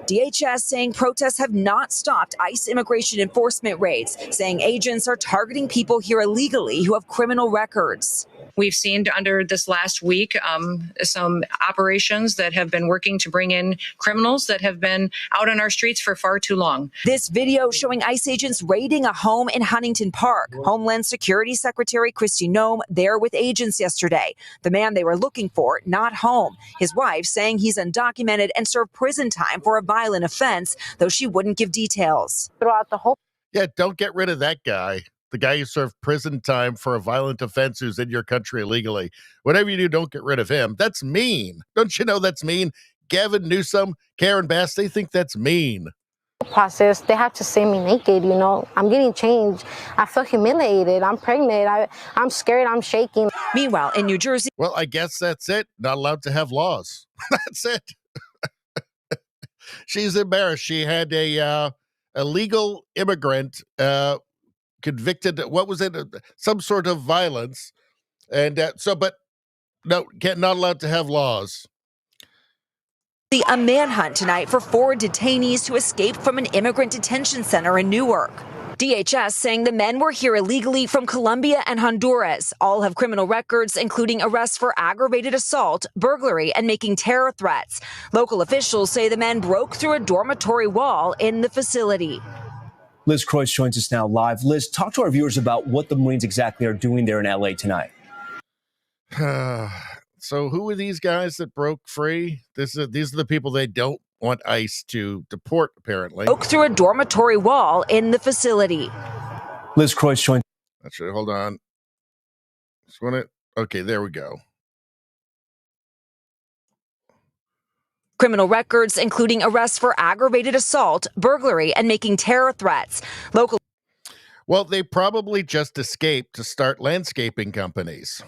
DHS saying protests have not stopped ICE immigration enforcement raids, saying agents are targeting people here illegally who have criminal records. We've seen under this last week some operations that have been working to bring in criminals that have been out on our streets for far too long. This video showing ICE agents raiding a home in Huntington Park. Homeland Security Secretary Kristi Noem there with agents yesterday. The man they were looking for, not home. His wife saying he's undocumented and served prison time for a violent offense, though she wouldn't give details. Throughout the whole. Yeah, don't get rid of that guy. The guy who served prison time for a violent offense who's in your country illegally. Whatever you do, don't get rid of him. That's mean. Don't you know that's mean? Gavin Newsom, Karen Bass, they think that's mean. Process, they have to see me naked, you know. I'm getting changed. I feel humiliated. I'm pregnant. I'm scared. I'm shaking. Meanwhile, in New Jersey. Well, I guess that's it. Not allowed to have laws. That's it. She's embarrassed. She had a illegal immigrant convicted, what was it, some sort of violence, and but no, not allowed to have laws. A manhunt tonight for 4 detainees who escaped from an immigrant detention center in Newark. DHS saying the men were here illegally from Colombia and Honduras. All have criminal records, including arrests for aggravated assault, burglary, and making terror threats. Local officials say the men broke through a dormitory wall in the facility. Liz Croyce joins us now live. Liz, talk to our viewers about what the Marines exactly are doing there in LA tonight. So who are these guys that broke free? These are the people they don't want ICE to deport, apparently. Broke through a dormitory wall in the facility. Liz Croyce joined. Actually, hold on. Okay, there we go. Criminal records, including arrests for aggravated assault, burglary, and making terror threats. Well, they probably just escaped to start landscaping companies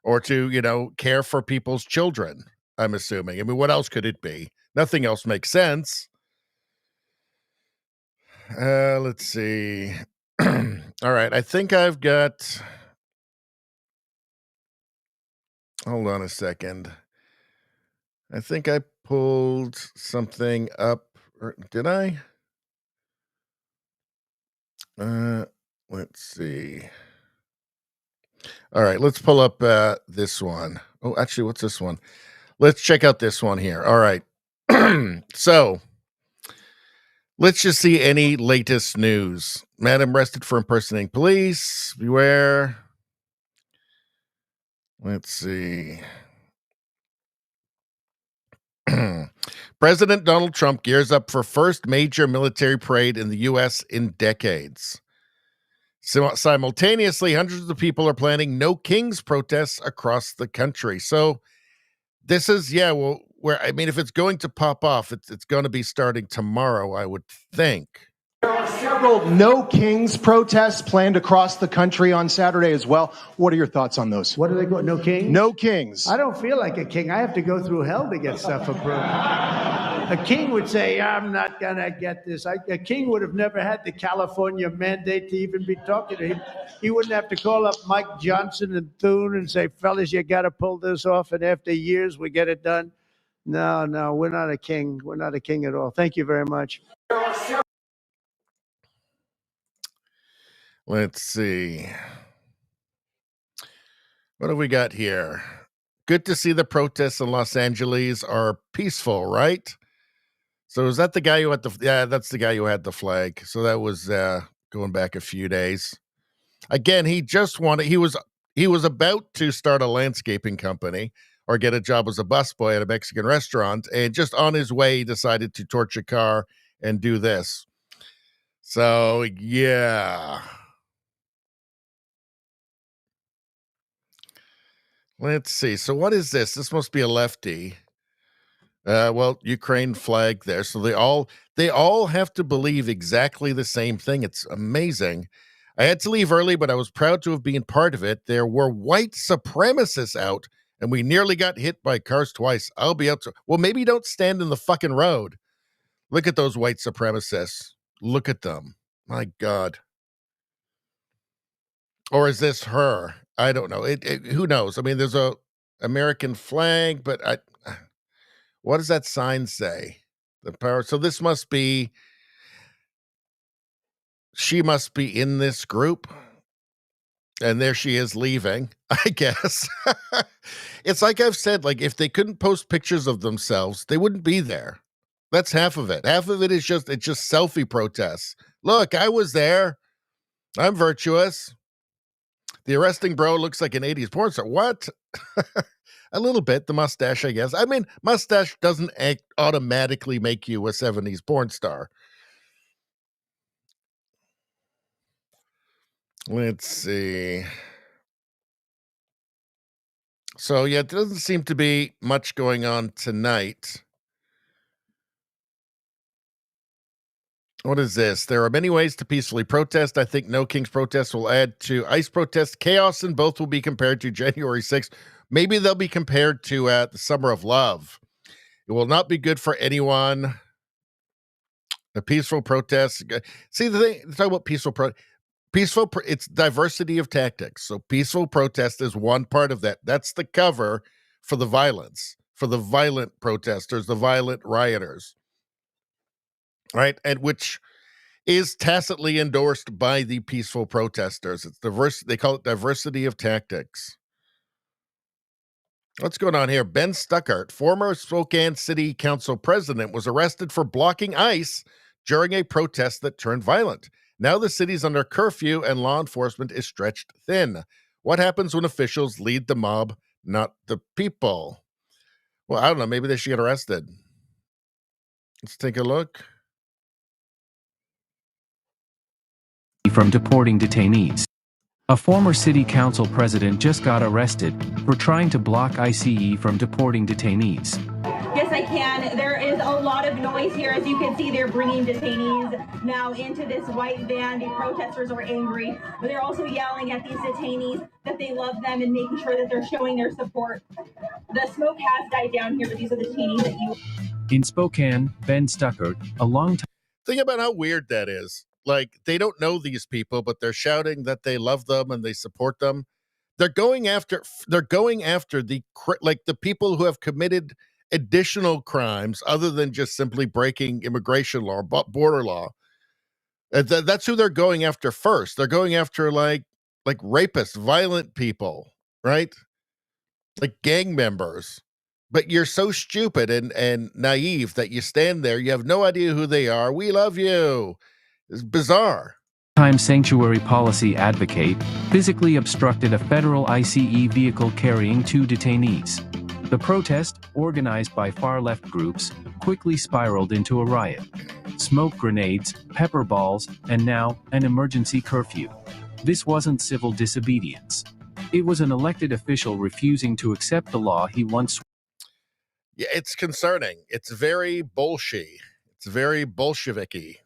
or to, care for people's children, I'm assuming. I mean, what else could it be? Nothing else makes sense. Let's see. All right, I think I've got... Hold on a second. I think I pulled something up. Or did I? Let's see. All right, let's pull up this one. Oh, actually, what's this one? Let's check out this one here. All right. So, let's just see any latest news. Madam arrested for impersonating police. Beware. Let's see. President Donald Trump gears up for first major military parade in the U.S. in decades. Simultaneously, hundreds of people are planning No Kings protests across the country. So this is, if it's going to pop off, it's going to be starting tomorrow, I would think. There are several No Kings protests planned across the country on Saturday as well. What are your thoughts on those? What do they go? No kings? No Kings. I don't feel like a king. I have to go through hell to get stuff approved. A king would say, I'm not going to get this. A king would have never had the California mandate to even be talking to him. He wouldn't have to call up Mike Johnson and Thune and say, fellas, you got to pull this off. And after years, we get it done. No, we're not a king. We're not a king at all. Thank you very much. Let's see. What have we got here? Good to see the protests in Los Angeles are peaceful, right? So is that the guy who had that's the guy who had the flag. So that was going back a few days. Again, he was about to start a landscaping company or get a job as a busboy at a Mexican restaurant, and just on his way, he decided to torch a car and do this. So, yeah. Let's see. So what is this? This must be a lefty. Ukraine flag there. So they all have to believe exactly the same thing. It's amazing. I had to leave early, but I was proud to have been part of it. There were white supremacists out, and we nearly got hit by cars twice. I'll be out. Well, maybe don't stand in the fucking road. Look at those white supremacists. Look at them. My God. Or is this her? I don't know. Who knows? I mean, there's a American flag, but what does that sign say? The power. So this must be. She must be in this group. And there she is leaving, I guess. It's like I've said, like if they couldn't post pictures of themselves, they wouldn't be there. That's half of it. Half of it is just selfie protests. Look, I was there. I'm virtuous. The arresting bro looks like an 80s porn star. What? A little bit. The mustache, I guess. I mean, mustache doesn't automatically make you a 70s porn star. Let's see. So, yeah, there doesn't seem to be much going on tonight. What is this? There are many ways to peacefully protest. I think No Kings protests will add to ICE protest chaos, and both will be compared to January 6th. Maybe they'll be compared to the Summer of Love. It will not be good for anyone. A peaceful protest. See, the thing, talk about it's diversity of tactics. So peaceful protest is one part of that. That's the cover for the violence, for the violent protesters, the violent rioters. Right? And which is tacitly endorsed by the peaceful protesters. It's diverse. They call it diversity of tactics. What's going on here? Ben Stuckart, former Spokane City Council president, was arrested for blocking ICE during a protest that turned violent. Now the city's under curfew and law enforcement is stretched thin. What happens when officials lead the mob, not the people? Well, I don't know. Maybe they should get arrested. Let's take a look. From deporting detainees. A former city council president just got arrested for trying to block ICE from deporting detainees. Yes, I can. There is a lot of noise here. As you can see, they're bringing detainees now into this white van. The protesters are angry, but they're also yelling at these detainees that they love them and making sure that they're showing their support. The smoke has died down here, but these are the detainees that you... In Spokane, Ben Stuckart, a long-time... Think about how weird that is. Like, they don't know these people, but they're shouting that they love them and they support them. They're going after the people who have committed additional crimes other than just simply breaking immigration law, border law. That's who they're going after first. They're going after like rapists, violent people, right? Like gang members. But you're so stupid and naive that you stand there. You have no idea who they are. We love you. It's bizarre. Sanctuary policy advocate physically obstructed a federal ICE vehicle carrying 2 detainees. The protest, organized by far-left groups, quickly spiraled into a riot. Smoke grenades, pepper balls, and now, an emergency curfew. This wasn't civil disobedience. It was an elected official refusing to accept the law he once... Yeah, it's concerning. It's very Bolshe. It's very Bolshevik-y.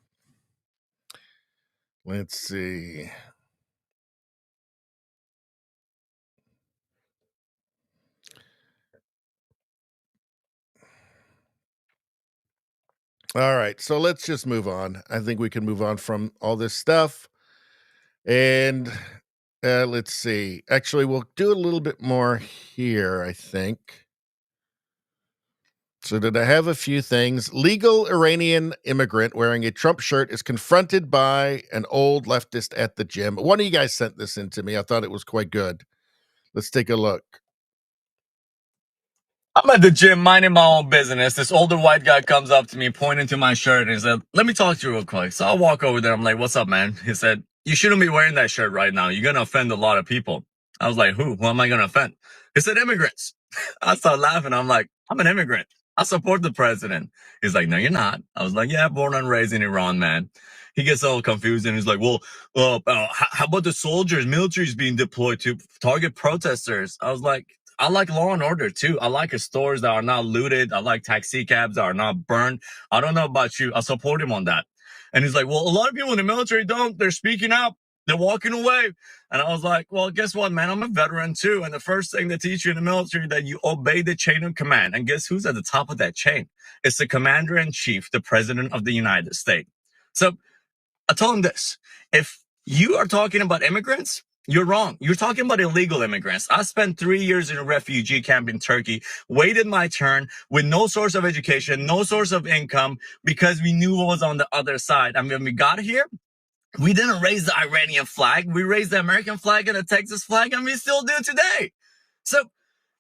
Let's see. All right, so let's just move on. I think we can move on from all this stuff. And let's see. Actually, we'll do a little bit more here, I think. So did I have a few things? Legal Iranian immigrant wearing a Trump shirt is confronted by an old leftist at the gym. One of you guys sent this in to me. I thought it was quite good. Let's take a look. I'm at the gym minding my own business. This older white guy comes up to me, pointing to my shirt, and he said, "Let me talk to you real quick." So I walk over there. I'm like, "What's up, man?" He said, "You shouldn't be wearing that shirt right now. You're going to offend a lot of people." I was like, Who am I going to offend? He said, "Immigrants." I started laughing. I'm like, "I'm an immigrant. I support the president." He's like, "No, you're not." I was like, "Yeah, born and raised in Iran, man." He gets all confused and he's like, "Well, how about the soldiers, military's being deployed to target protesters?" I was like, I like law and order too. I like stores that are not looted. I like taxi cabs that are not burned. I don't know about you. I support him on that. And he's like, "Well, a lot of people in the military don't. They're speaking up. They're walking away." And I was like, "Well, guess what, man? I'm a veteran too. And the first thing they teach you in the military that you obey the chain of command. And guess who's at the top of that chain? It's the commander in chief, the president of the United States." So I told him this: if you are talking about immigrants, you're wrong. You're talking about illegal immigrants. I spent 3 years in a refugee camp in Turkey, waited my turn with no source of education, no source of income, because we knew what was on the other side. And when we got here, we didn't raise the Iranian flag. We raised the American flag and the Texas flag, and we still do today. So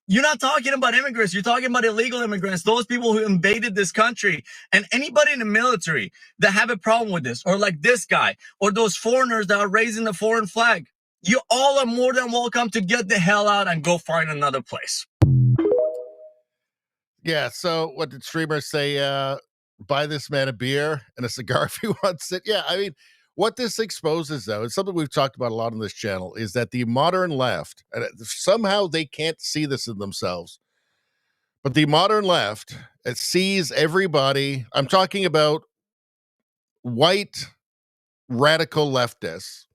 you're not talking about immigrants. You're talking about illegal immigrants, those people who invaded this country. And anybody in the military that have a problem with this, or like this guy, or those foreigners that are raising the foreign flag, you all are more than welcome to get the hell out and go find another place. Yeah, so what did streamers say? Buy this man a beer and a cigar if he wants it. Yeah, I mean, what this exposes, though, and something we've talked about a lot on this channel, is that the modern left, and somehow they can't see this in themselves, but the modern left, it sees everybody. I'm talking about white radical leftists.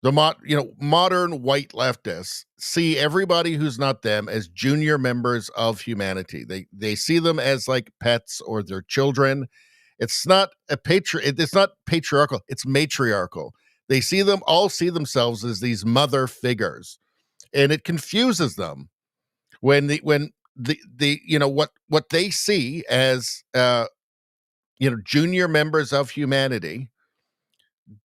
The modern white leftists see everybody who's not them as junior members of humanity. They see them as like pets or their children. It's not it's not patriarchal, it's matriarchal. They see themselves as these mother figures. And it confuses them when what they see as junior members of humanity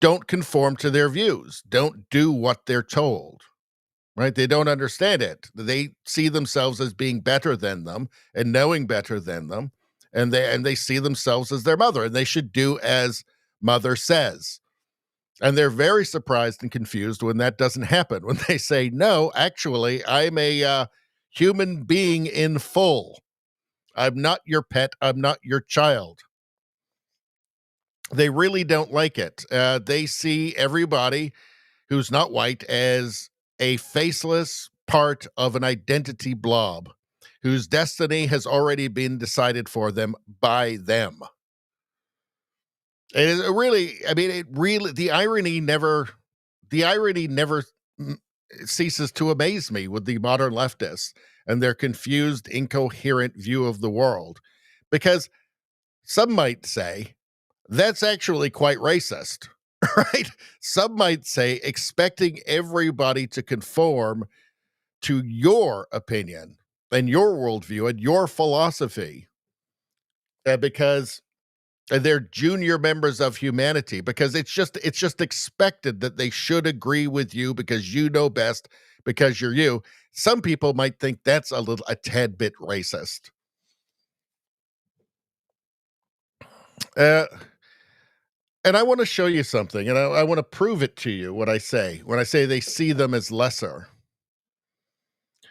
don't conform to their views, don't do what they're told, right? They don't understand it. They see themselves as being better than them and knowing better than them, and they see themselves as their mother, and they should do as mother says. And they're very surprised and confused when that doesn't happen, when they say, no, actually, I'm a human being in full. I'm not your pet. I'm not your child. They really don't like it. They see everybody who's not white as a faceless part of an identity blob whose destiny has already been decided for them by them. And it really, I mean, it really, the irony never ceases to amaze me with the modern leftists and their confused, incoherent view of the world. Because some might say that's actually quite racist, right? Some might say expecting everybody to conform to your opinion and your worldview and your philosophy because they're junior members of humanity, because it's just expected that they should agree with you because you know best, because you're you. Some people might think that's a tad bit racist. And I want to show you something, and I want to prove it to you when I say they see them as lesser.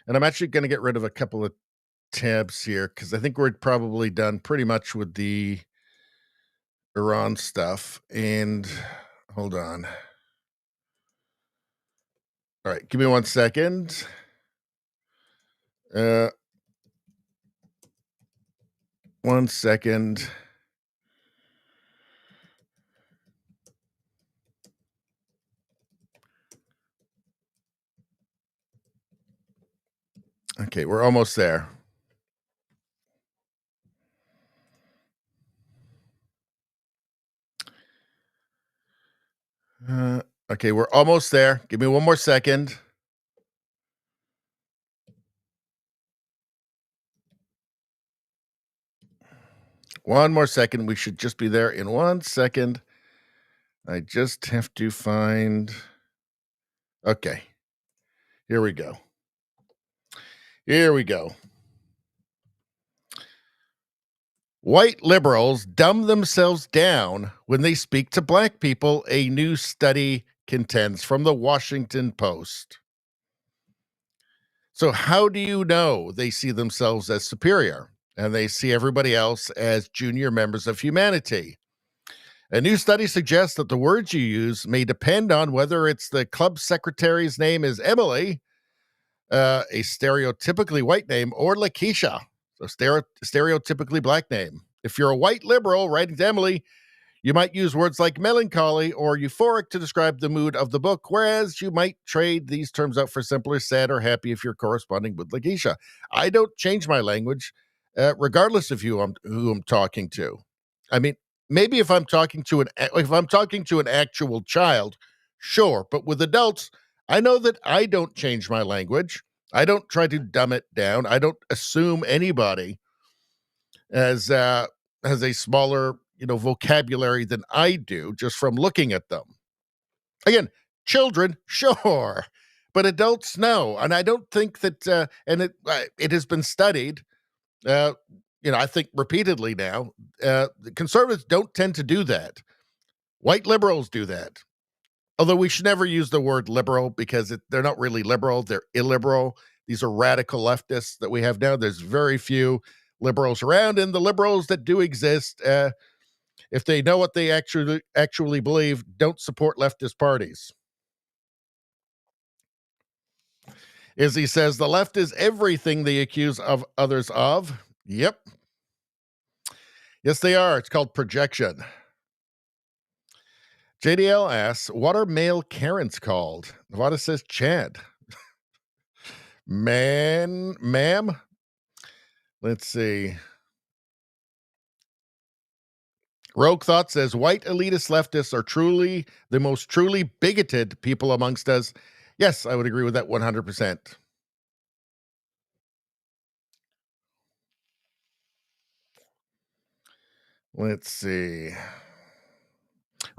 And I'm actually going to get rid of a couple of tabs here because I think we're probably done pretty much with the Iran stuff. And hold on. All right, give me 1 second. One second. Okay, we're almost there. Okay, we're almost there. Give me 1 more second. One more second. We should just be there in 1 second. I just have to find. Okay. Here we go. Here we go. White liberals dumb themselves down when they speak to black people, a new study contends, from the Washington Post. So how do you know they see themselves as superior and they see everybody else as junior members of humanity? A new study suggests that the words you use may depend on whether it's the club secretary's name is Emily, a stereotypically white name, or Lakeisha, so stereotypically black name. If you're a white liberal writing to Emily, you might use words like melancholy or euphoric to describe the mood of the book, whereas you might trade these terms out for simpler sad or happy if you're corresponding with Lakeisha. I don't change my language, regardless of who I'm talking to. I mean, maybe if I'm talking to an actual child, sure, but with adults, I know that I don't change my language. I don't try to dumb it down. I don't assume anybody has a smaller, vocabulary than I do just from looking at them. Again, children, sure, but adults, no. And I don't think that, and it has been studied, I think repeatedly now, conservatives don't tend to do that. White liberals do that. Although we should never use the word liberal because they're not really liberal, they're illiberal. These are radical leftists that we have now. There's very few liberals around, and the liberals that do exist, if they know what they actually believe, don't support leftist parties. Izzy says the left is everything they accuse of others of. Yep. Yes, they are. It's called projection. JDL asks, what are male Karens called? Nevada says Chad. Ma'am? Let's see. Rogue Thought says, white elitist leftists are truly the most truly bigoted people amongst us. Yes, I would agree with that 100%. Let's see.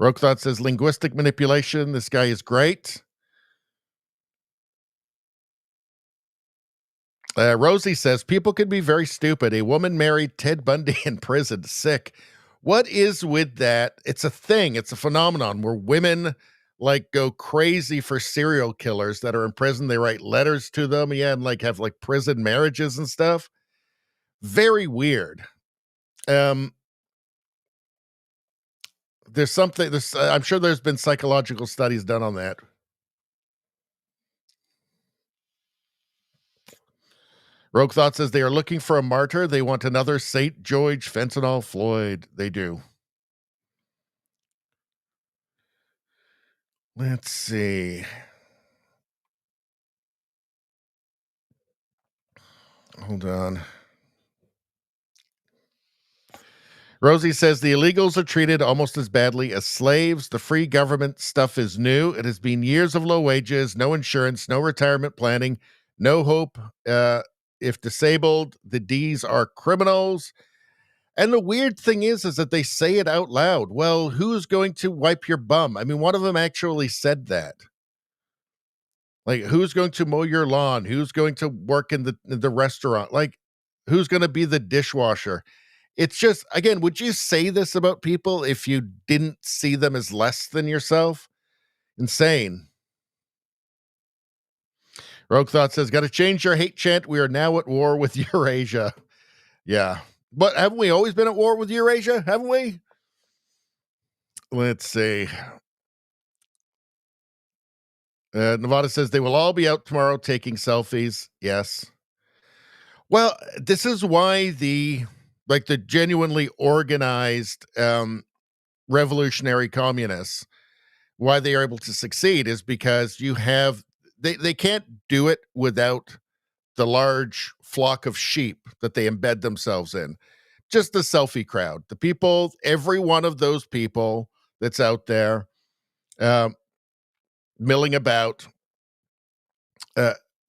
Roke Thought says linguistic manipulation. This guy is great. Rosie says people can be very stupid. A woman married Ted Bundy in prison. Sick. What is with that? It's a thing. It's a phenomenon where women like go crazy for serial killers that are in prison. They write letters to them, and like have like prison marriages and stuff. Very weird. There's something. I'm sure there's been psychological studies done on that. Rogue Thought says they are looking for a martyr. They want another St. George Fentanyl Floyd. They do. Let's see. Hold on. Rosie says the illegals are treated almost as badly as slaves. The free government stuff is new. It has been years of low wages, no insurance, no retirement planning, no hope. If disabled, the D's are criminals. And the weird thing is that they say it out loud. Well, who's going to wipe your bum? I mean, one of them actually said that. Like, who's going to mow your lawn? Who's going to work in the restaurant? Like, who's going to be the dishwasher? It's just, again, would you say this about people if you didn't see them as less than yourself? Insane. Rogue Thought says, got to change your hate chant. We are now at war with Eurasia. Yeah. But haven't we always been at war with Eurasia? Haven't we? Let's see. Nevada says they will all be out tomorrow taking selfies. Yes. Well, this is why the genuinely organized revolutionary communists, why they are able to succeed is because you have they can't do it without the large flock of sheep that they embed themselves in. Just the selfie crowd, the people, every one of those people that's out there milling about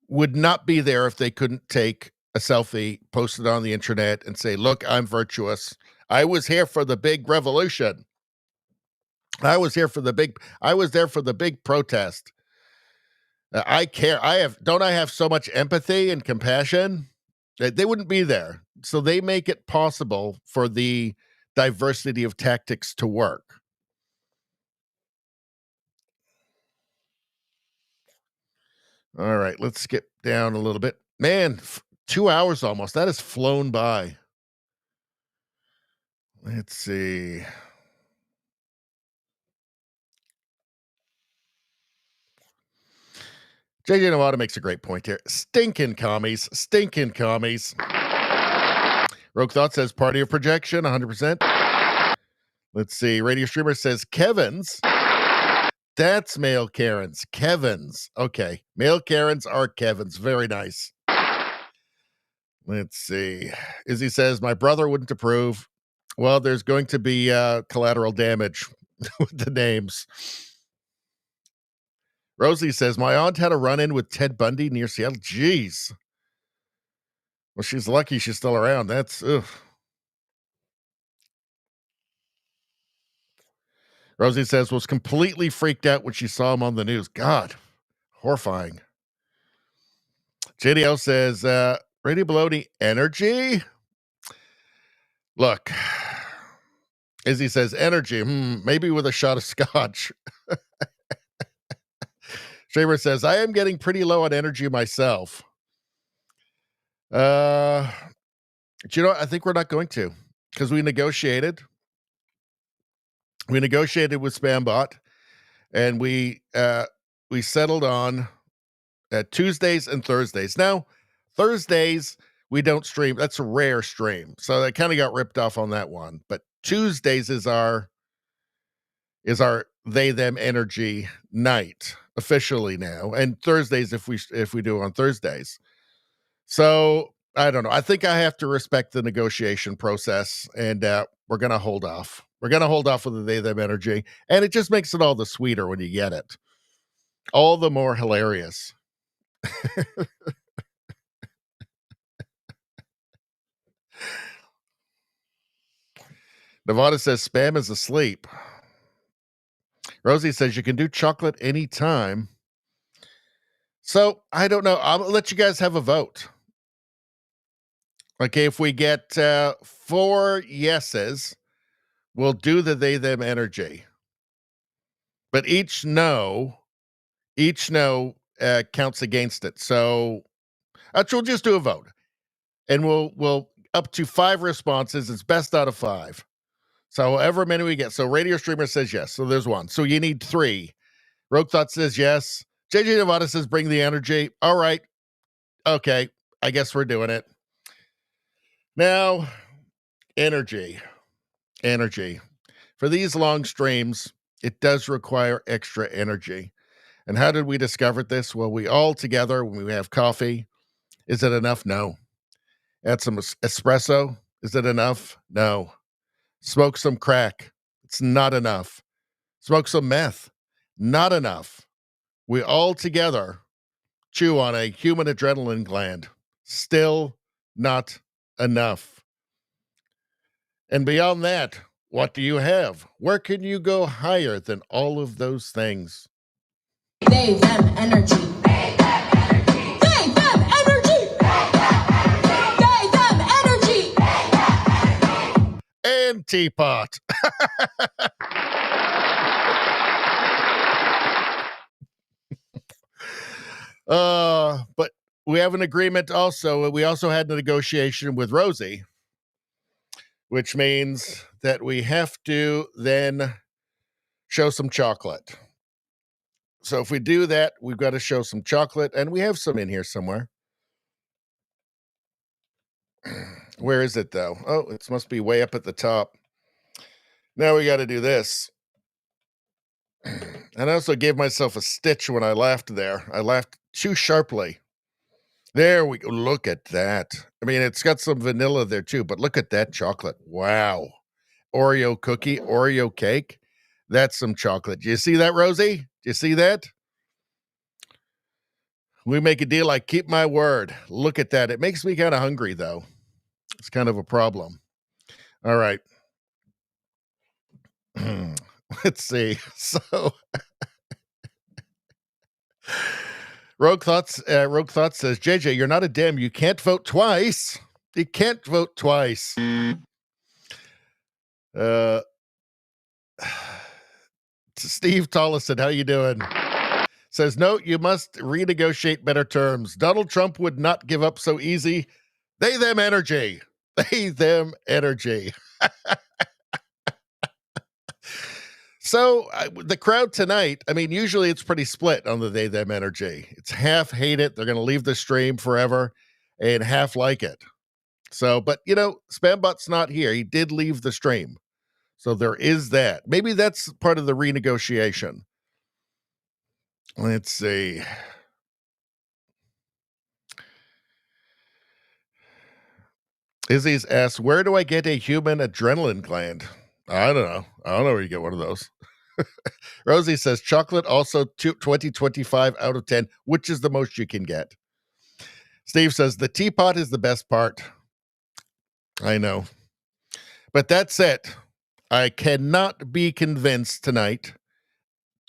would not be there if they couldn't take a selfie, post it on the internet, and say, look, I'm virtuous. I was here for the big revolution. I was there for the big protest. I care. Don't I have so much empathy and compassion? They wouldn't be there. So they make it possible for the diversity of tactics to work. All right, let's skip down a little bit. Man, 2 hours almost. That has flown by. Let's see. JJ Nevada makes a great point here. Stinking commies. Rogue Thought says party of projection, 100%. Let's see. Radio Streamer says Kevin's. That's male Karens. Kevin's. Okay. Male Karens are Kevin's. Very nice. Let's see. Izzy says, my brother wouldn't approve. Well, there's going to be collateral damage with the names. Rosie says, my aunt had a run-in with Ted Bundy near Seattle. Jeez. Well, she's lucky she's still around. That's, ugh. Rosie says, was completely freaked out when she saw him on the news. God, horrifying. JDL says, Radio Baloney energy? Look, Izzy says, energy, maybe with a shot of scotch. Shaver says, I am getting pretty low on energy myself. Do you know what? I think we're not going to, because we negotiated. We negotiated with Spambot, and we settled on Tuesdays and Thursdays. Now, Thursdays we don't stream. That's a rare stream, so I kind of got ripped off on that one. But Tuesdays is our they them energy night officially now, and Thursdays if we do it on Thursdays. So I don't know. I think I have to respect the negotiation process, and we're gonna hold off. We're gonna hold off with the they them energy, and it just makes it all the sweeter when you get it. All the more hilarious. Nevada says spam is asleep. Rosie says you can do chocolate anytime. So I don't know. I'll let you guys have a vote. Okay, if we get 4 yeses, we'll do the they them energy. But each no counts against it. So we'll just do a vote. And we'll up to 5 responses. It's best out of 5. So however many we get. So Radio Streamer says yes. So there's 1. So you need 3. Rogue Thought says yes. JJ Nevada says bring the energy. All right. Okay. I guess we're doing it. Now, energy. For these long streams, it does require extra energy. And how did we discover this? Well, we all together, when we have coffee, is it enough? No. Add some espresso. Is it enough? No. Smoke some crack. It's not enough. Smoke some meth. Not enough. We all together chew on a human adrenaline gland. Still not enough. And beyond that, what do you have? Where can you go higher than all of those things? They, them, energy. They, them, energy. They, them, energy. They, them, energy. And teapot. But we have an agreement also. We also had a negotiation with Rosie, which means that we have to then show some chocolate. So if we do that, we've got to show some chocolate, and we have some in here somewhere. Where is it, though? Oh, it must be way up at the top. Now we got to do this. And I also gave myself a stitch when I laughed there. I laughed too sharply. There we go. Look at that. I mean, it's got some vanilla there too, but look at that chocolate. Wow. Oreo cookie, Oreo cake. That's some chocolate. Do you see that, Rosie? Do you see that? We make a deal. I keep my word. Look at that. It makes me kind of hungry, though. It's kind of a problem. All right. Let's see. So Rogue Thoughts says, JJ, you're not a Dem. You can't vote twice. You can't vote twice. Steve Tollison, how you doing? Says, no, you must renegotiate better terms. Donald Trump would not give up so easy. They, them energy. They, them energy. So the crowd tonight, I mean, usually it's pretty split on the they, them energy. It's half hate it. They're going to leave the stream forever, and half like it. So, but you know, Spambot's not here. He did leave the stream. So there is that. Maybe that's part of the renegotiation. Let's see. Izzy's asked, where do I get a human adrenaline gland? I don't know. I don't know where you get one of those. Rosie says, chocolate also 20-25 out of 10, which is the most you can get. Steve says, the teapot is the best part. I know. But that's it. I cannot be convinced tonight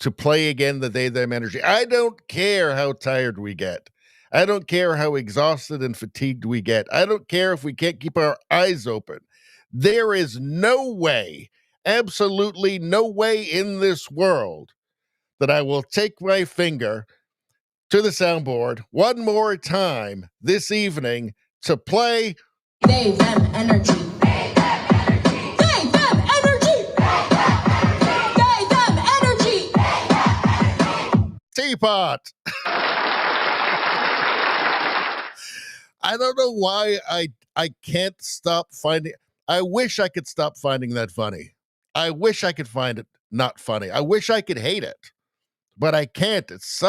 to play again the they, them energy. I don't care how tired we get. I don't care how exhausted and fatigued we get. I don't care if we can't keep our eyes open. There is no way, absolutely no way in this world that I will take my finger to the soundboard one more time this evening to play They, them, energy. They, them, energy. They, them, energy. They, them, energy. Teapot. I don't know why I can't stop finding. I wish I could stop finding that funny. I wish I could find it not funny. I wish I could hate it, but I can't. It's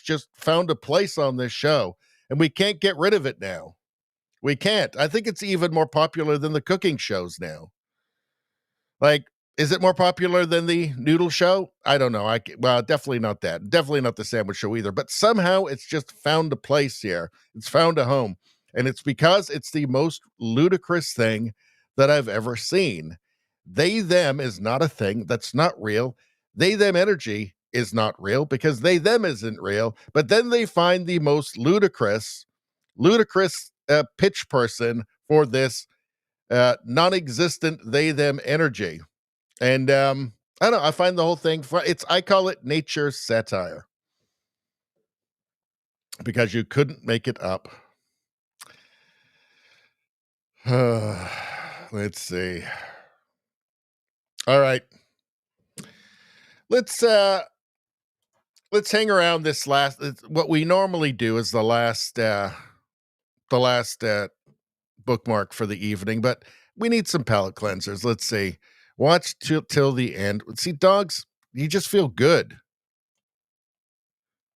just found a place on this show, and we can't get rid of it now. We can't. I think it's even more popular than the cooking shows now. Like, is it more popular than the noodle show? I don't know. Well, definitely not that. Definitely not the sandwich show either. But somehow it's just found a place here. It's found a home. And it's because it's the most ludicrous thing that I've ever seen. They, them is not a thing. That's not real. they them energy is not real because they them isn't real. But then they find the most ludicrous pitch person for this non-existent they them energy. And I don't know, I find the whole thing I call it nature satire because you couldn't make it up. Let's see. All right. Let's hang around this what we normally do is the last bookmark for the evening, but we need some palate cleansers. Let's see. Watch till the end. See, dogs, you just feel good.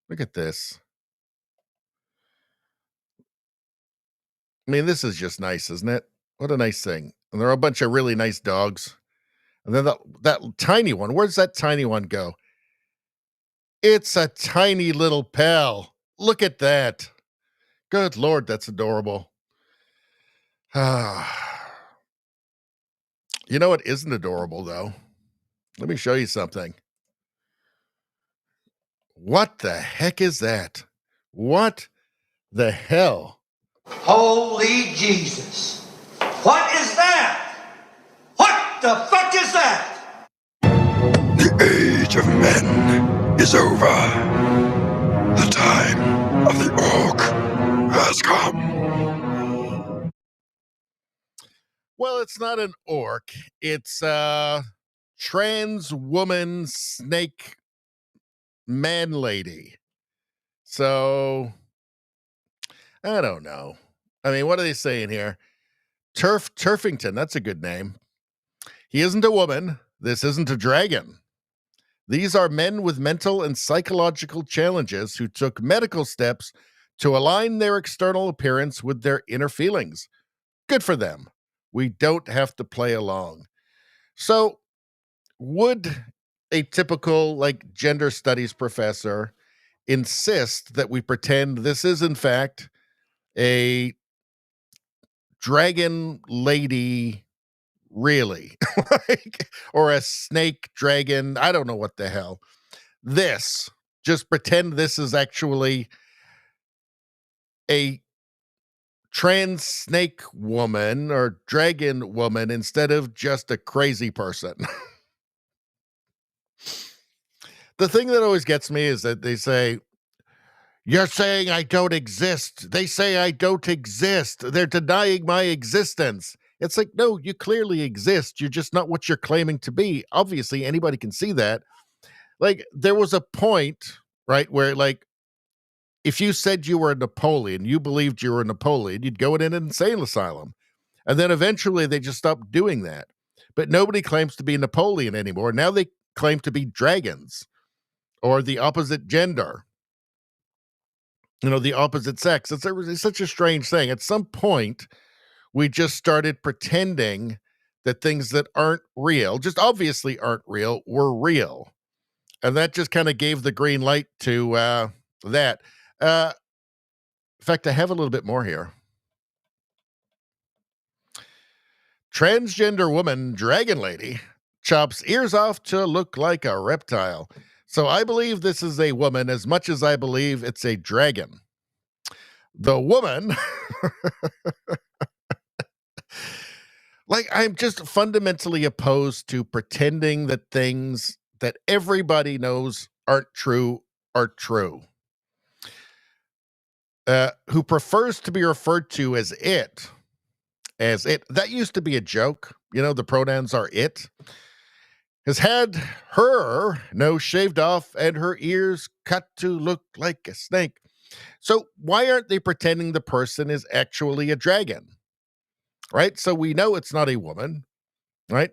Look at this. I mean, this is just nice, isn't it? What a nice thing. And there are a bunch of really nice dogs. And then that tiny one, where's that tiny one go? It's a tiny little pal. Look at that. Good Lord, that's adorable. You know what isn't adorable, though? Let me show you something. What the heck is that? What the hell? Holy Jesus. What is that? What the fuck is that? The age of men is over. The time of the orc has come. Well, it's not an orc. It's a trans woman snake man lady. So, I don't know. I mean, what are they saying here? Turfington, that's a good name. He isn't a woman. This isn't a dragon. These are men with mental and psychological challenges who took medical steps to align their external appearance with their inner feelings. Good for them. We don't have to play along. So, would a typical gender studies professor insist that we pretend this is in fact a dragon lady, really? Or a snake dragon? I don't know what the hell. Just pretend this is actually a trans snake woman or dragon woman instead of just a crazy person. The thing that always gets me is that they say, "You're saying I don't exist." They say I don't exist. They're denying my existence. It's like, no, you clearly exist. You're just not what you're claiming to be. Obviously, anybody can see that. There was a point, right, where if you said you were a Napoleon, you believed you were a Napoleon, you'd go in an insane asylum. And then eventually they just stopped doing that. But nobody claims to be Napoleon anymore. Now they claim to be dragons or the opposite gender, the opposite sex. It's such a strange thing. At some point, we just started pretending that things that aren't real, just obviously aren't real, were real. And that just kind of gave the green light to that. In fact, I have a little bit more here. Transgender woman dragon lady chops ears off to look like a reptile. So I believe this is a woman as much as I believe it's a dragon. The woman, I'm just fundamentally opposed to pretending that things that everybody knows aren't true are true. Who prefers to be referred to as it. That used to be a joke. The pronouns are it. Has had her nose shaved off and her ears cut to look like a snake. So why aren't they pretending the person is actually a dragon? Right? So we know it's not a woman, right?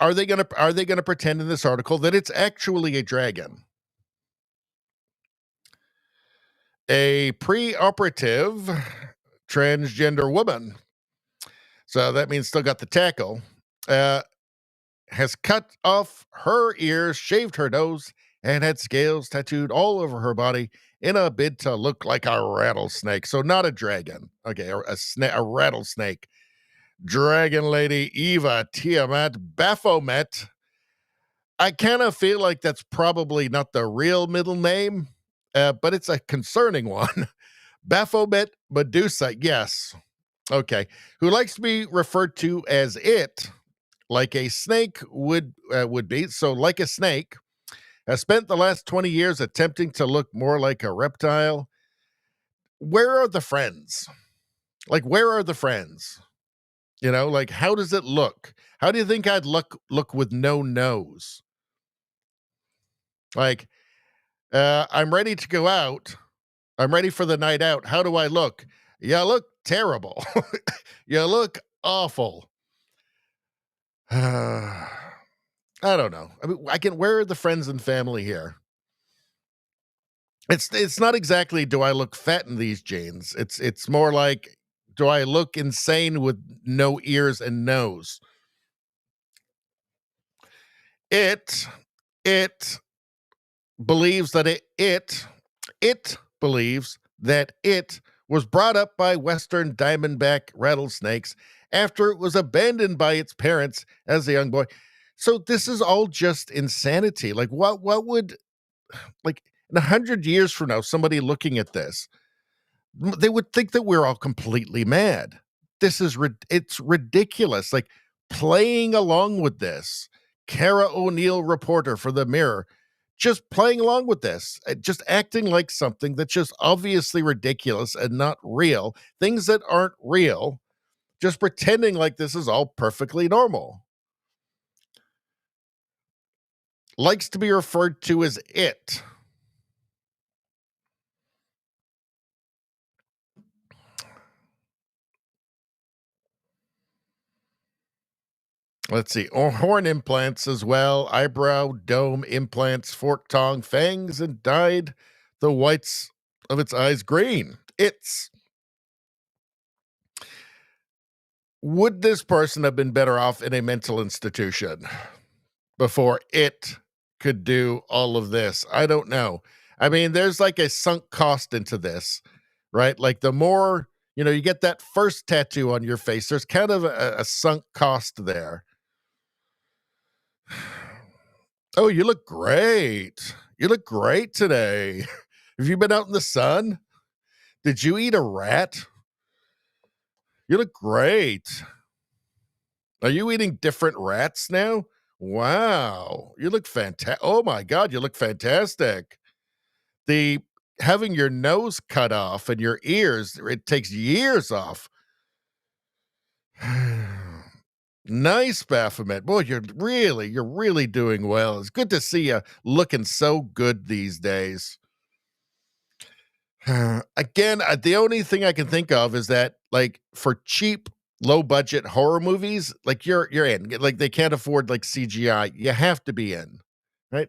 Are they gonna pretend in this article that it's actually a dragon? A pre-operative transgender woman, so that means still got the tackle, has cut off her ears, shaved her nose, and had scales tattooed all over her body in a bid to look like a rattlesnake. So not a dragon. Okay, a rattlesnake. Dragon lady Eva Tiamat Baphomet I kind of feel like that's probably not the real middle name, but it's a concerning one. Baphomet Medusa, yes. Okay. Who likes to be referred to as it, like a snake would be. So, like a snake, has spent the last 20 years attempting to look more like a reptile. Where are the friends? Like, where are the friends? You know, like, how does it look? How do you think I'd look with no nose? Like, I'm ready to go out. I'm ready for the night out. How do I look? You look terrible. You look awful. I don't know. I mean, where are the friends and family here? It's not exactly do I look fat in these jeans. It's more like do I look insane with no ears and nose? It believes that it believes that it was brought up by Western diamondback rattlesnakes after it was abandoned by its parents as a young boy. So this is all just insanity. Like what would, like, in 100 years from now, somebody looking at this, they would think that we're all completely mad. This is it's ridiculous. Like playing along with this. Cara O'Neill, reporter for the Mirror, just playing along with this, just acting like something that's just obviously ridiculous and not real. Things that aren't real, just pretending like this is all perfectly normal. Likes to be referred to as it. Let's see. Horn implants as well. Eyebrow, dome, implants, fork tongue, fangs, and dyed the whites of its eyes green. Would this person have been better off in a mental institution before it could do all of this? I don't know. I mean, there's like a sunk cost into this, right? Like the more, you get that first tattoo on your face, there's kind of a sunk cost there. Oh, you look great. You look great today. Have you been out in the sun? Did you eat a rat? You look great. Are you eating different rats now? Wow. You look fantastic. Oh my God, you look fantastic. The having your nose cut off and your ears, it takes years off. Nice, Baphomet. Boy, you're really doing well. It's good to see you looking so good these days. Again, the only thing I can think of is that, like, for cheap, low budget horror movies, like you're in. Like they can't afford like CGI. You have to be in, right?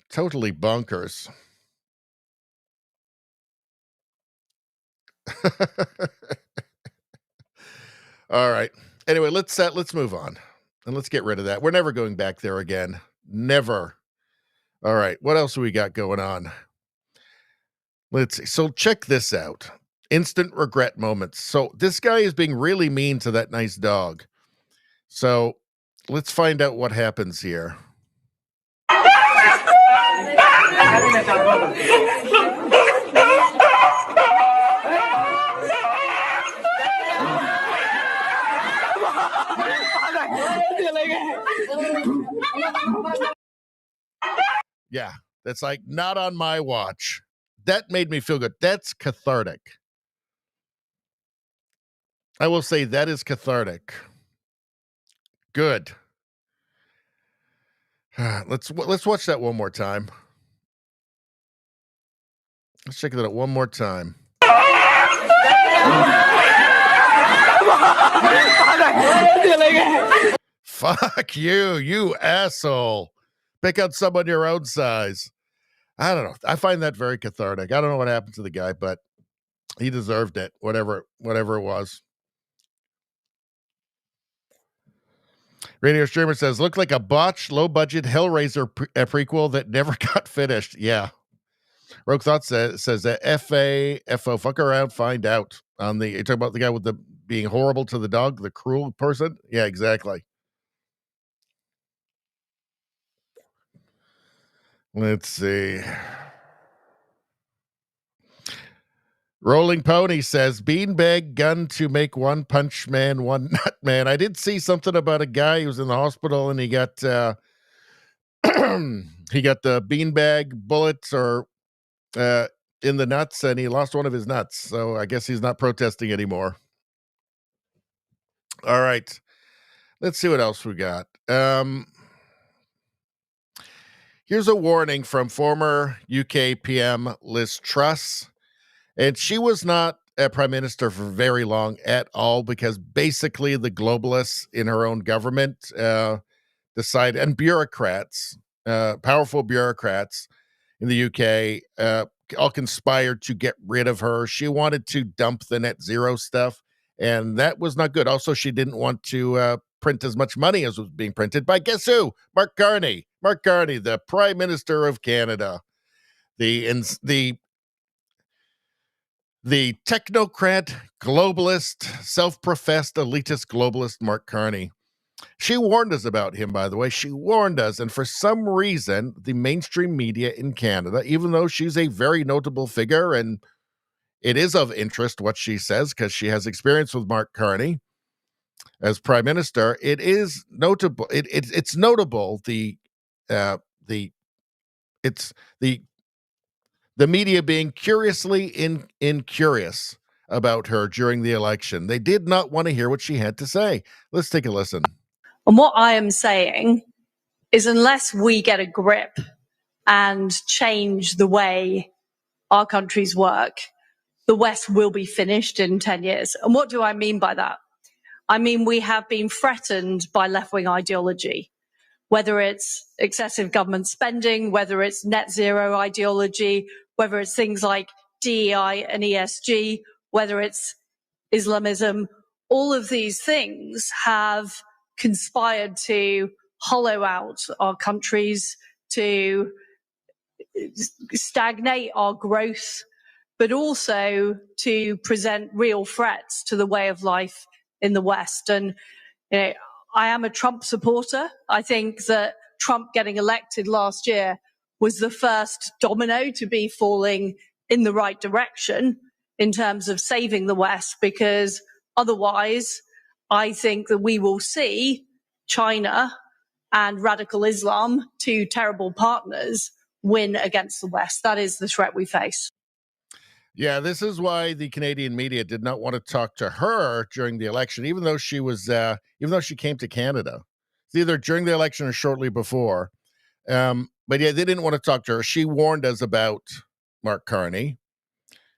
Totally bonkers. All right. Anyway, let's move on and let's get rid of that. We're never going back there again. Never. All right. What else do we got going on? Let's see. So check this out. Instant regret moments. So this guy is being really mean to that nice dog. So let's find out what happens here. Yeah, that's like not on my watch. That made me feel good. That's cathartic. I will say that is cathartic. Good. Let's watch that one more time. Let's check that out one more time. Fuck you, you asshole. Pick out someone your own size. I don't know. I find that very cathartic. I don't know what happened to the guy, but he deserved it, whatever it was. Radio Streamer says, looked like a botched, low-budget Hellraiser prequel that never got finished. Yeah. Rogue Thought says that FO, fuck around, find out. You're talking about the guy with the being horrible to the dog, the cruel person. Yeah, exactly. Let's see. Rolling Pony says, beanbag gun to make one punch man, one nut man. I did see something about a guy who was in the hospital and he got he got the beanbag bullets or in the nuts and he lost one of his nuts. So I guess he's not protesting anymore. All right. Let's see what else we got. Here's a warning from former UK PM Liz Truss. And she was not a prime minister for very long at all because basically the globalists in her own government decide, and bureaucrats, powerful bureaucrats in the UK, all conspired to get rid of her. She wanted to dump the net zero stuff, and that was not good. Also, she didn't want to print as much money as was being printed by, guess who? Mark Carney. Mark Carney, the Prime Minister of Canada. The technocrat, globalist, self-professed elitist globalist Mark Carney. She warned us about him, by the way. She warned us. And for some reason, the mainstream media in Canada, even though she's a very notable figure and it is of interest what she says because she has experience with Mark Carney as prime minister, it is notable. It's notable the media being curiously incurious about her during the election. They did not want to hear what she had to say. Let's take a listen. And what I am saying is unless we get a grip and change the way our countries work, the West will be finished in 10 years. And what do I mean by that? I mean, we have been threatened by left-wing ideology, whether it's excessive government spending, whether it's net zero ideology, whether it's things like DEI and ESG, whether it's Islamism. All of these things have conspired to hollow out our countries, to stagnate our growth, but also to present real threats to the way of life in the West. And I am a Trump supporter. I think that Trump getting elected last year was the first domino to be falling in the right direction in terms of saving the West, because otherwise I think that we will see China and radical Islam, two terrible partners, win against the West. That is the threat we face. Yeah, this is why the Canadian media did not want to talk to her during the election, even though she came to Canada. It's either during the election or shortly before. But yeah, they didn't want to talk to her. She warned us about Mark Carney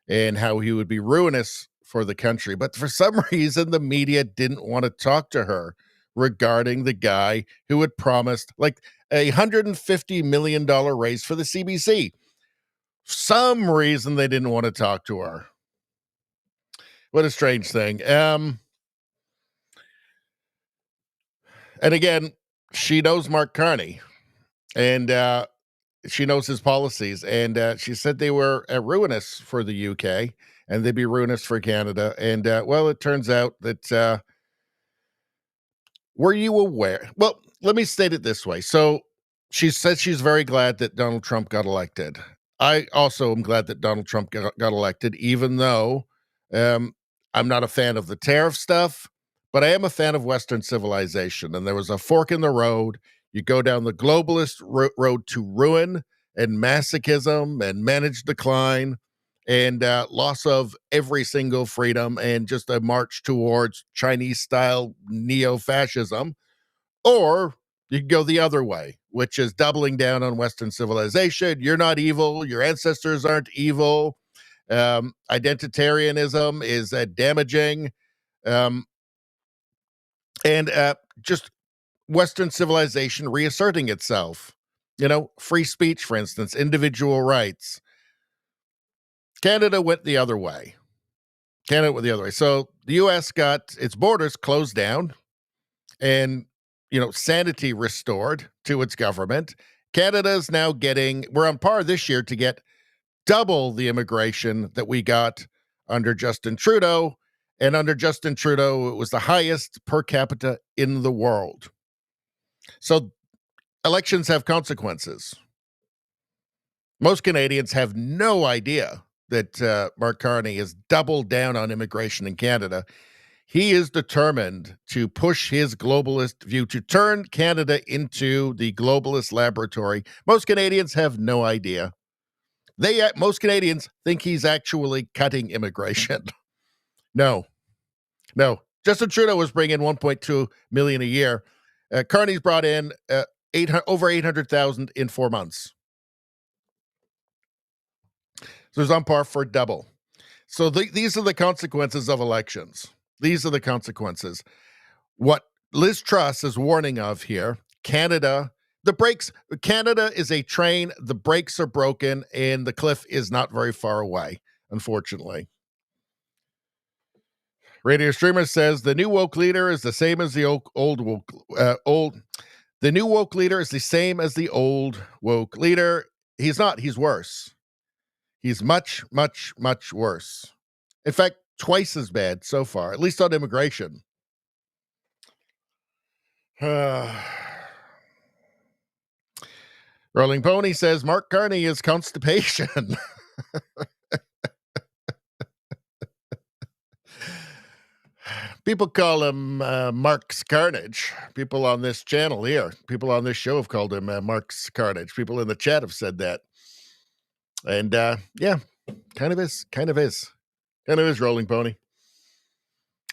and how he would be ruinous for the country. But for some reason, the media didn't want to talk to her regarding the guy who had promised like $150 million raise for the CBC. Some reason they didn't want to talk to her. What a strange thing. And again, she knows Mark Carney, and she knows his policies, and she said they were ruinous for the UK, and they'd be ruinous for Canada. And well, it turns out that were you aware? Well, let me state it this way. So she said she's very glad that Donald Trump got elected. I also am glad that Donald Trump got elected, even though I'm not a fan of the tariff stuff, but I am a fan of Western civilization. And there was a fork in the road. You go down the globalist road to ruin and masochism and managed decline and loss of every single freedom and just a march towards Chinese-style neo-fascism. Or you can go the other way, which is doubling down on Western civilization. You're not evil. Your ancestors aren't evil. Identitarianism is damaging. And just Western civilization reasserting itself. Free speech, for instance, individual rights. Canada went the other way. So the U.S. got its borders closed down and sanity restored to its government. Canada's now we're on par this year to get double the immigration that we got under Justin Trudeau. And under Justin Trudeau, it was the highest per capita in the world. So elections have consequences. Most Canadians have no idea that Mark Carney has doubled down on immigration in Canada. He is determined to push his globalist view, to turn Canada into the globalist laboratory. Most Canadians have no idea. Most Canadians think he's actually cutting immigration. No. Justin Trudeau was bringing 1.2 million a year. Carney's brought in over 800,000 in 4 months. So he's on par for double. So these are the consequences of elections. These are the consequences. What Liz Truss is warning of here, Canada is a train, the brakes are broken, and the cliff is not very far away, unfortunately. Radio Streamer says the new woke leader is the same as the old woke. The new woke leader is the same as the old woke leader. He's not. He's worse. He's much, much, much worse. In fact, twice as bad so far, at least on immigration. Rolling Pony says Mark Carney is constipation. People call him Mark's Carnage. People on this channel here, people on this show have called him Mark's Carnage. People in the chat have said that. And yeah, kind of is Rolling Pony.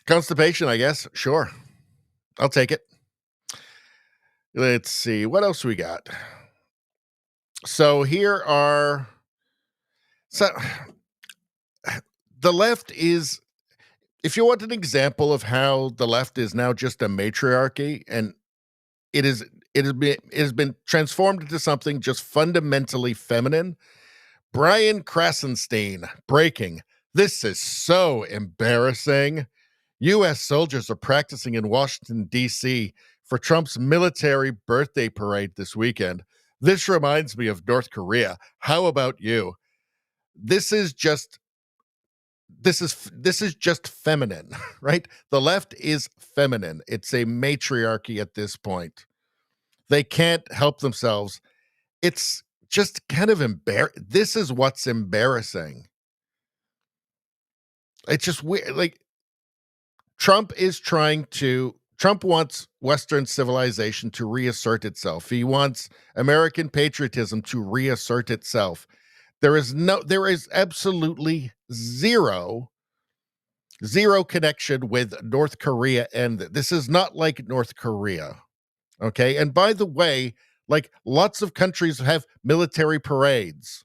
Constipation, I guess. Sure. I'll take it. Let's see. What else we got? So here are... So the left is... If you want an example of how the left is now just a matriarchy, and it has been transformed into something just fundamentally feminine, Brian Krasenstein breaking. This is so embarrassing. U.S. soldiers are practicing in Washington, D.C. for Trump's military birthday parade this weekend. This reminds me of North Korea. How about you? This is just feminine, right? The left is feminine. It's a matriarchy at this point. They can't help themselves. It's just kind of embarrassing. This is what's embarrassing. It's just weird. Like, Trump wants Western civilization to reassert itself. He wants American patriotism to reassert itself. There is absolutely zero connection with North Korea, and this is not like North Korea. Okay. And by the way, like, lots of countries have military parades.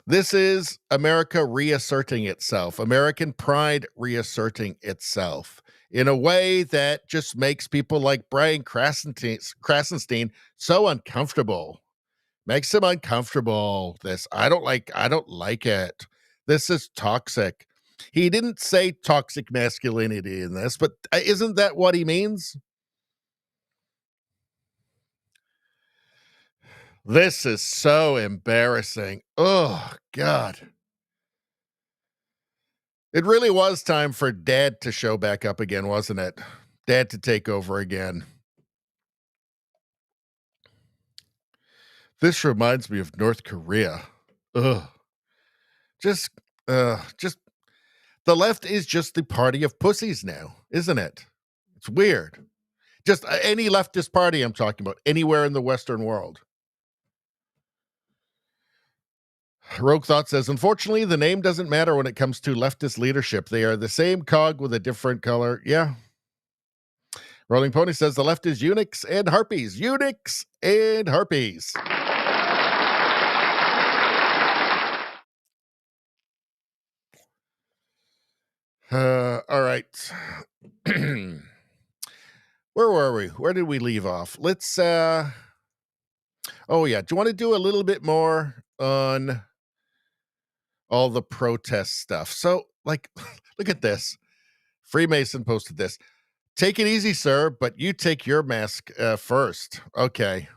This is America reasserting itself, American pride reasserting itself in a way that just makes people like Brian Krasenstein so uncomfortable. Makes him uncomfortable. I don't like it. This is toxic. He didn't say toxic masculinity in this, but isn't that what he means? This is so embarrassing. Oh, God. It really was time for Dad to show back up again, wasn't it? Dad to take over again. This reminds me of North Korea. Ugh. Just the left is just the party of pussies now, isn't it? It's weird. Just any leftist party I'm talking about, anywhere in the Western world. Rogue Thought says, unfortunately, the name doesn't matter when it comes to leftist leadership. They are the same cog with a different color. Yeah. Rolling Pony says the left is eunuchs and harpies. Eunuchs and harpies. All right. Where were we? Where did we leave off? Let's oh yeah. Do you want to do a little bit more on all the protest stuff? So, like, look at this. Freemason posted this. Take it easy, sir, but you take your mask first. Okay.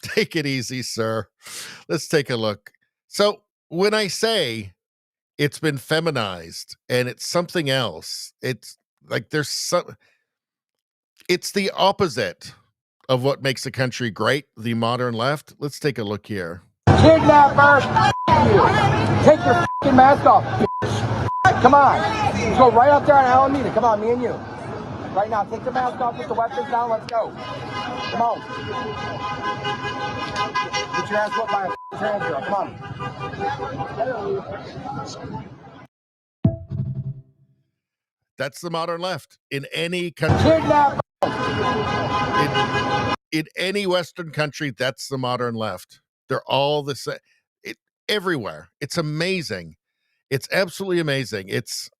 Take it easy, sir. Let's take a look. So when I say It's been feminized, and it's something else. It's like it's the opposite of what makes a country great, the modern left. Let's take a look here. Kidnapper, you. Take your fucking mask off, bitch. Come on. Let's go right up there on Alameda. Come on, me and you. Right now, take the mask off, put the weapons down, let's go. Come on. Get your ass whooped by a trans girl. Come on. That's the modern left in any country. Kidnapper. In any Western country, that's the modern left. They're all the same. Everywhere. It's amazing. It's absolutely amazing. It's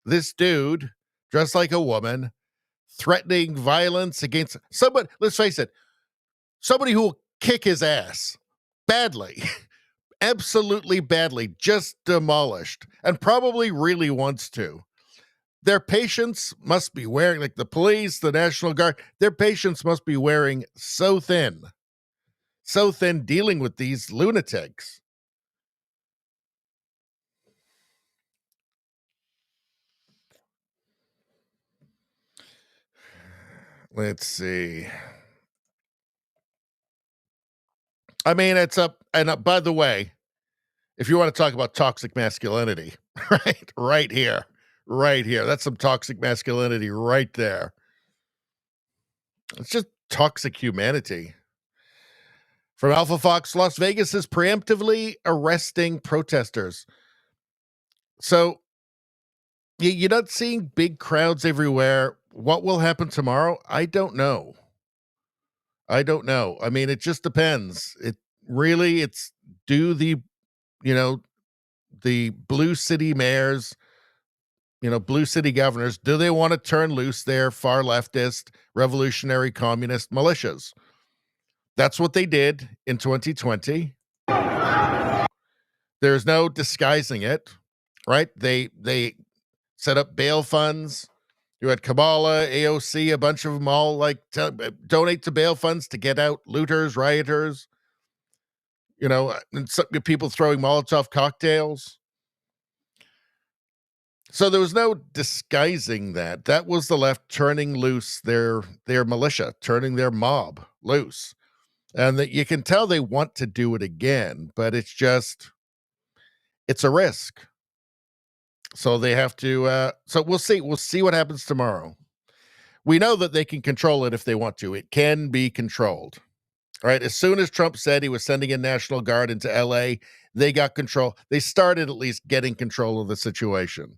this dude dressed like a woman, threatening violence against somebody. Let's face it, somebody who will kick his ass badly, absolutely badly, just demolished, and probably really wants to. Their patience must be wearing, like the police, the National Guard, their patience must be wearing so thin dealing with these lunatics. Let's see. I mean, it's up. And by the way, if you want to talk about toxic masculinity, right here. That's some toxic masculinity right there. It's just toxic humanity. From Alpha Fox, Las Vegas is preemptively arresting protesters. So you're not seeing big crowds everywhere. What will happen tomorrow? I don't know. I mean, it just depends. It's do the blue city mayors, blue city governors, do they want to turn loose their far leftist, revolutionary communist militias? That's what they did in 2020. There's no disguising it, right? They set up bail funds. You had Kabbalah, AOC, a bunch of them all donate to bail funds to get out looters, rioters, and some people throwing Molotov cocktails. So there was no disguising that. That was the left turning loose their militia, turning their mob loose. And that you can tell they want to do it again, but it's a risk. So they have to, so we'll see. We'll see what happens tomorrow. We know that they can control it if they want to. It can be controlled. All right. As soon as Trump said he was sending in National Guard into LA, they got control. They started at least getting control of the situation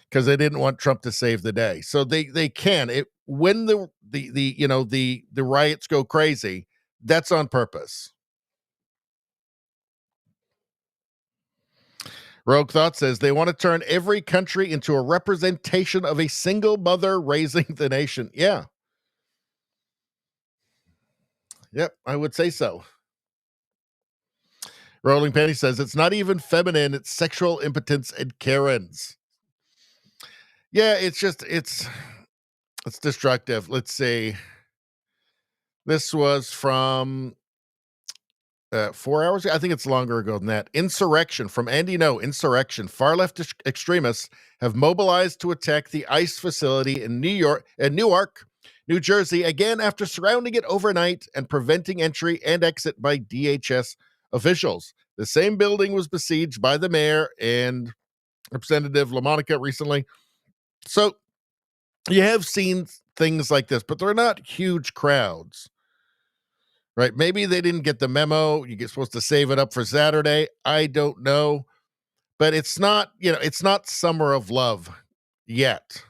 because they didn't want Trump to save the day. So they can. When the riots go crazy, that's on purpose. Rogue Thought says they want to turn every country into a representation of a single mother raising the nation. Yeah. Yep, I would say so. Rolling Penny says it's not even feminine, it's sexual impotence and Karens. Yeah, it's destructive. Let's see. This was from 4 hours ago. I think it's longer ago than that. Insurrection from Andy No. Insurrection. Far left extremists have mobilized to attack the ICE facility in Newark, New Jersey, again after surrounding it overnight and preventing entry and exit by DHS officials. The same building was besieged by the mayor and Representative LaMonica recently. So you have seen things like this, but they're not huge crowds. Right? Maybe they didn't get the memo. You're supposed to save it up for Saturday. I don't know. But it's not, it's not Summer of Love yet.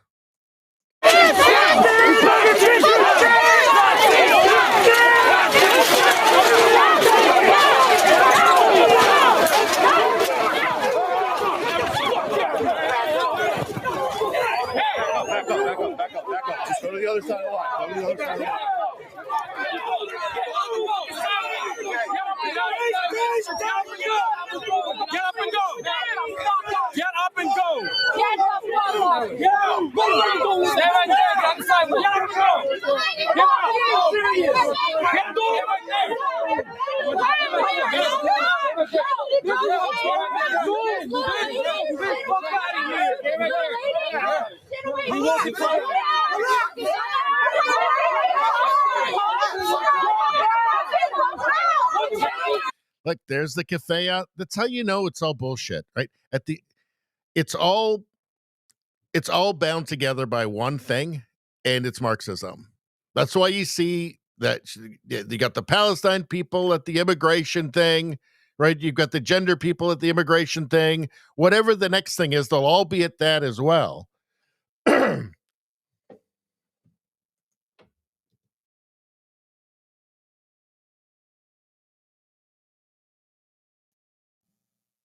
Back up. Just go to the other side of the line. Get up and go. Get up and go. Stay right there. Get on the sidewalk. Get up and go. Get up. Get up. Like, there's the cafe. That's how you know it's all bullshit, right? It's all bound together by one thing, and it's Marxism. That's why you see that you got the Palestine people at the immigration thing, right? You've got the gender people at the immigration thing. Whatever the next thing is, they'll all be at that as well.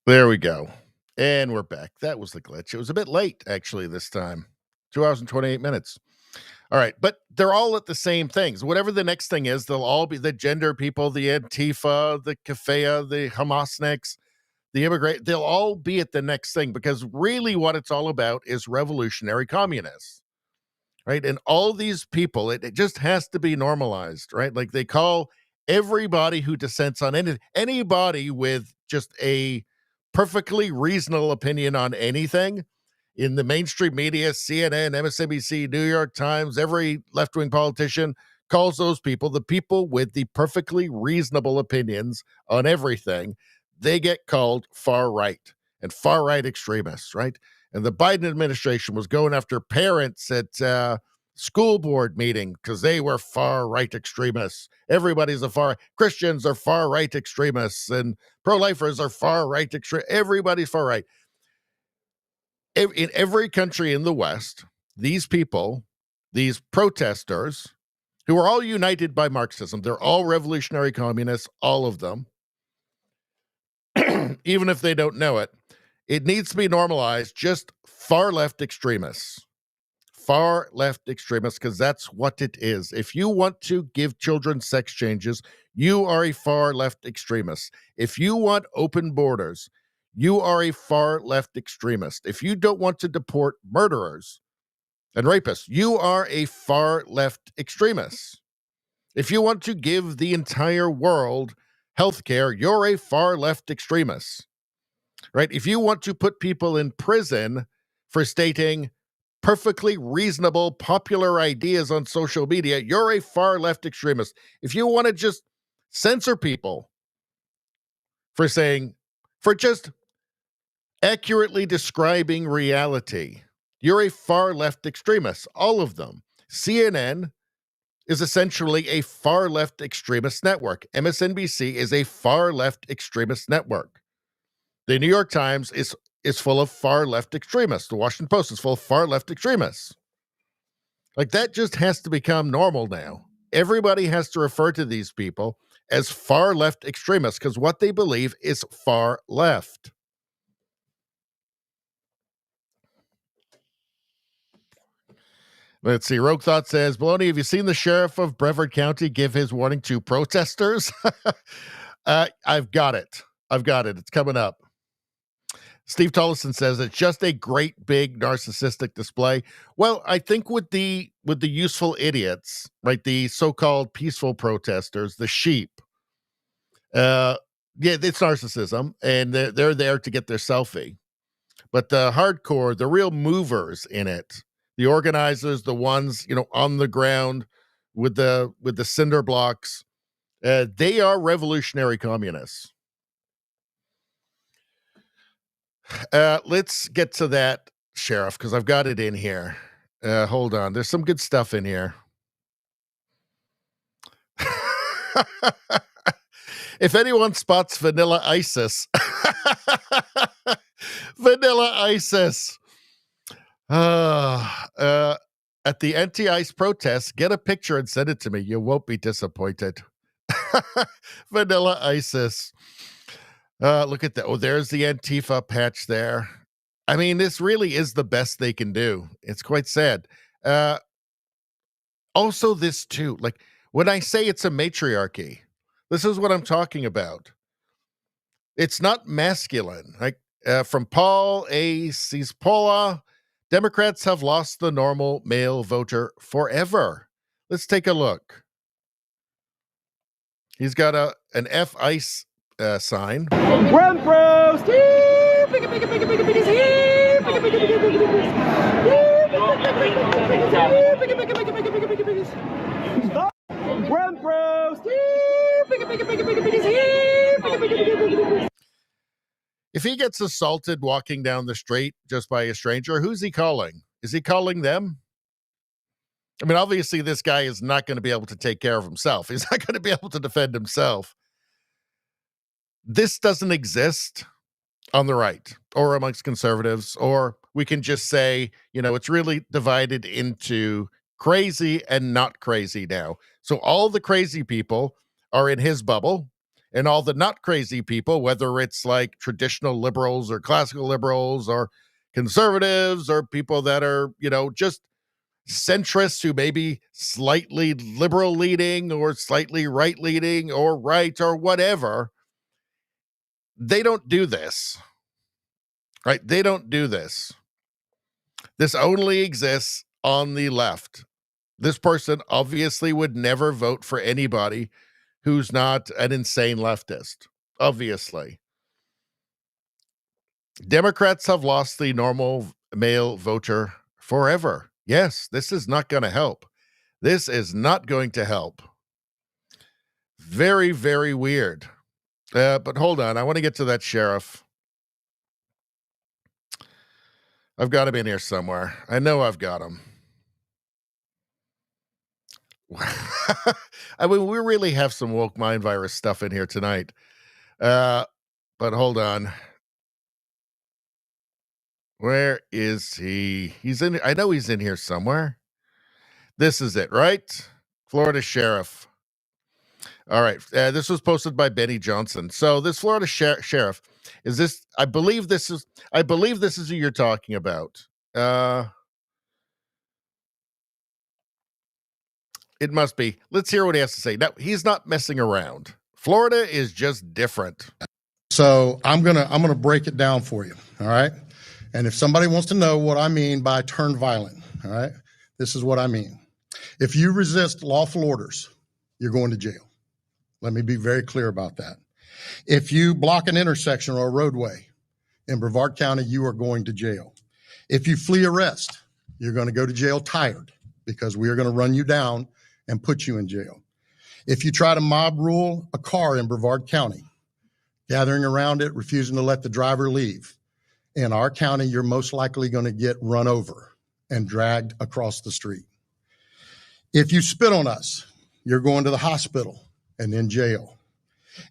There we go. And we're back. That was the glitch. It was a bit late, actually, this time. 2 hours and 28 minutes. All right. But they're all at the same things. Whatever the next thing is, they'll all be the gender people, the Antifa, the Kafea, the Hamasniks, the immigrant. They'll all be at the next thing because really what it's all about is revolutionary communists. Right. And all these people, it just has to be normalized. Right. Like they call everybody who dissents on anybody with just a perfectly reasonable opinion on anything in the mainstream media, CNN, MSNBC, New York Times, every left-wing politician calls those people the people with the perfectly reasonable opinions on everything. They get called far right and far right extremists, right? And the Biden administration was going after parents at school board meeting because they were far right extremists. Everybody's Christians are far right extremists and pro-lifers are far right extremists. Everybody's far right. In every country in the West, these people, these protesters, who are all united by Marxism, they're all revolutionary communists, all of them, even if they don't know it, it needs to be normalized, just far left extremists. Far left extremists, because that's what it is. If you want to give children sex changes, you are a far left extremist. If you want open borders, you are a far left extremist. If you don't want to deport murderers and rapists, you are a far left extremist. If you want to give the entire world health care, you're a far left extremist. Right? If you want to put people in prison for stating perfectly reasonable, popular ideas on social media, you're a far left extremist. If you want to just censor people for just accurately describing reality, you're a far left extremist. All of them. CNN is essentially a far left extremist network. MSNBC is a far left extremist network. The New York Times is full of far left extremists. The Washington Post is full of far left extremists. Like, that just has to become normal now. Everybody has to refer to these people as far left extremists because what they believe is far left. Let's see. Rogue Thought says, Baloney, have you seen the sheriff of Brevard County give his warning to protesters? I've got it. It's coming up. Steve Tollison says it's just a great big narcissistic display. Well, I think with the useful idiots, right, the so-called peaceful protesters, the sheep, yeah, it's narcissism, and they're there to get their selfie. But the hardcore, the real movers in it, the organizers, the ones on the ground with the cinder blocks, they are revolutionary communists. Let's get to that, Sheriff, because I've got it in here. Hold on. There's some good stuff in here. If anyone spots Vanilla ISIS, Vanilla ISIS, at the anti-ICE protests, get a picture and send it to me. You won't be disappointed. Vanilla ISIS. Look at that. Oh, there's the Antifa patch there. I mean, this really is the best they can do. It's quite sad. Also, this too, like when I say it's a matriarchy, this is what I'm talking about. It's not masculine. Like from Paul A. Cispola, Democrats have lost the normal male voter forever. Let's take a look. He's got an F-ICE sign. Run, bros! If he gets assaulted walking down the street just by a stranger, who's he calling? Is he calling them? I mean, obviously, this guy is not going to be able to take care of himself. He's not going to be able to defend himself. This doesn't exist on the right or amongst conservatives, or we can just say, it's really divided into crazy and not crazy now. So all the crazy people are in his bubble, and all the not crazy people, whether it's like traditional liberals or classical liberals or conservatives or people that are, just centrists who may be slightly liberal leaning or slightly right leaning or right or whatever, they don't do this, right? They don't do this. This only exists on the left. This person obviously would never vote for anybody who's not an insane leftist, obviously. Democrats have lost the normal male voter forever. Yes, this is not going to help. This is not going to help. Very, very weird. But hold on. I want to get to that sheriff. I've got him in here somewhere. I know I've got him. I mean, we really have some woke mind virus stuff in here tonight. But hold on. Where is he? He's in. I know he's in here somewhere. This is it, right? Florida sheriff. All right. This was posted by Benny Johnson. So this Florida sheriff is this. I believe this is who you're talking about. It must be. Let's hear what he has to say. No, he's not messing around. Florida is just different. So I'm gonna break it down for you. All right. And if somebody wants to know what I mean by turn violent, all right, this is what I mean. If you resist lawful orders, you're going to jail. Let me be very clear about that. If you block an intersection or a roadway in Brevard County, you are going to jail. If you flee arrest, you're going to go to jail tired because we are going to run you down and put you in jail. If you try to mob rule a car in Brevard County, gathering around it, refusing to let the driver leave, in our county, you're most likely going to get run over and dragged across the street. If you spit on us, you're going to the hospital and in jail.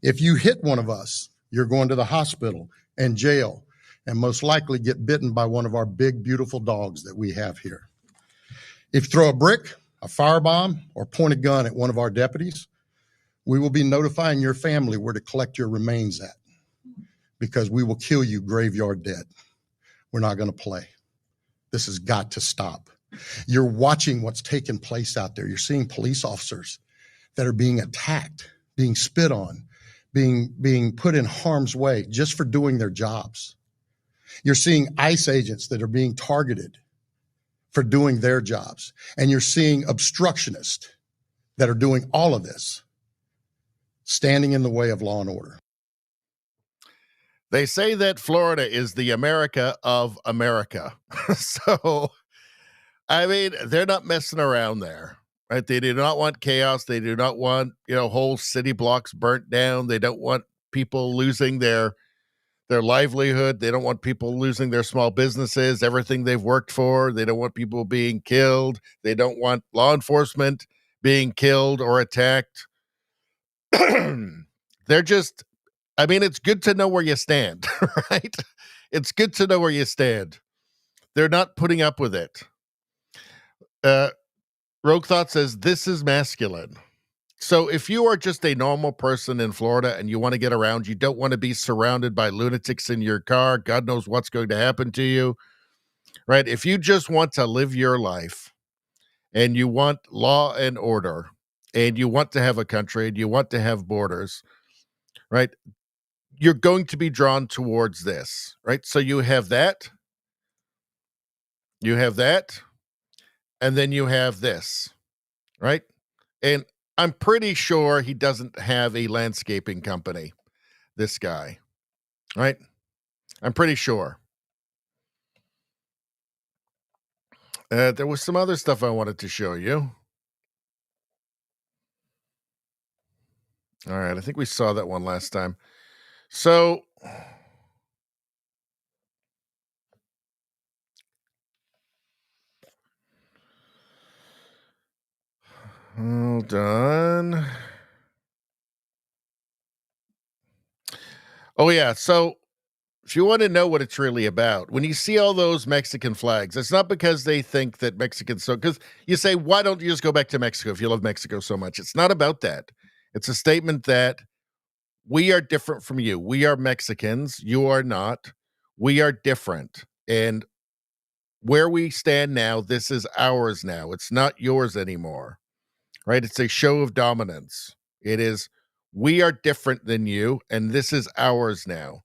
If you hit one of us, you're going to the hospital and jail, and most likely get bitten by one of our big, beautiful dogs that we have here. If you throw a brick, a firebomb, or point a gun at one of our deputies, we will be notifying your family where to collect your remains at, because we will kill you graveyard dead. We're not going to play. This has got to stop. You're watching what's taking place out there. You're seeing police officers that are being attacked, being spit on, being put in harm's way just for doing their jobs. You're seeing ICE agents that are being targeted for doing their jobs. And you're seeing obstructionists that are doing all of this, standing in the way of law and order. They say that Florida is the America of America. So, I mean, they're not messing around there, right? They do not want chaos. They do not want, whole city blocks burnt down. They don't want people losing their livelihood. They don't want people losing their small businesses, everything they've worked for. They don't want people being killed. They don't want law enforcement being killed or attacked. They're just, I mean, it's good to know where you stand, right? It's good to know where you stand. They're not putting up with it. Rogue Thought says, this is masculine. So if you are just a normal person in Florida and you want to get around, you don't want to be surrounded by lunatics in your car, God knows what's going to happen to you, right? If you just want to live your life and you want law and order and you want to have a country and you want to have borders, right? You're going to be drawn towards this, right? So you have that, and then you have this, right? And I'm pretty sure he doesn't have a landscaping company, this guy, right? I'm pretty sure. There was some other stuff I wanted to show you. All right, I think we saw that one last time. So, hold on. Oh, yeah. So, if you want to know what it's really about, when you see all those Mexican flags, it's not because they think that Mexicans because you say, why don't you just go back to Mexico if you love Mexico so much? It's not about that. It's a statement that we are different from you. We are Mexicans. You are not. We are different. And where we stand now, this is ours now. It's not yours anymore, right? It's a show of dominance. It is, we are different than you, and this is ours now.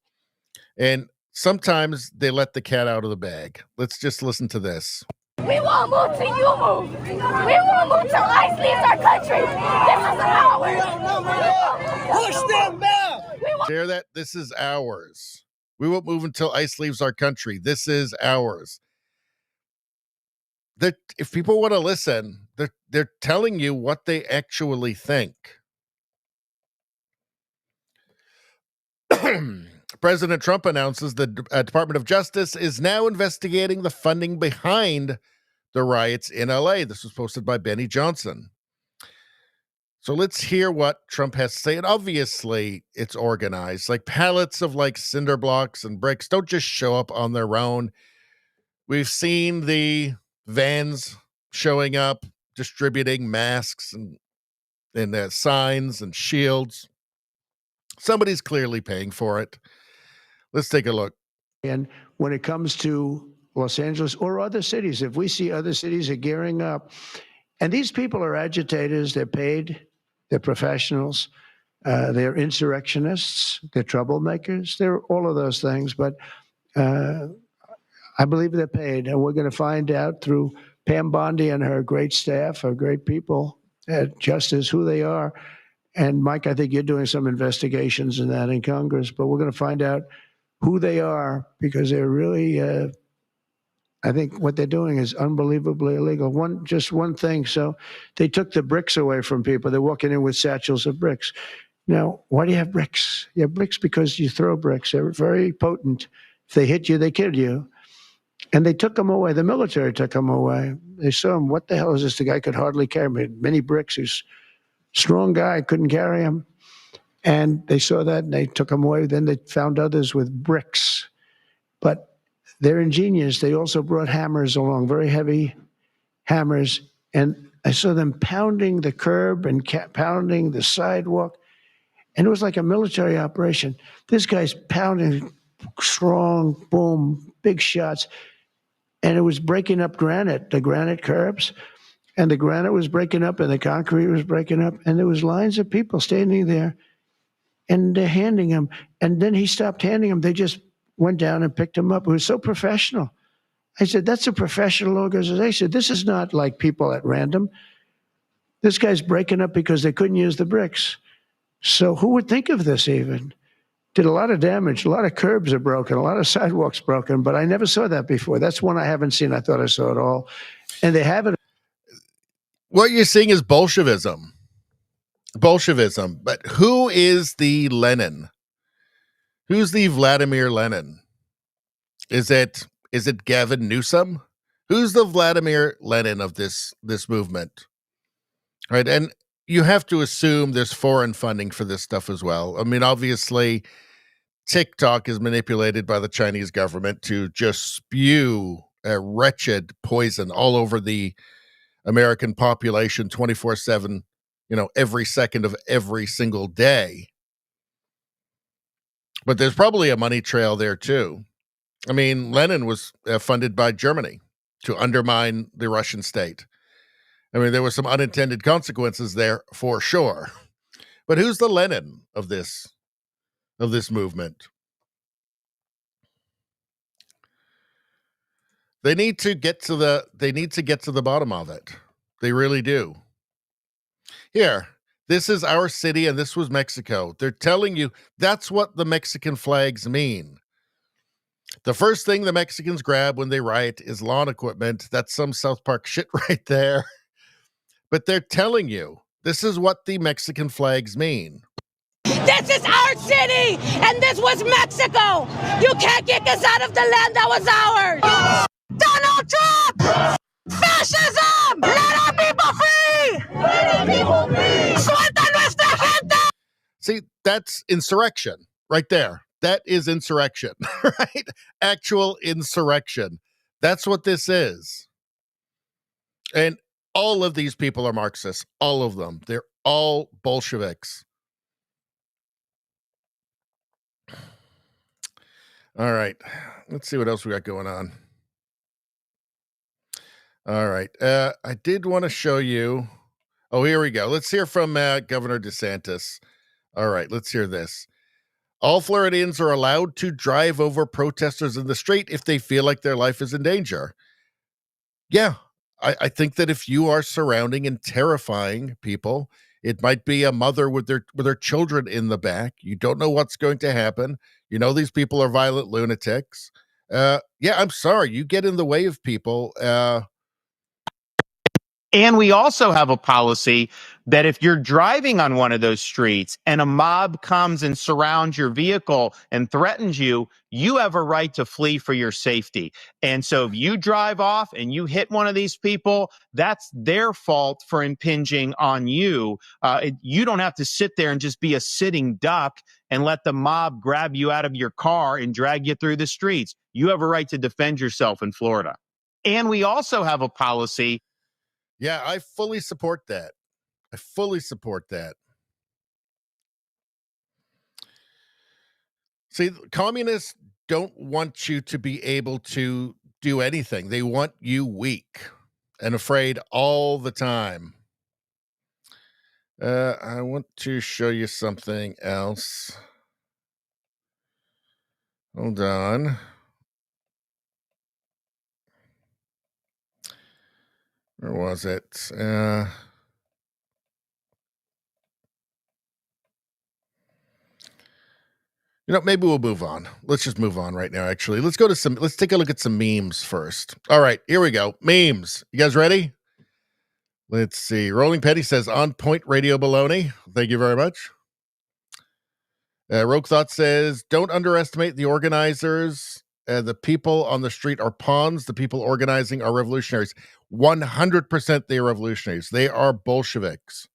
And sometimes they let the cat out of the bag. Let's just listen to this. We won't move till you move. We won't move till ICE leaves our country. This is ours. Push them back. Share that. This is ours. We won't move until ICE leaves our country. This is ours. If people want to listen, they're telling you what they actually think. President Trump announces the Department of Justice is now investigating the funding behind the riots in LA. This was posted by Benny Johnson. So let's hear what Trump has to say. And obviously, it's organized. Like pallets of like cinder blocks and bricks don't just show up on their own. We've seen the vans showing up, distributing masks and signs and shields. Somebody's clearly paying for it. Let's take a look. And when it comes to Los Angeles or other cities, if we see other cities are gearing up, and these people are agitators, they're paid, they're professionals, they're insurrectionists, they're troublemakers, they're all of those things. But I believe they're paid, and we're going to find out through Pam Bondi and her great staff, her great people at Justice, who they are. And Mike, I think you're doing some investigations in that in Congress, but we're going to find out who they are because they're really, I think what they're doing is unbelievably illegal. Just one thing. So they took the bricks away from people. They're walking in with satchels of bricks. Now, why do you have bricks? You have bricks because you throw bricks. They're very potent. If they hit you, they kill you. And they took them away. The military took them away. They saw him. What the hell is this? The guy could hardly carry him. Many bricks. He's a strong guy, couldn't carry him. And they saw that and they took him away. Then they found others with bricks. But they're ingenious. They also brought hammers along, very heavy hammers. And I saw them pounding the curb and pounding the sidewalk. And it was like a military operation. This guy's pounding strong, boom, big shots. And it was breaking up granite, the granite curbs. And the granite was breaking up and the concrete was breaking up. And there was lines of people standing there and they're handing him. And then he stopped handing him. They just went down and picked him up. It was so professional. I said, that's a professional organization. This is not like people at random. This guy's breaking up because they couldn't use the bricks. So who would think of this even? Did a lot of damage. A lot of curbs are broken. A lot of sidewalks broken. But I never saw that before. That's one I haven't seen. I thought I saw it all. And they have it. What you're seeing is Bolshevism. Bolshevism. But who is the Lenin? Who's the Vladimir Lenin? Is it Gavin Newsom? Who's the Vladimir Lenin of this movement? Right? And you have to assume there's foreign funding for this stuff as well. I mean, obviously, TikTok is manipulated by the Chinese government to just spew a wretched poison all over the American population 24/7, every second of every single day. But there's probably a money trail there too. I mean, Lenin was funded by Germany to undermine the Russian state. I mean, there were some unintended consequences there for sure. But who's the Lenin of this movement? They need to get to the bottom of it. They really do. Here, this is our city and this was Mexico. They're telling you that's what the Mexican flags mean. The first thing the Mexicans grab when they riot is lawn equipment. That's some South Park shit right there. But they're telling you, this is what the Mexican flags mean. This is our city, and this was Mexico. You can't kick us out of the land that was ours. Donald Trump! Fascism! Let our people free! Let our people free! Suelta nuestra gente! See, that's insurrection right there. That is insurrection, right? Actual insurrection. That's what this is. And all of these people are Marxists. All of them. They're all Bolsheviks. All right. Let's see what else we got going on. All right. I did want to show you. Oh, here we go. Let's hear from Governor DeSantis. All right. Let's hear this. All Floridians are allowed to drive over protesters in the street if they feel like their life is in danger. Yeah. I think that if you are surrounding and terrifying people, it might be a mother with their children in the back. You don't know what's going to happen. You know these people are violent lunatics. Yeah, I'm sorry. You get in the way of people. And we also have a policy that if you're driving on one of those streets and a mob comes and surrounds your vehicle and threatens you, you have a right to flee for your safety. And so if you drive off and you hit one of these people, that's their fault for impinging on you. You don't have to sit there and just be a sitting duck and let the mob grab you out of your car and drag you through the streets. You have a right to defend yourself in Florida. And we also have a policy. Yeah, I fully support that. I fully support that. See, communists don't want you to be able to do anything. They want you weak and afraid all the time. I want to show you something else. Hold on. Where was it? Maybe we'll move on. Let's just move on right now, actually. Let's take a look at some memes first. All right, here we go. Memes. You guys ready? Let's see. Rolling Penny says, on point radio baloney. Thank you very much. Rogue Thought says, don't underestimate the organizers. The people on the street are pawns. The people organizing are revolutionaries. 100% they are revolutionaries. They are Bolsheviks.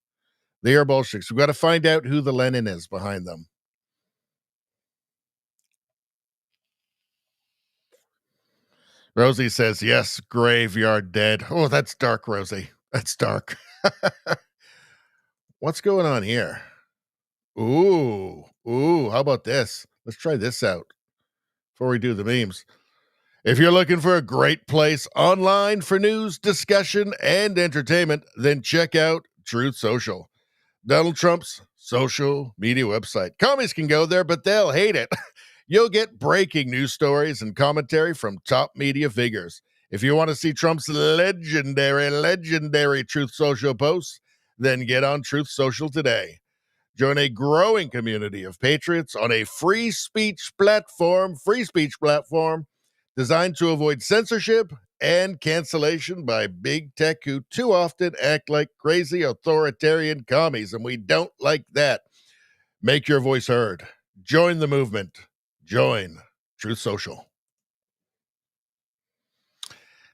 They are Bolsheviks. We've got to find out who the Lenin is behind them. Rosie says, yes, graveyard dead. Oh, that's dark, Rosie. That's dark. What's going on here? Ooh, how about this? Let's try this out before we do the memes. If you're looking for a great place online for news, discussion, and entertainment, then check out Truth Social, Donald Trump's social media website. Commies can go there, but they'll hate it. You'll get breaking news stories and commentary from top media figures. If you want to see Trump's legendary Truth Social posts, then get on Truth Social today. Join a growing community of patriots on a free speech platform designed to avoid censorship and cancellation by big tech who too often act like crazy authoritarian commies, and we don't like that. Make your voice heard. Join the movement. Join Truth Social.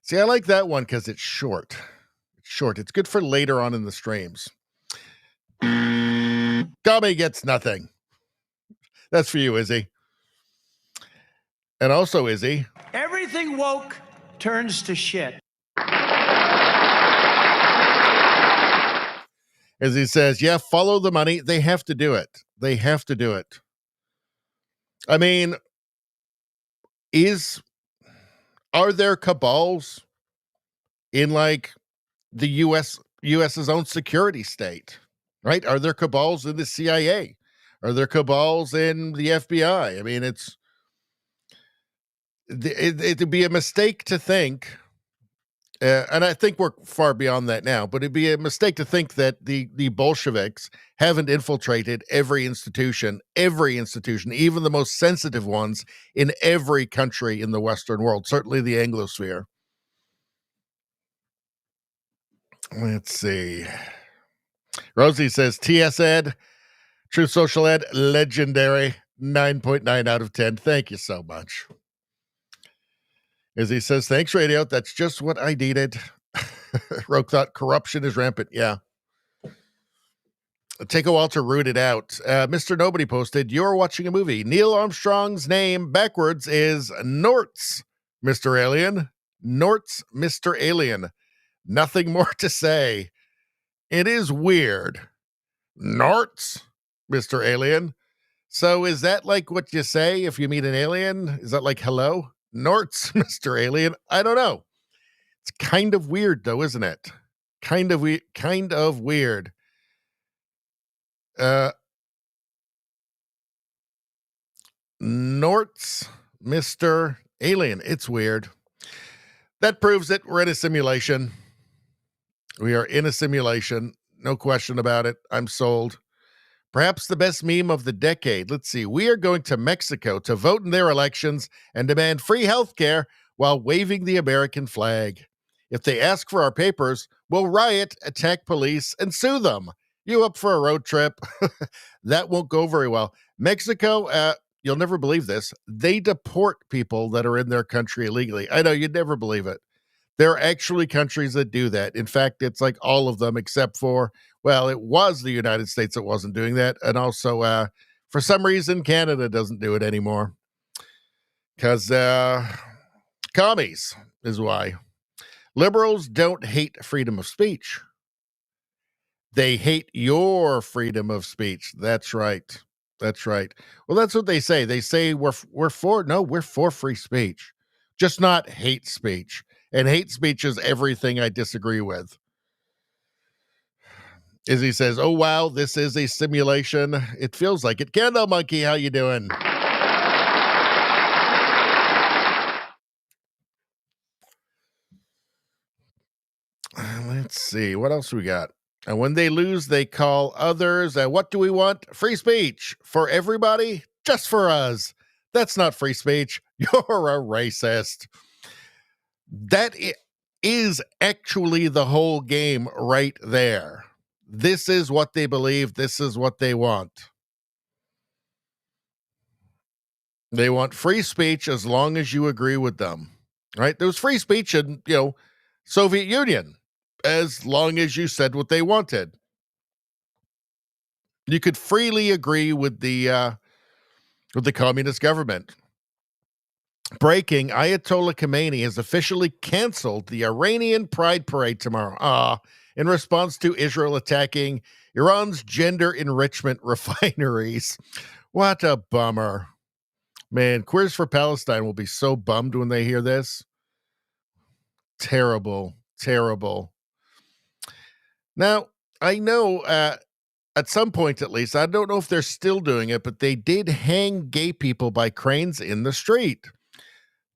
See, I like that one because it's short. It's short. It's good for later on in the streams. Gummy gets nothing. That's for you, Izzy. And also, Izzy. Everything woke turns to shit. As he says, yeah, follow the money. They have to do it. They have to do it. I mean, are there cabals in like the US's own security state, right? Are there cabals in the CIA? Are there cabals in the FBI? I mean, it'd be a mistake to think And I think we're far beyond that now, but it'd be a mistake to think that the Bolsheviks haven't infiltrated every institution, even the most sensitive ones in every country in the Western world, certainly the Anglosphere. Let's see. Rosie says, TS Ed, True Social Ed, legendary, 9.9 out of 10. Thank you so much. As he says, thanks, radio. That's just what I needed. Roke thought corruption is rampant. Yeah. Take a while to root it out. Mr. Nobody posted, you're watching a movie. Neil Armstrong's name backwards is Nortz, Mr. Alien. Nortz, Mr. Alien. Nothing more to say. It is weird. Nortz, Mr. Alien. So is that like what you say if you meet an alien? Is that like hello? Nortz, Mr. Alien? I don't know. It's kind of weird though, isn't it? Kind of weird. Nortz, Mr. Alien. It's weird. That proves it. We're in a simulation. We are in a simulation. No question about it. I'm sold. Perhaps the best meme of the decade. Let's see. We are going to Mexico to vote in their elections and demand free health care while waving the American flag. If they ask for our papers, we'll riot, attack police, and sue them. You up for a road trip? That won't go very well. Mexico, you'll never believe this. They deport people that are in their country illegally. I know, you'd never believe it. There are actually countries that do that. In fact, it's like all of them except for, well, it was the United States that wasn't doing that. And also, for some reason, Canada doesn't do it anymore. Because commies is why. Liberals don't hate freedom of speech. They hate your freedom of speech. That's right. That's right. Well, that's what they say. They say we're for free speech, just not hate speech. And hate speech is everything I disagree with. Izzy says, oh, wow, this is a simulation. It feels like it. Candle Monkey, how you doing? Let's see. What else we got? And when they lose, they call others. What do we want? Free speech. For everybody? Just for us. That's not free speech. You're a racist. That is actually the whole game right there. This is what they believe. This is what they want. They want free speech as long as you agree with them, right? There was free speech in, Soviet Union as long as you said what they wanted. You could freely agree with the communist government. Breaking, Ayatollah Khomeini has officially canceled the Iranian Pride Parade tomorrow. In response to Israel attacking Iran's gender enrichment refineries. What a bummer. Man, Queers for Palestine will be so bummed when they hear this. Terrible, terrible. Now, I know at some point at least, I don't know if they're still doing it, but they did hang gay people by cranes in the street.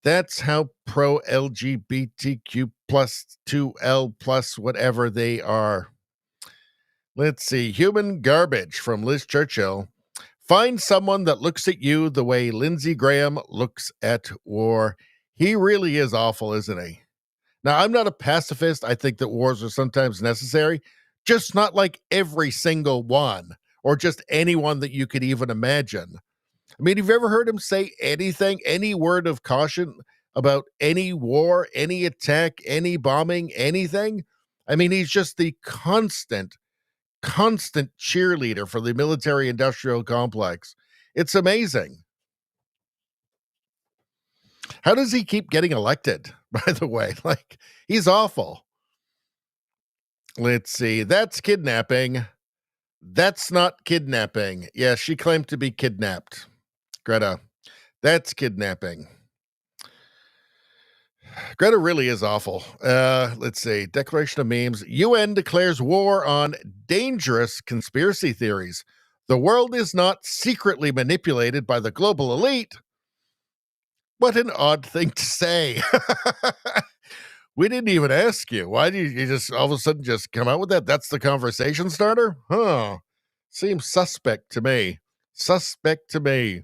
That's how pro-LGBTQ plus 2L plus whatever they are. Let's see. Human garbage from Liz Churchill. Find someone that looks at you the way Lindsey Graham looks at war. He really is awful, isn't he? Now, I'm not a pacifist. I think that wars are sometimes necessary, just not like every single one or just anyone that you could even imagine. I mean, have you ever heard him say anything, any word of caution about any war, any attack, any bombing, anything? I mean, he's just the constant cheerleader for the military-industrial complex. It's amazing. How does he keep getting elected, by the way? Like, he's awful. Let's see. That's kidnapping. That's not kidnapping. Yeah, she claimed to be kidnapped. Greta, that's kidnapping. Greta really is awful. Let's see. Declaration of memes. UN declares war on dangerous conspiracy theories. The world is not secretly manipulated by the global elite. What an odd thing to say. We didn't even ask you. Why did you just all of a sudden just come out with that? That's the conversation starter? Huh. Seems suspect to me. Suspect to me.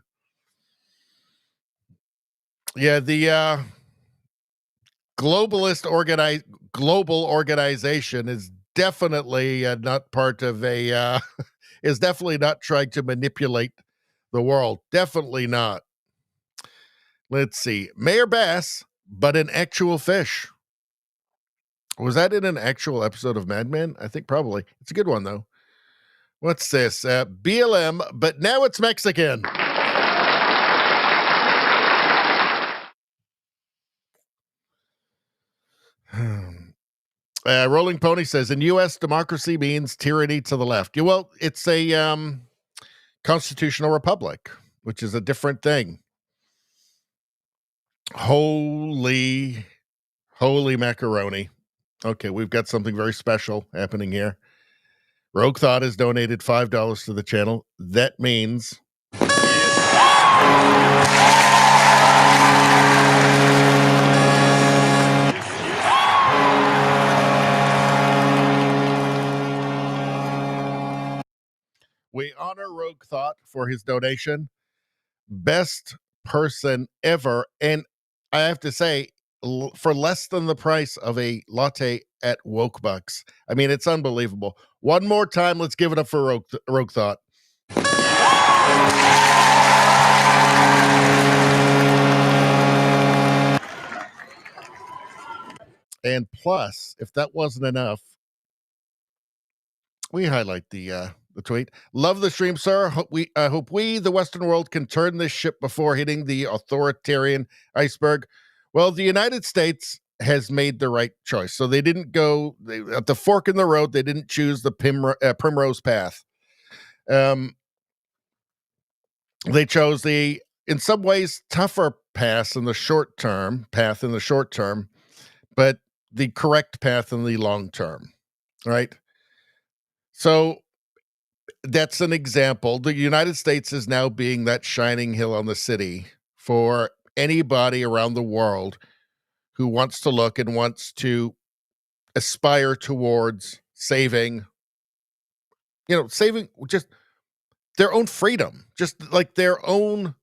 Yeah, the global organization is definitely not part of a is definitely not trying to manipulate the world. Definitely not. Let's see. Mayor Bass, but an actual fish. Was that in an actual episode of Mad Men? I think probably. It's a good one, though. What's this? BLM, but now it's Mexican. Rolling Pony says, in U.S., democracy means tyranny to the left. Yeah, well, it's a constitutional republic, which is a different thing. Holy macaroni. Okay, we've got something very special happening here. Rogue Thought has donated $5 to the channel. That means we honor Rogue Thought for his donation. Best person ever. And I have to say, for less than the price of a latte at Woke Bucks. I mean, it's unbelievable. One more time, let's give it up for Rogue Thought. And plus, if that wasn't enough, we highlight the tweet. Love the stream, sir. Hope we, the Western world, can turn this ship before hitting the authoritarian iceberg. Well, the United States has made the right choice. So they didn't go at the fork in the road. They didn't choose the primrose path. They chose the, in some ways, tougher path in the short term, but the correct path in the long term, right? So that's an example. The United States is now being that shining hill on the city for anybody around the world who wants to look and wants to aspire towards saving just their own freedom, just like their own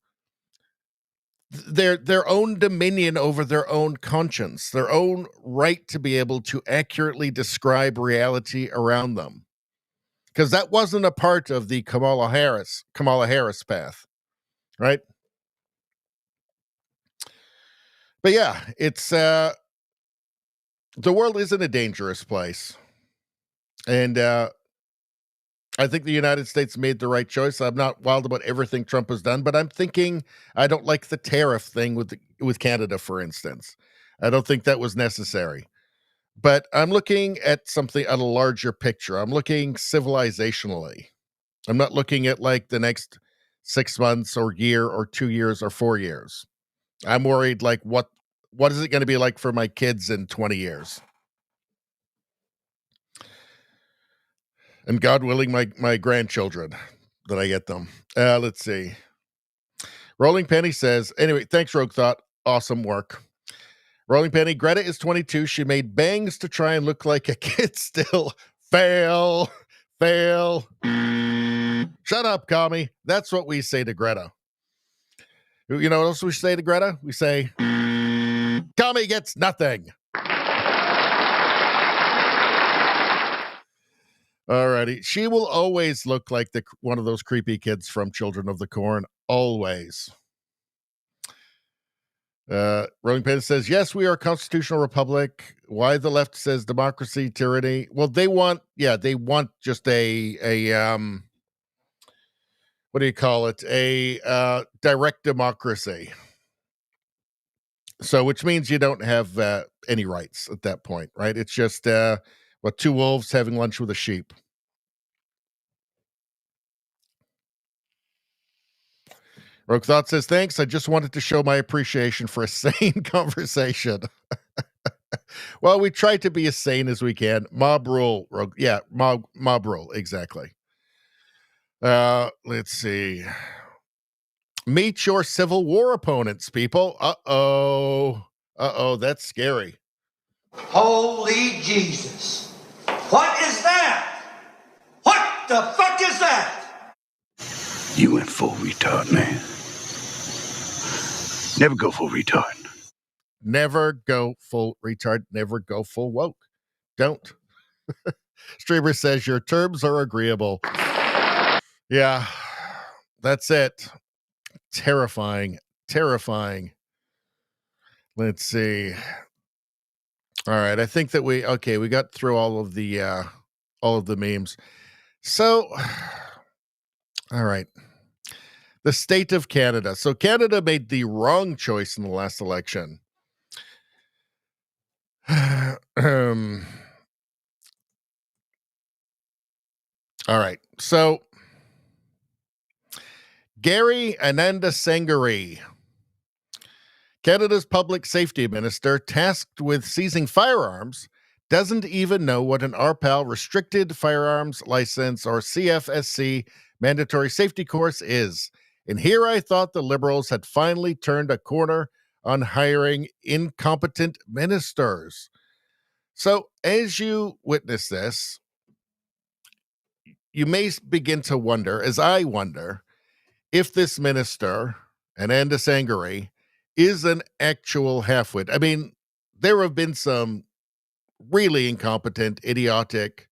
dominion over their own conscience, their own right to be able to accurately describe reality around them. Because that wasn't a part of the Kamala Harris path, right? But yeah, it's the world is in a dangerous place. And I think the United States made the right choice. I'm not wild about everything Trump has done, but I'm thinking I don't like the tariff thing with Canada, for instance. I don't think that was necessary. But I'm looking at something at a larger picture. I'm looking civilizationally. I'm not looking at like the next 6 months or year or 2 years or 4 years. I'm worried like what is it going to be like for my kids in 20 years? And God willing, my grandchildren, that I get them. Let's see. Rolling Penny says, anyway, thanks, Rogue Thought. Awesome work. Rolling Penny, Greta is 22. She made bangs to try and look like a kid still. Fail. Shut up, commie. That's what we say to Greta. You know what else we say to Greta? We say, commie gets nothing. Alrighty. She will always look like one of those creepy kids from Children of the Corn. Always. Rolling Pin says, yes, we are a constitutional republic. Why the left says democracy, tyranny? Well, they want just a what do you call it? A direct democracy. So, which means you don't have any rights at that point, right? It's just two wolves having lunch with a sheep. Rogue Thought says, thanks. I just wanted to show my appreciation for a sane conversation. Well, we try to be as sane as we can. Mob rule, Rogue. Yeah, mob rule, exactly. Let's see. Meet your Civil War opponents, people. Uh-oh, that's scary. Holy Jesus. What is that? What the fuck is that? You went full retard, man. Never go full retard. Never go full retard. Never go full woke. Don't. Streamer says your terms are agreeable. Yeah, that's it. Terrifying. Terrifying. Let's see. All right. I think that we got through all of the memes. So, all right. The state of Canada. So Canada made the wrong choice in the last election. All right. So Gary Anandasangari, Canada's public safety minister tasked with seizing firearms, doesn't even know what an RPAL restricted firearms license or CFSC mandatory safety course is. And here I thought the Liberals had finally turned a corner on hiring incompetent ministers. So as you witness this, you may begin to wonder, as I wonder, if this minister, Ananda Sangari, is an actual halfwit. I mean, there have been some really incompetent, idiotic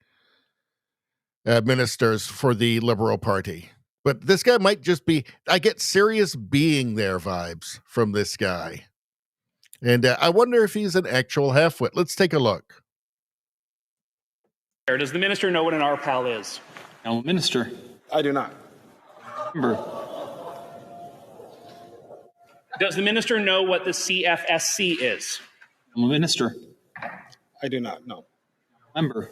ministers for the Liberal Party. But this guy might just be, I get serious being there vibes from this guy. And I wonder if he's an actual halfwit. Let's take a look. Does the minister know what an RPAL is? No, Minister. I do not. Member. Does the minister know what the CFSC is? I'm a minister. I do not know. Member.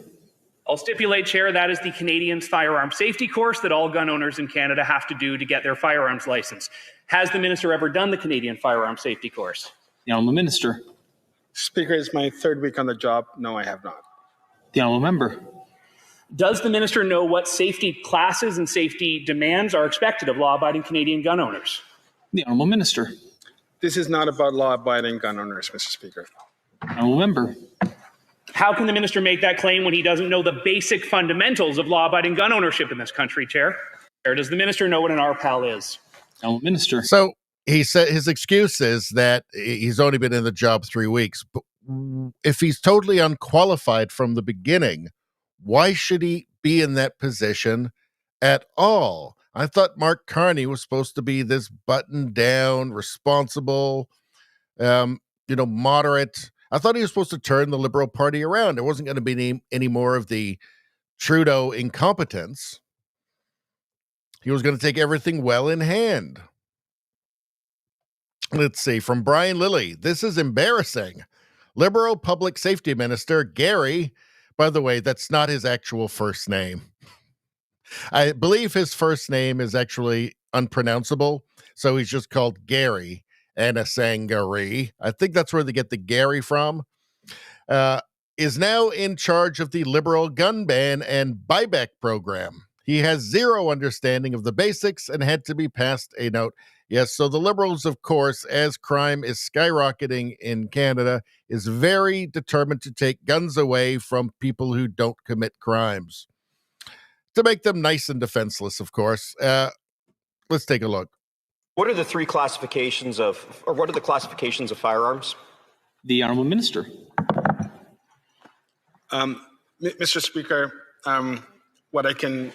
I'll stipulate, Chair, that is the Canadian firearm safety course that all gun owners in Canada have to do to get their firearms license. Has the minister ever done the Canadian firearm safety course? The Honourable Minister. Speaker, it's my third week on the job. No, I have not. The Honourable Member. Does the minister know what safety classes and safety demands are expected of law-abiding Canadian gun owners? The Honourable Minister. This is not about law-abiding gun owners, Mr. Speaker. Honourable Member. How can the minister make that claim when he doesn't know the basic fundamentals of law-abiding gun ownership in this country, Chair? Or does the minister know what an RPAL is? Honourable Minister. So he said his excuse is that he's only been in the job 3 weeks. But if he's totally unqualified from the beginning, why should he be in that position at all? I thought Mark Carney was supposed to be this buttoned down, responsible, moderate. I thought he was supposed to turn the Liberal Party around. There wasn't going to be any more of the Trudeau incompetence. He was going to take everything well in hand. Let's see, from Brian Lilly. This is embarrassing. Liberal Public Safety Minister Gary, by the way, that's not his actual first name. I believe his first name is actually unpronounceable, so he's just called Gary Anasangari. I think that's where they get the Gary from. Is now in charge of the Liberal gun ban and buyback program. He has zero understanding of the basics and had to be passed a note. Yes, so the Liberals, of course, as crime is skyrocketing in Canada, is very determined to take guns away from people who don't commit crimes. To make them nice and defenseless, of course. Let's take a look. What are the classifications of firearms? The Honourable Minister. Mr. Speaker, what I can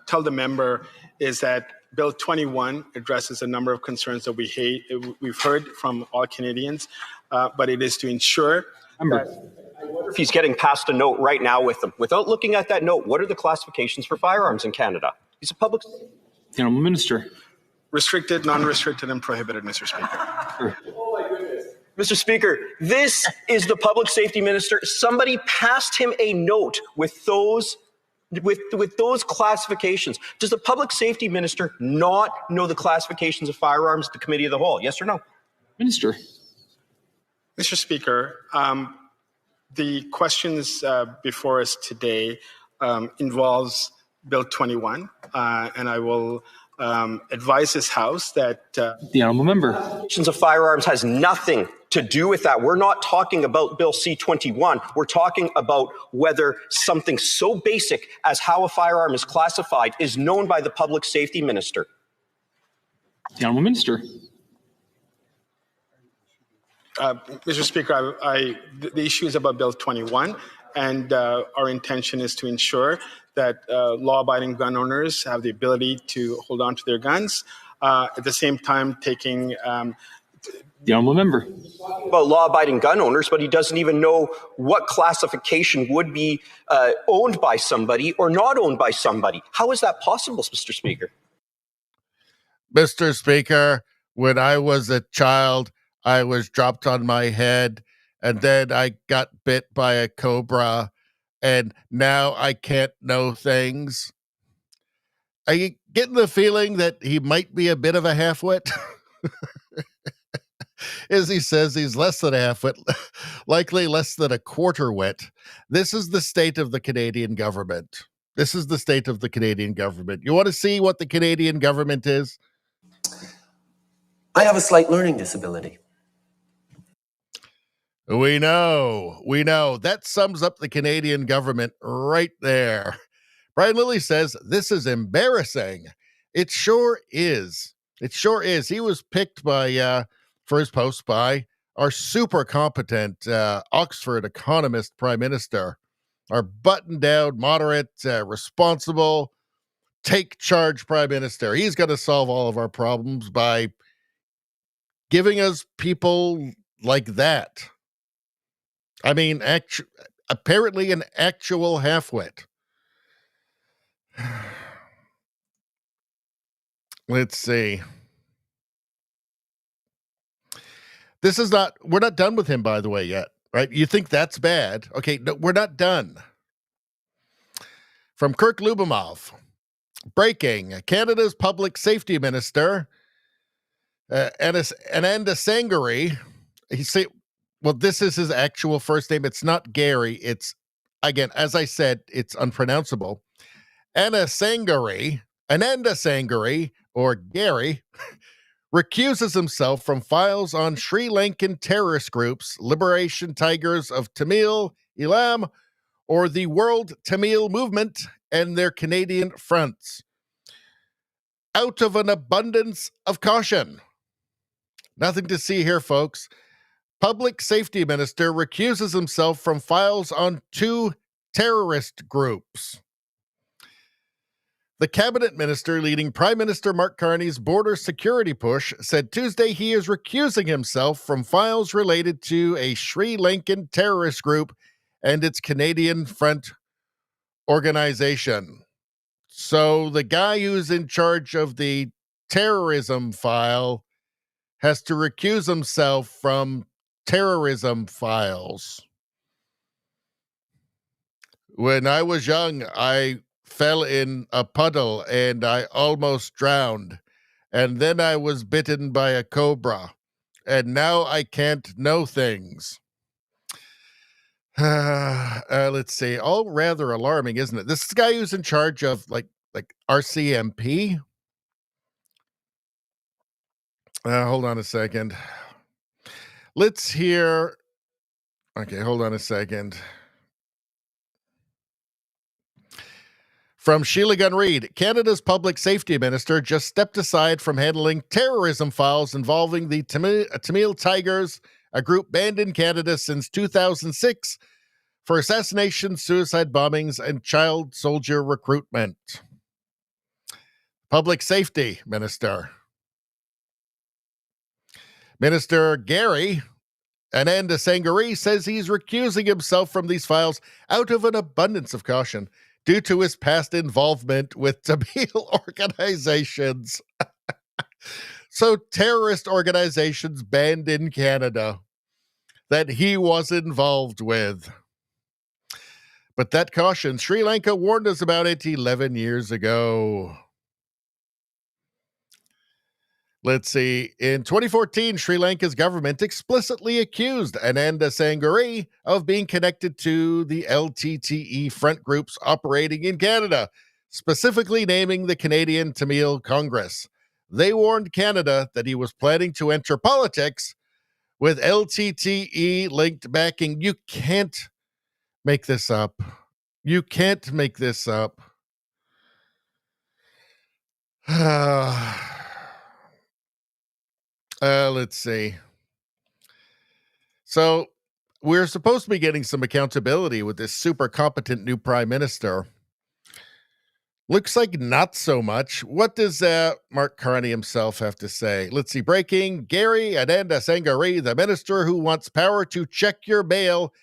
tell the member is that Bill 21 addresses a number of concerns that we've heard from all Canadians, but it is to ensure that if he's getting passed a note right now with them, without looking at that note, what are the classifications for firearms in Canada? He's a public... The Honourable Minister. Restricted, non-restricted, and prohibited, Mr. Speaker. Sure. Mr. Speaker, this is the public safety minister. Somebody passed him a note with those classifications. Does the public safety minister not know the classifications of firearms at the committee of the whole? Yes or no? Minister. Mr. Speaker, the questions before us today involves Bill 21, and I will advise this House that the Honourable Member. Of firearms has nothing to to do with that. We're not talking about Bill C-21. We're talking about whether something so basic as how a firearm is classified is known by the public safety minister. The Honourable Minister. Mr. Speaker, the issue is about Bill 21, and our intention is to ensure that law-abiding gun owners have the ability to hold on to their guns, at the same time taking... The Honourable Member. About law-abiding gun owners, but he doesn't even know what classification would be owned by somebody or not owned by somebody. How is that possible, Mr. Speaker? Mr. Speaker, when I was a child, I was dropped on my head, and then I got bit by a cobra, and now I can't know things. Are you getting the feeling that he might be a bit of a half-wit? As he says, he's less than a half-wit, likely less than a quarter-wit. This is the state of the Canadian government. This is the state of the Canadian government. You want to see what the Canadian government is? I have a slight learning disability. We know. That sums up the Canadian government right there. Brian Lilly says, this is embarrassing. It sure is. It sure is. He was picked by, for his post by our super competent Oxford economist prime minister, our buttoned down, moderate, responsible, take charge prime minister. He's going to solve all of our problems by giving us people like that. I mean, apparently an actual half-wit. Let's see. We're not done with him, by the way, yet, right? You think that's bad. Okay, no, we're not done. From Kirk Lubimov, breaking, Canada's public safety minister, Ananda Sangari, well, this is his actual first name. It's not Gary. It's, again, as I said, it's unpronounceable. Ananda Sangari, or Gary, recuses himself from files on Sri Lankan terrorist groups, Liberation Tigers of Tamil Eelam, or the World Tamil Movement and their Canadian fronts, out of an abundance of caution. Nothing to see here, folks. Public Safety Minister recuses himself from files on 2 terrorist groups. The cabinet minister leading Prime Minister Mark Carney's border security push said Tuesday he is recusing himself from files related to a Sri Lankan terrorist group and its Canadian Front organization. So the guy who's in charge of the terrorism file has to recuse himself from terrorism files. When I was young, I fell in a puddle and I almost drowned. And then I was bitten by a cobra. And now I can't know things. Let's see. All rather alarming, isn't it? This is the guy who's in charge of like RCMP. Hold on a second. Let's hear. Okay, hold on a second. From Sheila Gunn Reid, Canada's public safety minister just stepped aside from handling terrorism files involving the Tamil Tigers, a group banned in Canada since 2006 for assassination, suicide bombings, and child soldier recruitment. Public safety minister. Minister Gary Ananda Sangari says he's recusing himself from these files out of an abundance of caution due to his past involvement with Tamil organizations. So terrorist organizations banned in Canada that he was involved with. But that caution, Sri Lanka warned us about it 11 years ago. Let's see. In 2014, Sri Lanka's government explicitly accused Ananda Sangari of being connected to the LTTE front groups operating in Canada, specifically naming the Canadian Tamil Congress. They warned Canada that he was planning to enter politics with LTTE linked backing. You can't make this up. You can't make this up. Let's see. So we're supposed to be getting some accountability with this super competent new prime minister. Looks like not so much. What does Mark Carney himself have to say? Let's see. Breaking. Gary Ananda Sangari, the minister who wants power to check your mail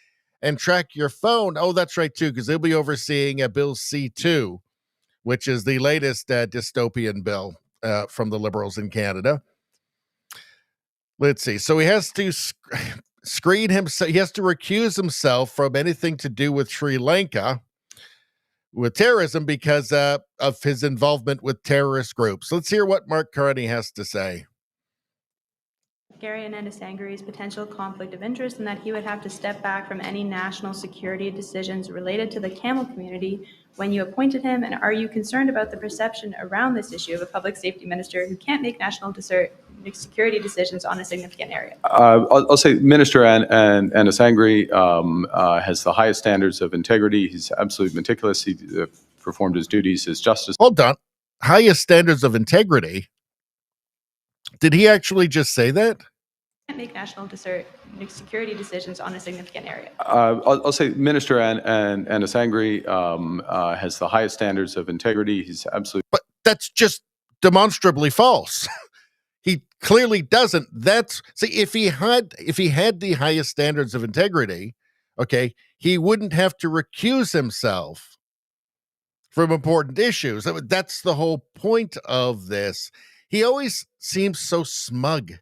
and track your phone. Oh, that's right, too, because he'll be overseeing Bill C2, which is the latest dystopian bill from the Liberals in Canada. Let's see. So he has to screen himself. He has to recuse himself from anything to do with Sri Lanka, with terrorism, because of his involvement with terrorist groups. Let's hear what Mark Carney has to say. Gary Ananda Sangari's potential conflict of interest, and that he would have to step back from any national security decisions related to the Camel community when you appointed him? And are you concerned about the perception around this issue of a public safety minister who can't make national security decisions on a significant area? I'll say Minister Ananda Sangari has the highest standards of integrity. He's absolutely meticulous. He performed his duties as justice. Hold on. Highest standards of integrity? Did he actually just say that? Can't make national security decisions on a significant area. I'll say Minister Ananda Sangari has the highest standards of integrity. He's absolutely. But that's just demonstrably false. He clearly doesn't. If he had the highest standards of integrity, okay, he wouldn't have to recuse himself from important issues. That's the whole point of this. He always seems so smug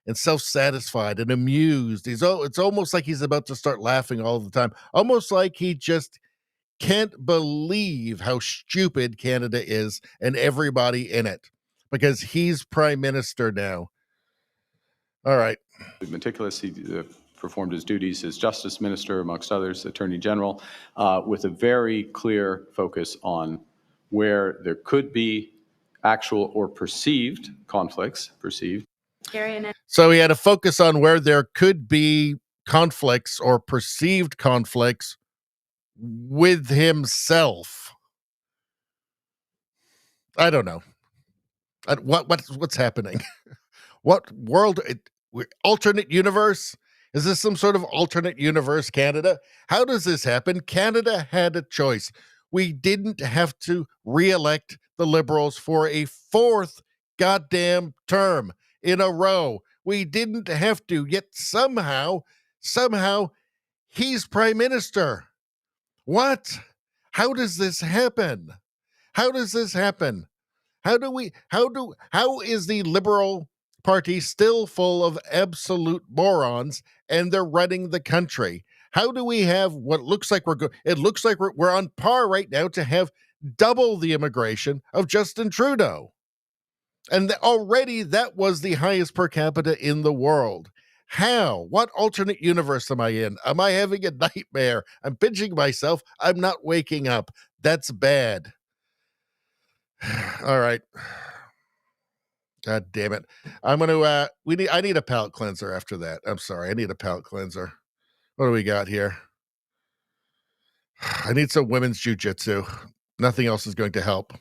and self-satisfied and amused. It's almost like he's about to start laughing all the time. Almost like he just can't believe how stupid Canada is and everybody in it, because he's prime minister now. All right. Meticulous. He performed his duties as justice minister, amongst others, attorney general, with a very clear focus on where there could be actual or perceived conflicts. So he had a focus on where there could be conflicts or perceived conflicts with himself. I don't know. What's happening? What world? Alternate universe? Is this some sort of alternate universe, Canada? How does this happen? Canada had a choice. We didn't have to re-elect the Liberals for a fourth goddamn term in a row. We didn't have to, yet somehow, he's prime minister. What? How does this happen? How does this happen? How is the Liberal Party still full of absolute morons and they're running the country? How do we have what looks like it looks like we're on par right now to have double the immigration of Justin Trudeau. And already that was the highest per capita in the world. How? What alternate universe am I in? Am I having a nightmare? I'm pinching myself. I'm not waking up. That's bad. All right. God damn it. I'm going to, I need a palate cleanser after that. I'm sorry. I need a palate cleanser. What do we got here? I need some women's jujitsu. Nothing else is going to help.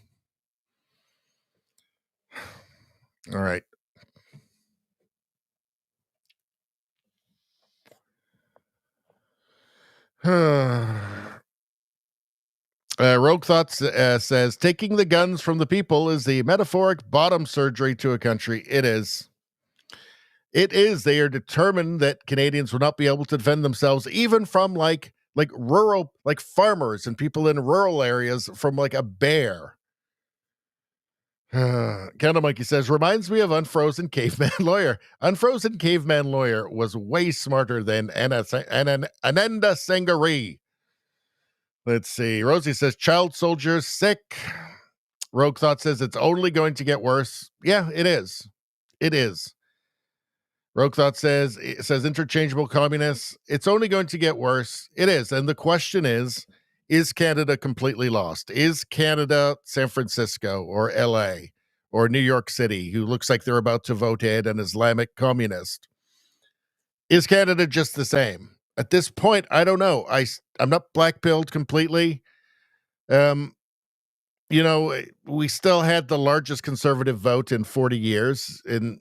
All right. Rogue Thoughts says, taking the guns from the people is the metaphoric bottom surgery to a country. It is. It is. They are determined that Canadians will not be able to defend themselves, even from like rural, like farmers and people in rural areas, from like a bear. Candle Monkey says, reminds me of Unfrozen Caveman Lawyer. Unfrozen Caveman Lawyer was way smarter than Ananda Sangari. Let's see. Rosie says, child soldiers sick. Rogue Thought says, it's only going to get worse. Yeah, it is. It is. Rogue Thought says, interchangeable communists. It's only going to get worse. It is. And the question is Canada completely lost? Is Canada San Francisco or LA or New York City, who looks like they're about to vote in an Islamic communist? Is Canada just the same? At this point, I don't know. I'm not black-pilled completely. Um, we still had the largest conservative vote in 40 years. And,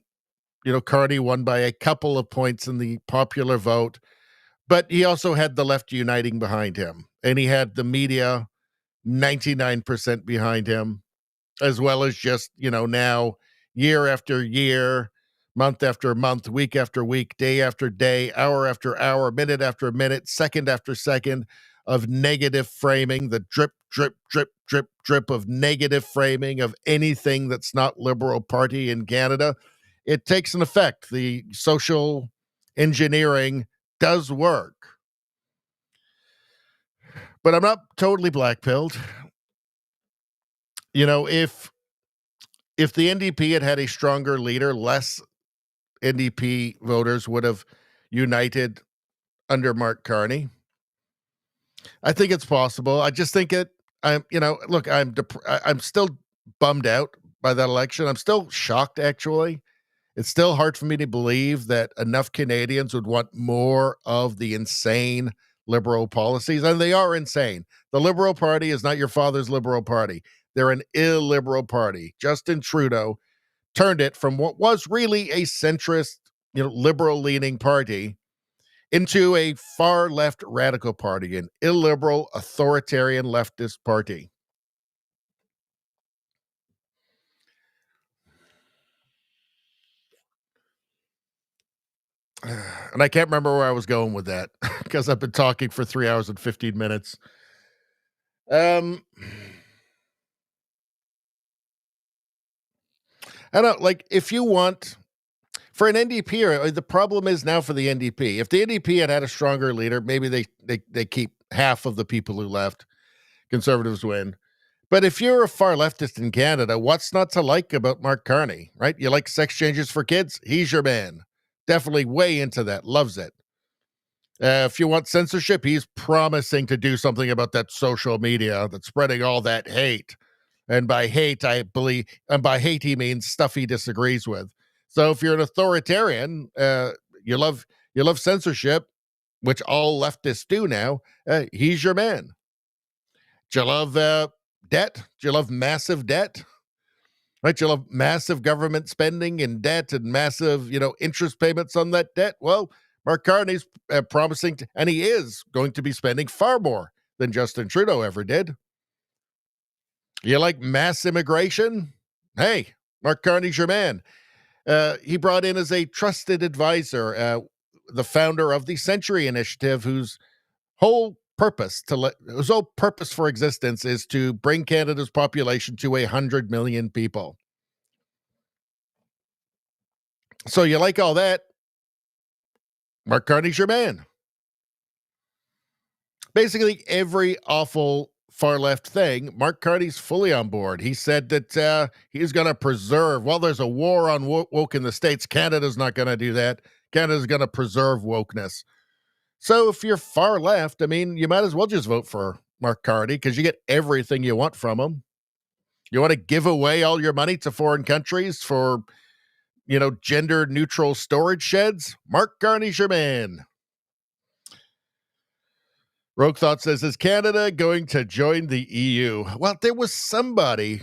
Carney won by a couple of points in the popular vote. But he also had the left uniting behind him. And he had the media 99% behind him, as well as just, now year after year, month after month, week after week, day after day, hour after hour, minute after minute, second after second of negative framing, the drip, drip, drip, drip, drip of negative framing of anything that's not Liberal Party in Canada. It takes an effect. The social engineering does work. But I'm not totally black-pilled. If the NDP had had a stronger leader, less NDP voters would have united under Mark Carney. I think it's possible. I just think I'm still bummed out by that election. I'm still shocked, actually. It's still hard for me to believe that enough Canadians would want more of the insane Liberal policies, and they are insane. The Liberal Party is not your father's Liberal Party. They're an illiberal party. Justin Trudeau turned it from what was really a centrist, liberal-leaning party into a far-left radical party, an illiberal, authoritarian leftist party. And I can't remember where I was going with that because I've been talking for 3 hours and 15 minutes. I don't like if you want for an NDP, the problem is now for the NDP. If the NDP had a stronger leader, maybe they keep half of the people who left. Conservatives win. But if you're a far leftist in Canada, what's not to like about Mark Carney, right? You like sex changes for kids? He's your man. Definitely way into that. Loves it. If you want censorship, he's promising to do something about that social media that's spreading all that hate. And by hate, he means stuff he disagrees with. So if you're an authoritarian, you love censorship, which all leftists do now. He's your man. Do you love debt? Do you love massive debt? Right? Do you love massive government spending and debt and massive, interest payments on that debt? Well, Mark Carney's promising, and he is going to be spending far more than Justin Trudeau ever did. You like mass immigration? Hey, Mark Carney's your man. He brought in as a trusted advisor the founder of the Century Initiative, whose whole purpose for existence is to bring Canada's population to 100 million people. So you like all that? Mark Carney's your man. Basically, every awful far left thing, Mark Carney's fully on board. He said that he's going to preserve. While there's a war on woke in the States, Canada's not going to do that. Canada's going to preserve wokeness. So if you're far left, you might as well just vote for Mark Carney because you get everything you want from him. You want to give away all your money to foreign countries for, gender neutral storage sheds? Mark Carney's your man. Rogue Thought says, is Canada going to join the EU? Well, there was somebody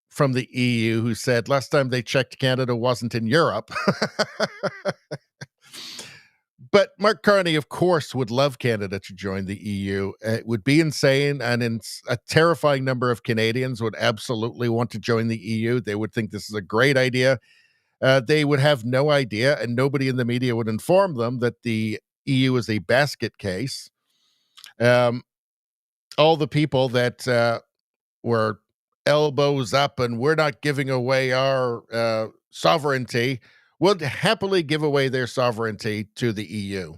from the EU who said last time they checked, Canada wasn't in Europe. But Mark Carney, of course, would love Canada to join the EU. It would be insane, and a terrifying number of Canadians would absolutely want to join the EU. They would think this is a great idea. They would have no idea, and nobody in the media would inform them that the EU is a basket case. All the people that were elbows up and we're not giving away our sovereignty would happily give away their sovereignty to the EU.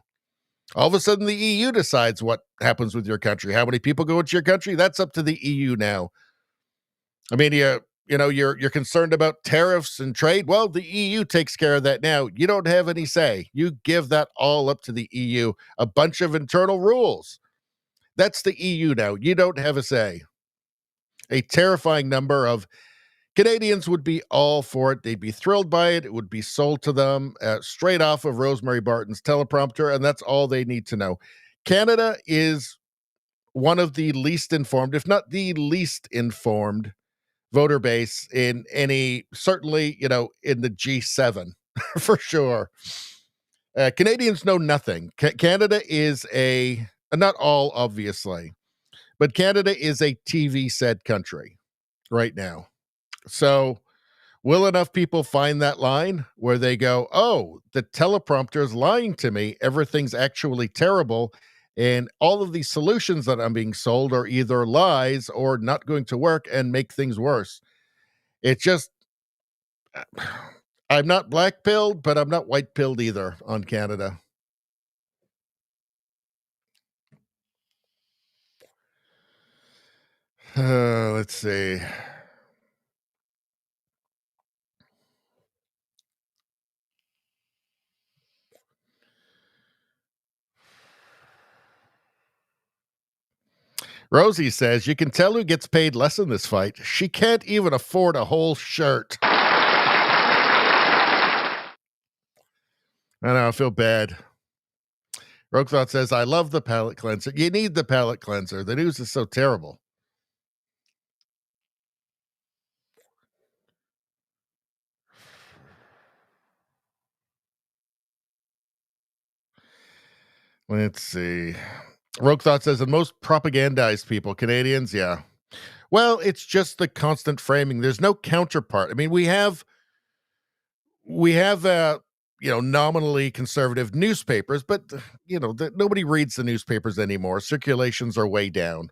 All of a sudden, the EU decides what happens with your country. How many people go into your country? That's up to the EU now. You're concerned about tariffs and trade. Well, the EU takes care of that now. You don't have any say. You give that all up to the EU. A bunch of internal rules. That's the EU now. You don't have a say. A terrifying number of Canadians would be all for it. They'd be thrilled by it. It would be sold to them straight off of Rosemary Barton's teleprompter, and that's all they need to know. Canada is one of the least informed, if not the least informed, voter base in any, certainly, in the G7, for sure. Canadians know nothing. Canada is not all, obviously, but Canada is a TV set country right now. So will enough people find that line where they go, oh, the teleprompter is lying to me. Everything's actually terrible. And all of these solutions that I'm being sold are either lies or not going to work and make things worse. It's just, I'm not black-pilled, but I'm not white-pilled either on Canada. Let's see. Rosie says, you can tell who gets paid less in this fight. She can't even afford a whole shirt. I know, I feel bad. Rogue Thought says, I love the palate cleanser. You need the palate cleanser. The news is so terrible. Let's see. Rogue Thought says, the most propagandized people, Canadians, yeah. Well, it's just the constant framing. There's no counterpart. I mean, we have nominally conservative newspapers, but nobody reads the newspapers anymore. Circulations are way down.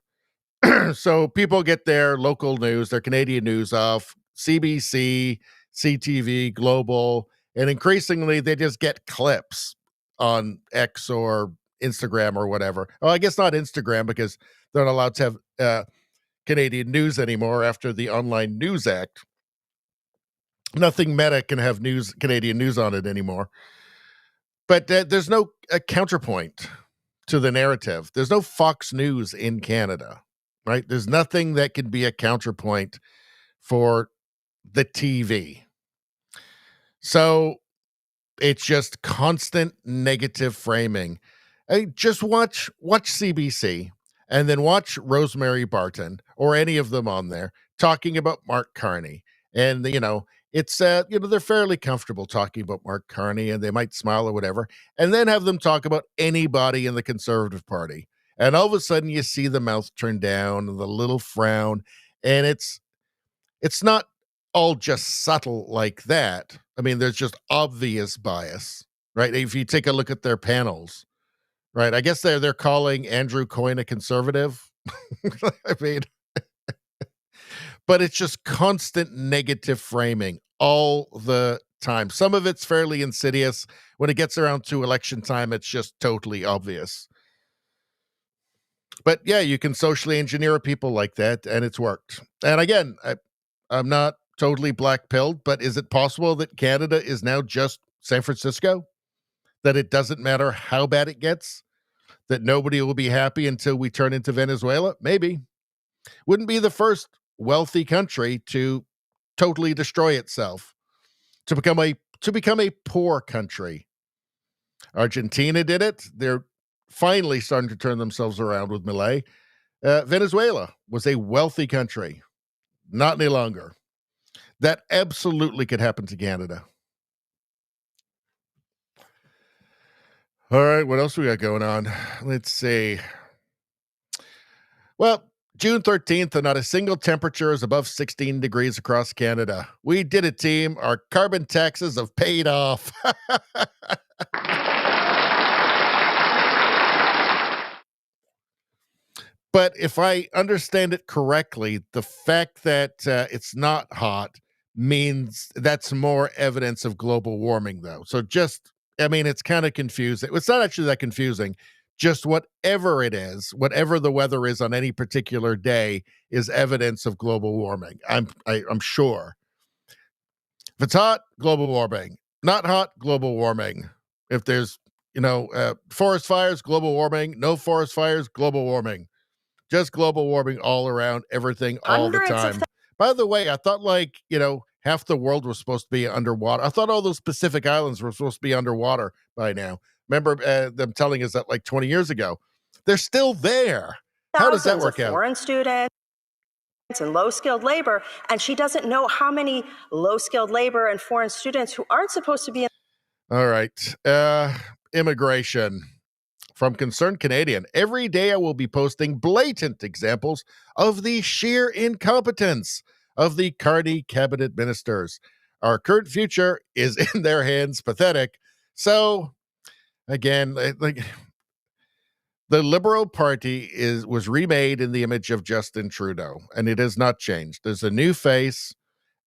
So people get their local news, their Canadian news off CBC, CTV, Global, and increasingly they just get clips on X or Instagram or whatever. Oh, I guess not Instagram because they're not allowed to have Canadian news anymore after the Online News Act. Nothing Meta can have Canadian news on it anymore. But there's no counterpoint to the narrative. There's no Fox News in Canada, right? There's nothing that can be a counterpoint for the TV. So it's just constant negative framing. Just watch CBC and then watch Rosemary Barton or any of them on there talking about Mark Carney. And, it's, they're fairly comfortable talking about Mark Carney and they might smile or whatever, and then have them talk about anybody in the Conservative Party. And all of a sudden you see the mouth turn down and the little frown. And it's not all just subtle like that. I mean, there's just obvious bias, right? If you take a look at their panels, right? I guess they're calling Andrew Coyne a conservative. I mean, but it's just constant negative framing all the time. Some of it's fairly insidious. When it gets around to election time, it's just totally obvious. But yeah, you can socially engineer people like that, and it's worked. And again, I'm not totally black-pilled, but is it possible that Canada is now just San Francisco? That it doesn't matter how bad it gets? That nobody will be happy until we turn into Venezuela? Maybe. Wouldn't be the first wealthy country to totally destroy itself, to become a poor country. Argentina did it. They're finally starting to turn themselves around with Milei. Venezuela was a wealthy country. Not any longer. That absolutely could happen to Canada. All right, what else we got going on? Let's see. Well, June 13th, and not a single temperature is above 16 degrees across Canada. We did it, team. Our carbon taxes have paid off. But if I understand it correctly, the fact that it's not hot means that's more evidence of global warming, though. So it's kind of confusing. It's not actually that confusing. Just whatever it is, whatever the weather is on any particular day is evidence of global warming. I'm sure. If it's hot, global warming. Not hot, global warming. If there's, forest fires, global warming. No forest fires, global warming. Just global warming all around, everything, all the time. By the way, I thought half the world was supposed to be underwater. I thought all those Pacific Islands were supposed to be underwater by now. Remember them telling us that like 20 years ago. They're still there. How does that work Thousands of out? foreign students and low-skilled labor, and she doesn't know how many low-skilled labor and foreign students who aren't supposed to be in. All right. Immigration. From Concerned Canadian, every day I will be posting blatant examples of the sheer incompetence of the Carney cabinet ministers. Our current future is in their hands, pathetic. So, again, like the Liberal Party was remade in the image of Justin Trudeau, and it has not changed. There's a new face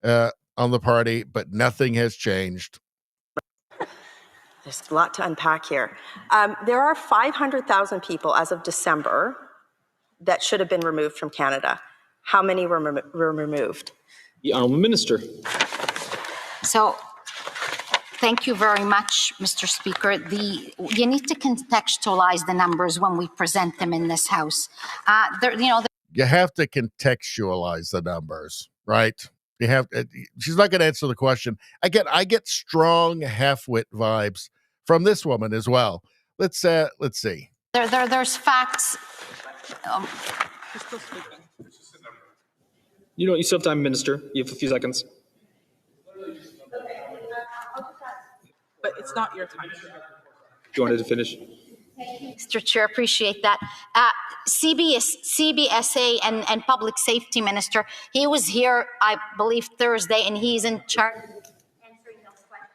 on the party, but nothing has changed. There's a lot to unpack here. There are 500,000 people as of December that should have been removed from Canada. How many were removed? The Honourable Minister. So, thank you very much, Mr. Speaker. You need to contextualize the numbers when we present them in this House. You have to contextualize the numbers, right? You have. She's not going to answer the question. I get strong half-wit vibes from this woman as well. Let's see. There's facts. You still have time, Minister. You have a few seconds. But it's not your time. You wanted to finish? Mr. Chair, appreciate that. CBSA and Public Safety Minister, he was here, I believe, Thursday, and he's in charge answering those questions.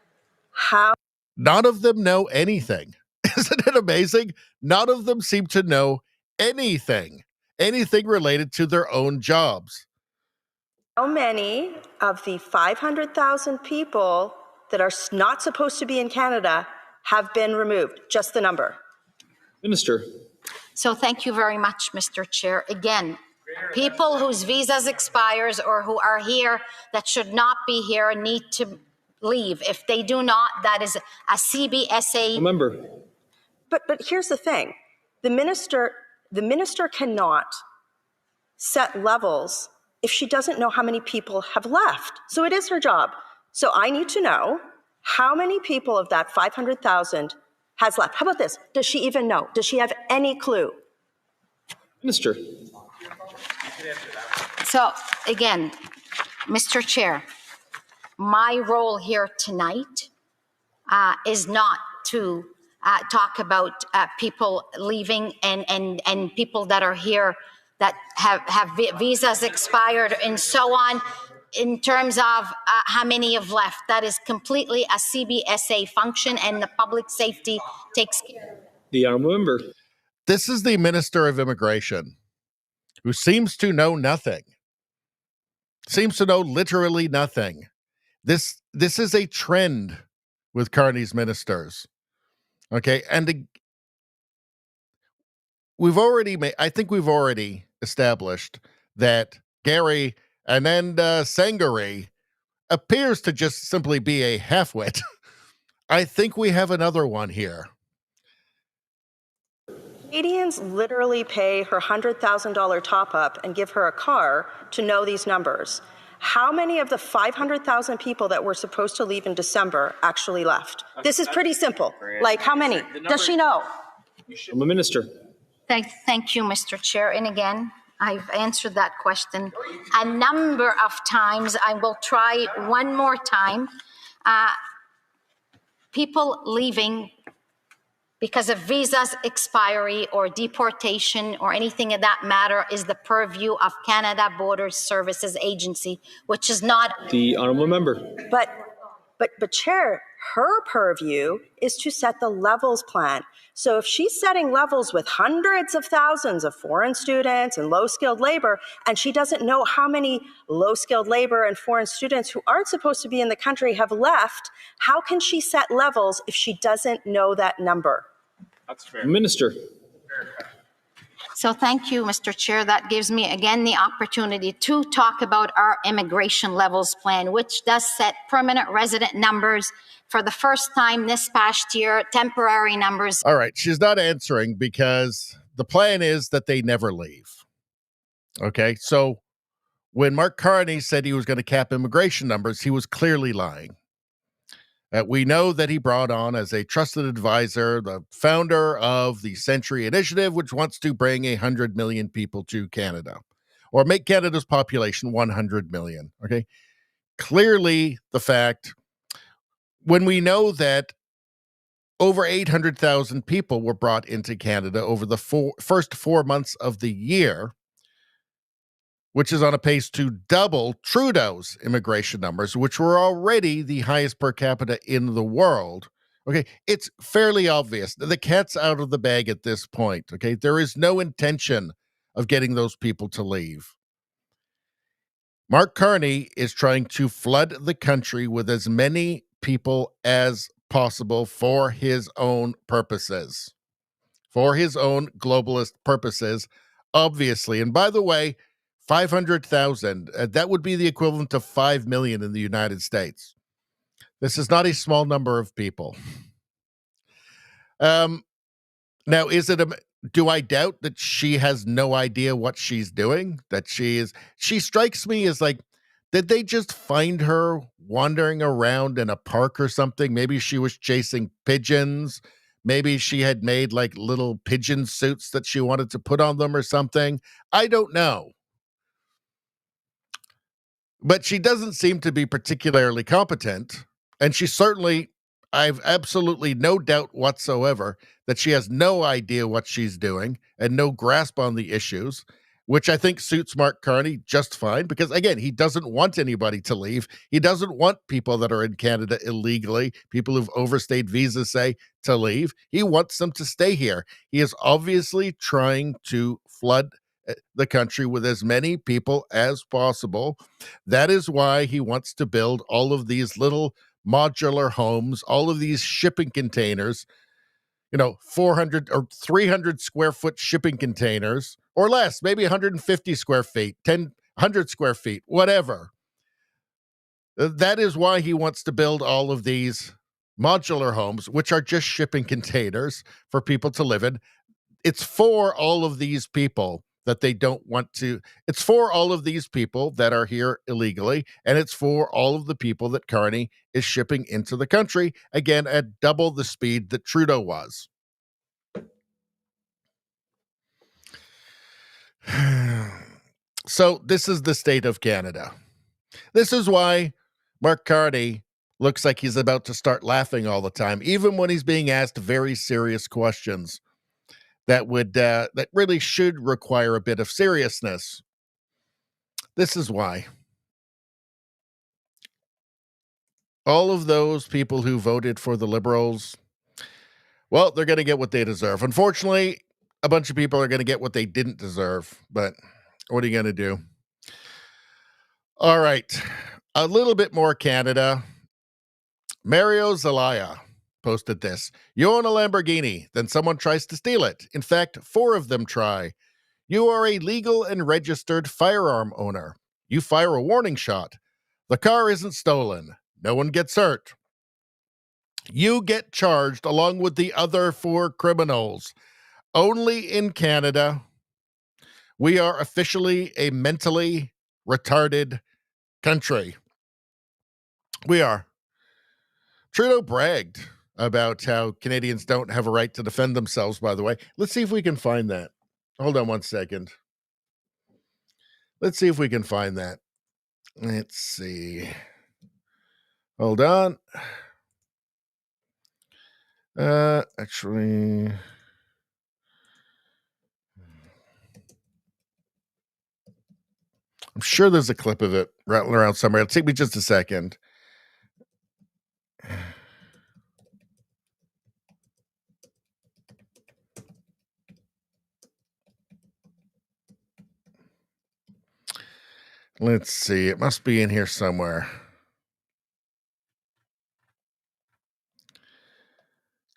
How? None of them know anything. Isn't it amazing? None of them seem to know anything related to their own jobs. How many of the 500,000 people that are not supposed to be in Canada have been removed? Just the number. Minister. So thank you very much, Mr. Chair. Again, people whose visas expires or who are here that should not be here need to leave. If they do not, that is a CBSA. Remember. But here's the thing. The minister cannot set levels if she doesn't know how many people have left. So it is her job. So I need to know how many people of that 500,000 has left. How about this? Does she even know? Does she have any clue? Minister. So again, Mr. Chair, my role here tonight is not to talk about people leaving and people that are here that have visas expired and so on. In terms of how many have left, that is completely a CBSA function, and the public safety takes care of it. The Honourable Member. This is the Minister of Immigration, who seems to know nothing. Seems to know literally nothing. This is a trend with Carney's ministers. Okay, and I think we've already established that Gary Ananda Sangari appears to just simply be a half-wit. I think we have another one here. Canadians literally pay her $100,000 top-up and give her a car to know these numbers. How many of the 500,000 people that were supposed to leave in December actually left? This is pretty simple. Like, how many? Does she know? I'm a minister. Thank you, Mr. Chair. And again, I've answered that question a number of times. I will try one more time. People leaving because of visas expiry or deportation or anything of that matter is the purview of Canada Border Services Agency, which is not. The Honourable Member. But Chair, her purview is to set the levels plan. So if she's setting levels with hundreds of thousands of foreign students and low-skilled labor, and she doesn't know how many low-skilled labor and foreign students who aren't supposed to be in the country have left, how can she set levels if she doesn't know that number? That's fair. Minister. So thank you, Mr. Chair. That gives me again the opportunity to talk about our immigration levels plan, which does set permanent resident numbers for the first time this past year, temporary numbers. All right, she's not answering because the plan is that they never leave. Okay, so When Mark Carney said he was going to cap immigration numbers, he was clearly lying. We know that he brought on as a trusted advisor the founder of the Century Initiative, which wants to bring 100 million people to Canada, or make Canada's population 100 million. Okay. Clearly, the fact, when we know that over 800,000 people were brought into Canada over the first 4 months of the year, which is on a pace to double Trudeau's immigration numbers, which were already the highest per capita in the world. Okay, it's fairly obvious. The cat's out of the bag at this point. Okay, there is no intention of getting those people to leave. Mark Carney is trying to flood the country with as many people as possible for his own purposes, for his own globalist purposes, obviously. And by the way, 500,000, that would be the equivalent of 5 million in the United States. This is not a small number of people. Now, do I doubt that she has no idea what she's doing? That she strikes me as like, did they just find her wandering around in a park or something? Maybe she was chasing pigeons. Maybe she had made like little pigeon suits that she wanted to put on them or something. I don't know. But she doesn't seem to be particularly competent. And I've absolutely no doubt whatsoever that she has no idea what she's doing and no grasp on the issues, which I think suits Mark Carney just fine because, again, he doesn't want anybody to leave. He doesn't want people that are in Canada illegally, people who've overstayed visas, say, to leave. He wants them to stay here. He is obviously trying to flood the country with as many people as possible. That is why he wants to build all of these little modular homes, all of these shipping containers, 400 or 300 square foot shipping containers or less, maybe 150 square feet, 100 square feet, whatever. That is why he wants to build all of these modular homes, which are just shipping containers for people to live in. It's for all of these people that they don't want to. It's for all of these people that are here illegally, and it's for all of the people that Carney is shipping into the country, again, at double the speed that Trudeau was. So this is the state of Canada. This is why Mark Carney looks like he's about to start laughing all the time, even when he's being asked very serious questions that really should require a bit of seriousness. This is why. All of those people who voted for the Liberals, well, they're going to get what they deserve. Unfortunately, a bunch of people are going to get what they didn't deserve, but what are you going to do? All right, a little bit more Canada. Mario Zelaya posted this. You own a Lamborghini, then someone tries to steal it. In fact, 4 of them try. You are a legal and registered firearm owner. You fire a warning shot. The car isn't stolen. No one gets hurt. You get charged along with the other 4 criminals. Only in Canada, we are officially a mentally retarded country. We are. Trudeau bragged about how Canadians don't have a right to defend themselves, by the way. Let's see if we can find that. Hold on one second. Let's see if we can find that. Let's see. Hold on. Actually, I'm sure there's a clip of it rattling around somewhere. It'll take me just a second. Let's see. It must be in here somewhere.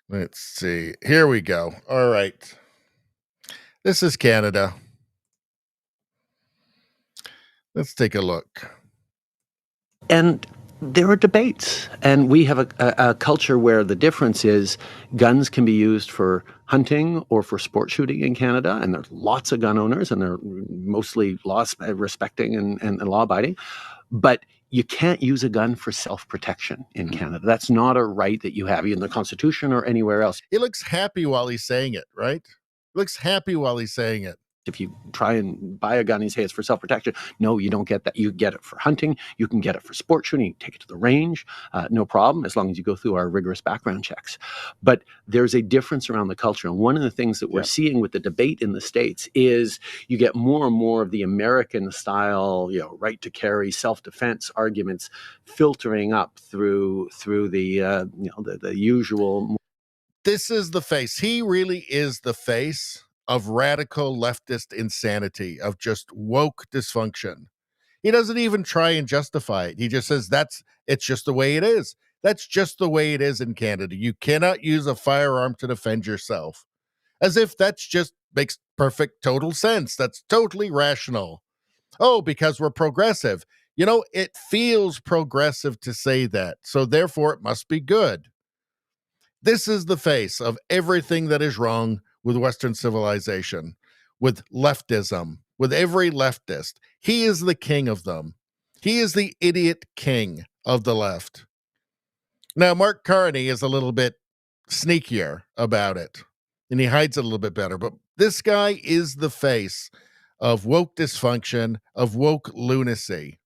Let's see. Here we go. All right. This is Canada. Let's take a look. And There are debates, and we have a culture where the difference is guns can be used for hunting or for sport shooting in Canada, and there's lots of gun owners, and they're mostly law-respecting and law-abiding, but you can't use a gun for self-protection in Canada. That's not a right that you have in the Constitution or anywhere else. He looks happy while he's saying it, right? He looks happy while he's saying it. If you try and buy a gun and say it's for self-protection, no, you don't get that. You get it for hunting. You can get it for sport shooting. You can take it to the range, no problem, as long as you go through our rigorous background checks. But there's a difference around the culture. And one of the things that we're seeing with the debate in the States is you get more and more of the American style, right to carry, self-defense arguments filtering up through the usual. This is the face. He really is the face of radical leftist insanity, of just woke dysfunction. He doesn't even try and justify it. He just says it's just the way it is. That's just the way it is in Canada. You cannot use a firearm to defend yourself. As if that's just makes perfect, total sense. That's totally rational. Oh, because we're progressive. It feels progressive to say that. So therefore it must be good. This is the face of everything that is wrong with Western civilization, with leftism, with every leftist. He is the king of them. He is the idiot king of the left. Now, Mark Carney is a little bit sneakier about it, and he hides it a little bit better. But this guy is the face of woke dysfunction, of woke lunacy,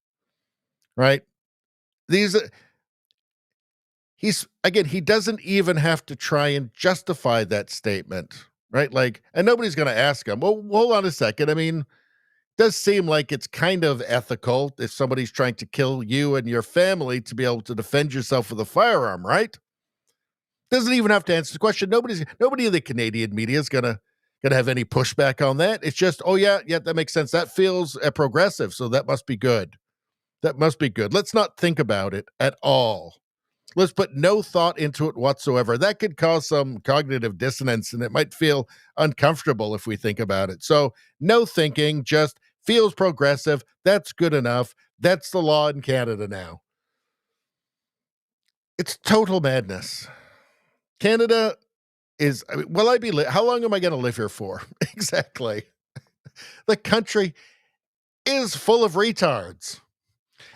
right? He doesn't even have to try and justify that statement, right? And nobody's going to ask him, well, hold on a second. I mean, it does seem like it's kind of ethical if somebody's trying to kill you and your family to be able to defend yourself with a firearm, right? Doesn't even have to answer the question. Nobody in the Canadian media is going to have any pushback on that. It's just, oh yeah, that makes sense. That feels progressive, so that must be good. That must be good. Let's not think about it at all. Let's put no thought into it whatsoever. That could cause some cognitive dissonance, and it might feel uncomfortable if we think about it. So no thinking, just feels progressive. That's good enough. That's the law in Canada now. It's total madness. Canada is, how long am I going to live here for? Exactly. The country is full of retards.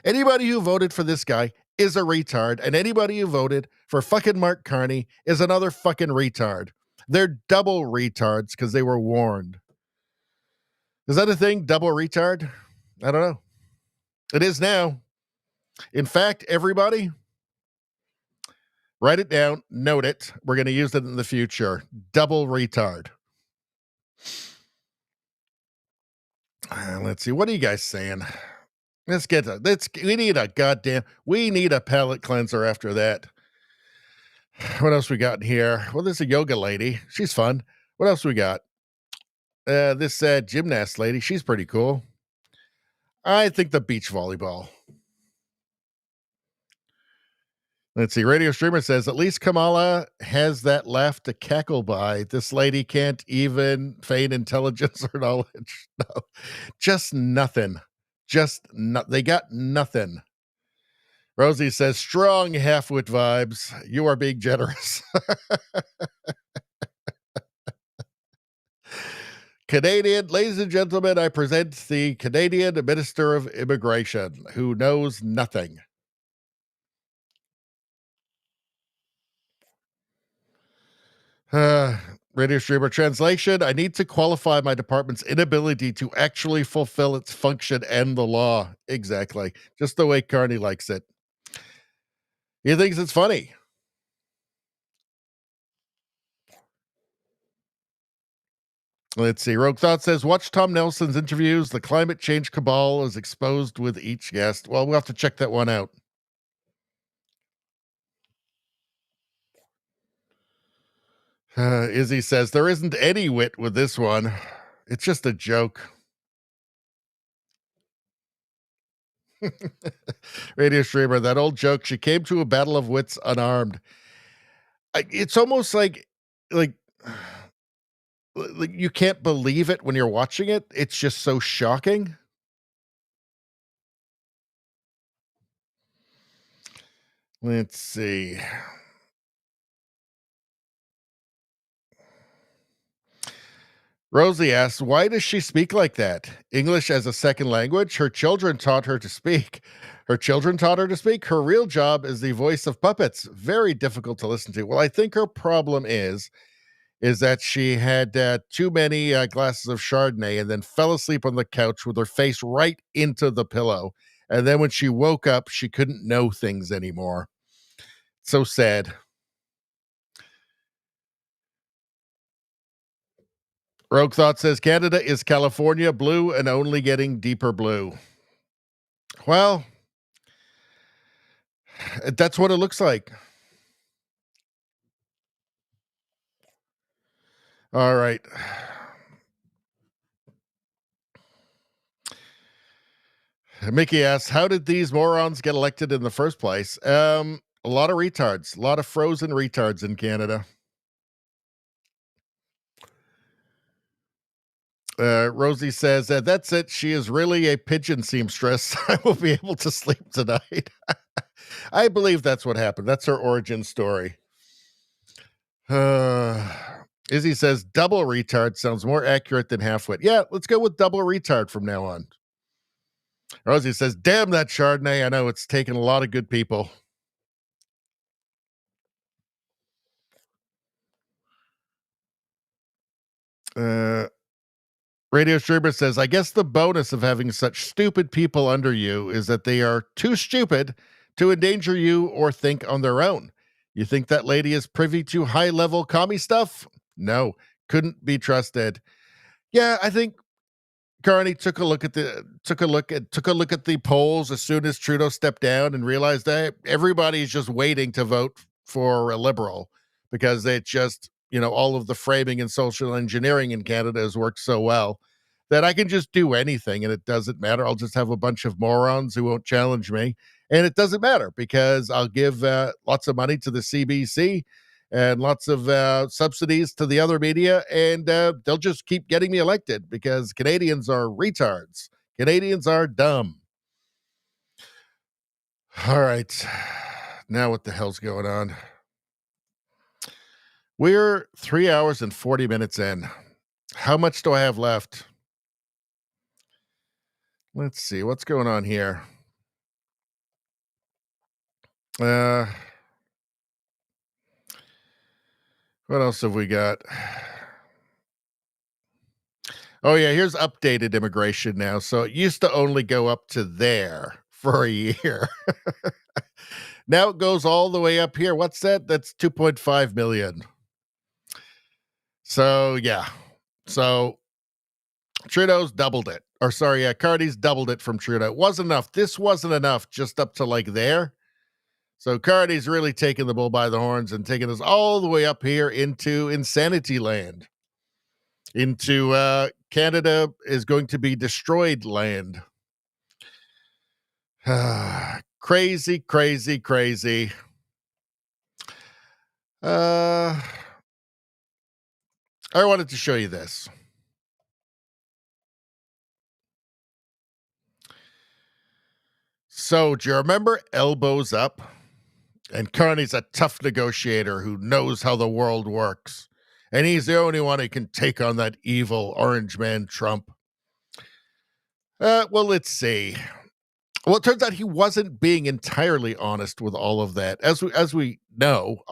Anybody who voted for this guy is a retard, and anybody who voted for fucking Mark Carney is another fucking retard. They're double retards because they were warned. Is that a thing? Double retard? I don't know. It is now. In fact, everybody, write it down, note it. We're going to use it in the future. Double retard. Let's see. What are you guys saying? We need a palate cleanser after that. What else we got in here? Well, there's a yoga lady. She's fun. What else we got? This gymnast lady. She's pretty cool. I think the beach volleyball. Let's see. Radio Streamer says, at least Kamala has that laugh to cackle by. This lady can't even feign intelligence or knowledge. No, just nothing. They got nothing. Rosie says, strong half-wit vibes. You are being generous. Canadian, ladies and gentlemen, I present the Canadian Minister of Immigration, who knows nothing. Radio Streamer translation, I need to qualify my department's inability to actually fulfill its function and the law. Exactly. Just the way Carney likes it. He thinks it's funny. Let's see. Rogue Thought says, watch Tom Nelson's interviews. The climate change cabal is exposed with each guest. Well, we'll have to check that one out. Izzy says, there isn't any wit with this one. It's just a joke. Radio Streamer, that old joke. She came to a battle of wits unarmed. It's almost like you can't believe it when you're watching it. It's just so shocking. Let's see. Rosie asks, why does she speak like that? English as a second language? Her children taught her to speak. Her children taught her to speak. Her real job is the voice of puppets. Very difficult to listen to. Well, I think her problem is that she had too many glasses of Chardonnay and then fell asleep on the couch with her face right into the pillow. And then when she woke up, she couldn't know things anymore. So sad. Rogue Thought says Canada is California blue and only getting deeper blue. Well, that's what it looks like. All right. Mickey asks, how did these morons get elected in the first place? A lot of retards, a lot of frozen retards in Canada. Rosie says, that's it. She is really a pigeon seamstress. I will be able to sleep tonight. I believe that's what happened. That's her origin story. Izzy says, double retard sounds more accurate than half-wit. Yeah, let's go with double retard from now on. Rosie says, damn that Chardonnay. I know it's taken a lot of good people. Radio Streamer says, I guess the bonus of having such stupid people under you is that they are too stupid to endanger you or think on their own. You think that lady is privy to high-level commie stuff? No, couldn't be trusted. Yeah, I think Carney took a look at the polls as soon as Trudeau stepped down and realized that everybody's just waiting to vote for a Liberal because it just, all of the framing and social engineering in Canada has worked so well that I can just do anything and it doesn't matter. I'll just have a bunch of morons who won't challenge me. And it doesn't matter because I'll give lots of money to the CBC and lots of subsidies to the other media, and they'll just keep getting me elected because Canadians are retards. Canadians are dumb. All right. Now what the hell's going on? We're 3 hours and 40 minutes in. How much do I have left? Let's see. What's going on here? What else have we got? Oh, yeah, here's updated immigration now. So it used to only go up to there for a year. Now it goes all the way up here. What's that? That's 2.5 million. So, yeah. So Trudeau's doubled it. Or sorry, Carney's doubled it from Trudeau. It wasn't enough. This wasn't enough just up to like there. So Carney's really taking the bull by the horns and taking us all the way up here into insanity land. Into Canada is going to be destroyed land. Crazy, crazy, crazy. I wanted to show you this. So, do you remember Elbows Up? And Carney's a tough negotiator who knows how the world works. And he's the only one who can take on that evil orange man Trump. Well, let's see. Well, it turns out he wasn't being entirely honest with all of that. As we know,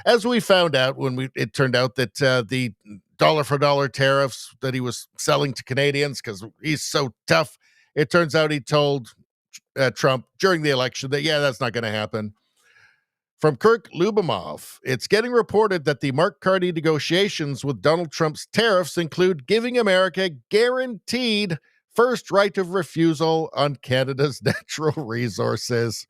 as we found out when it turned out that the dollar for dollar tariffs that he was selling to Canadians because he's so tough, it turns out he told Trump during the election that, yeah, that's not going to happen. From Kirk Lubomov, it's getting reported that the Mark Carney negotiations with Donald Trump's tariffs include giving America guaranteed first right of refusal on Canada's natural resources.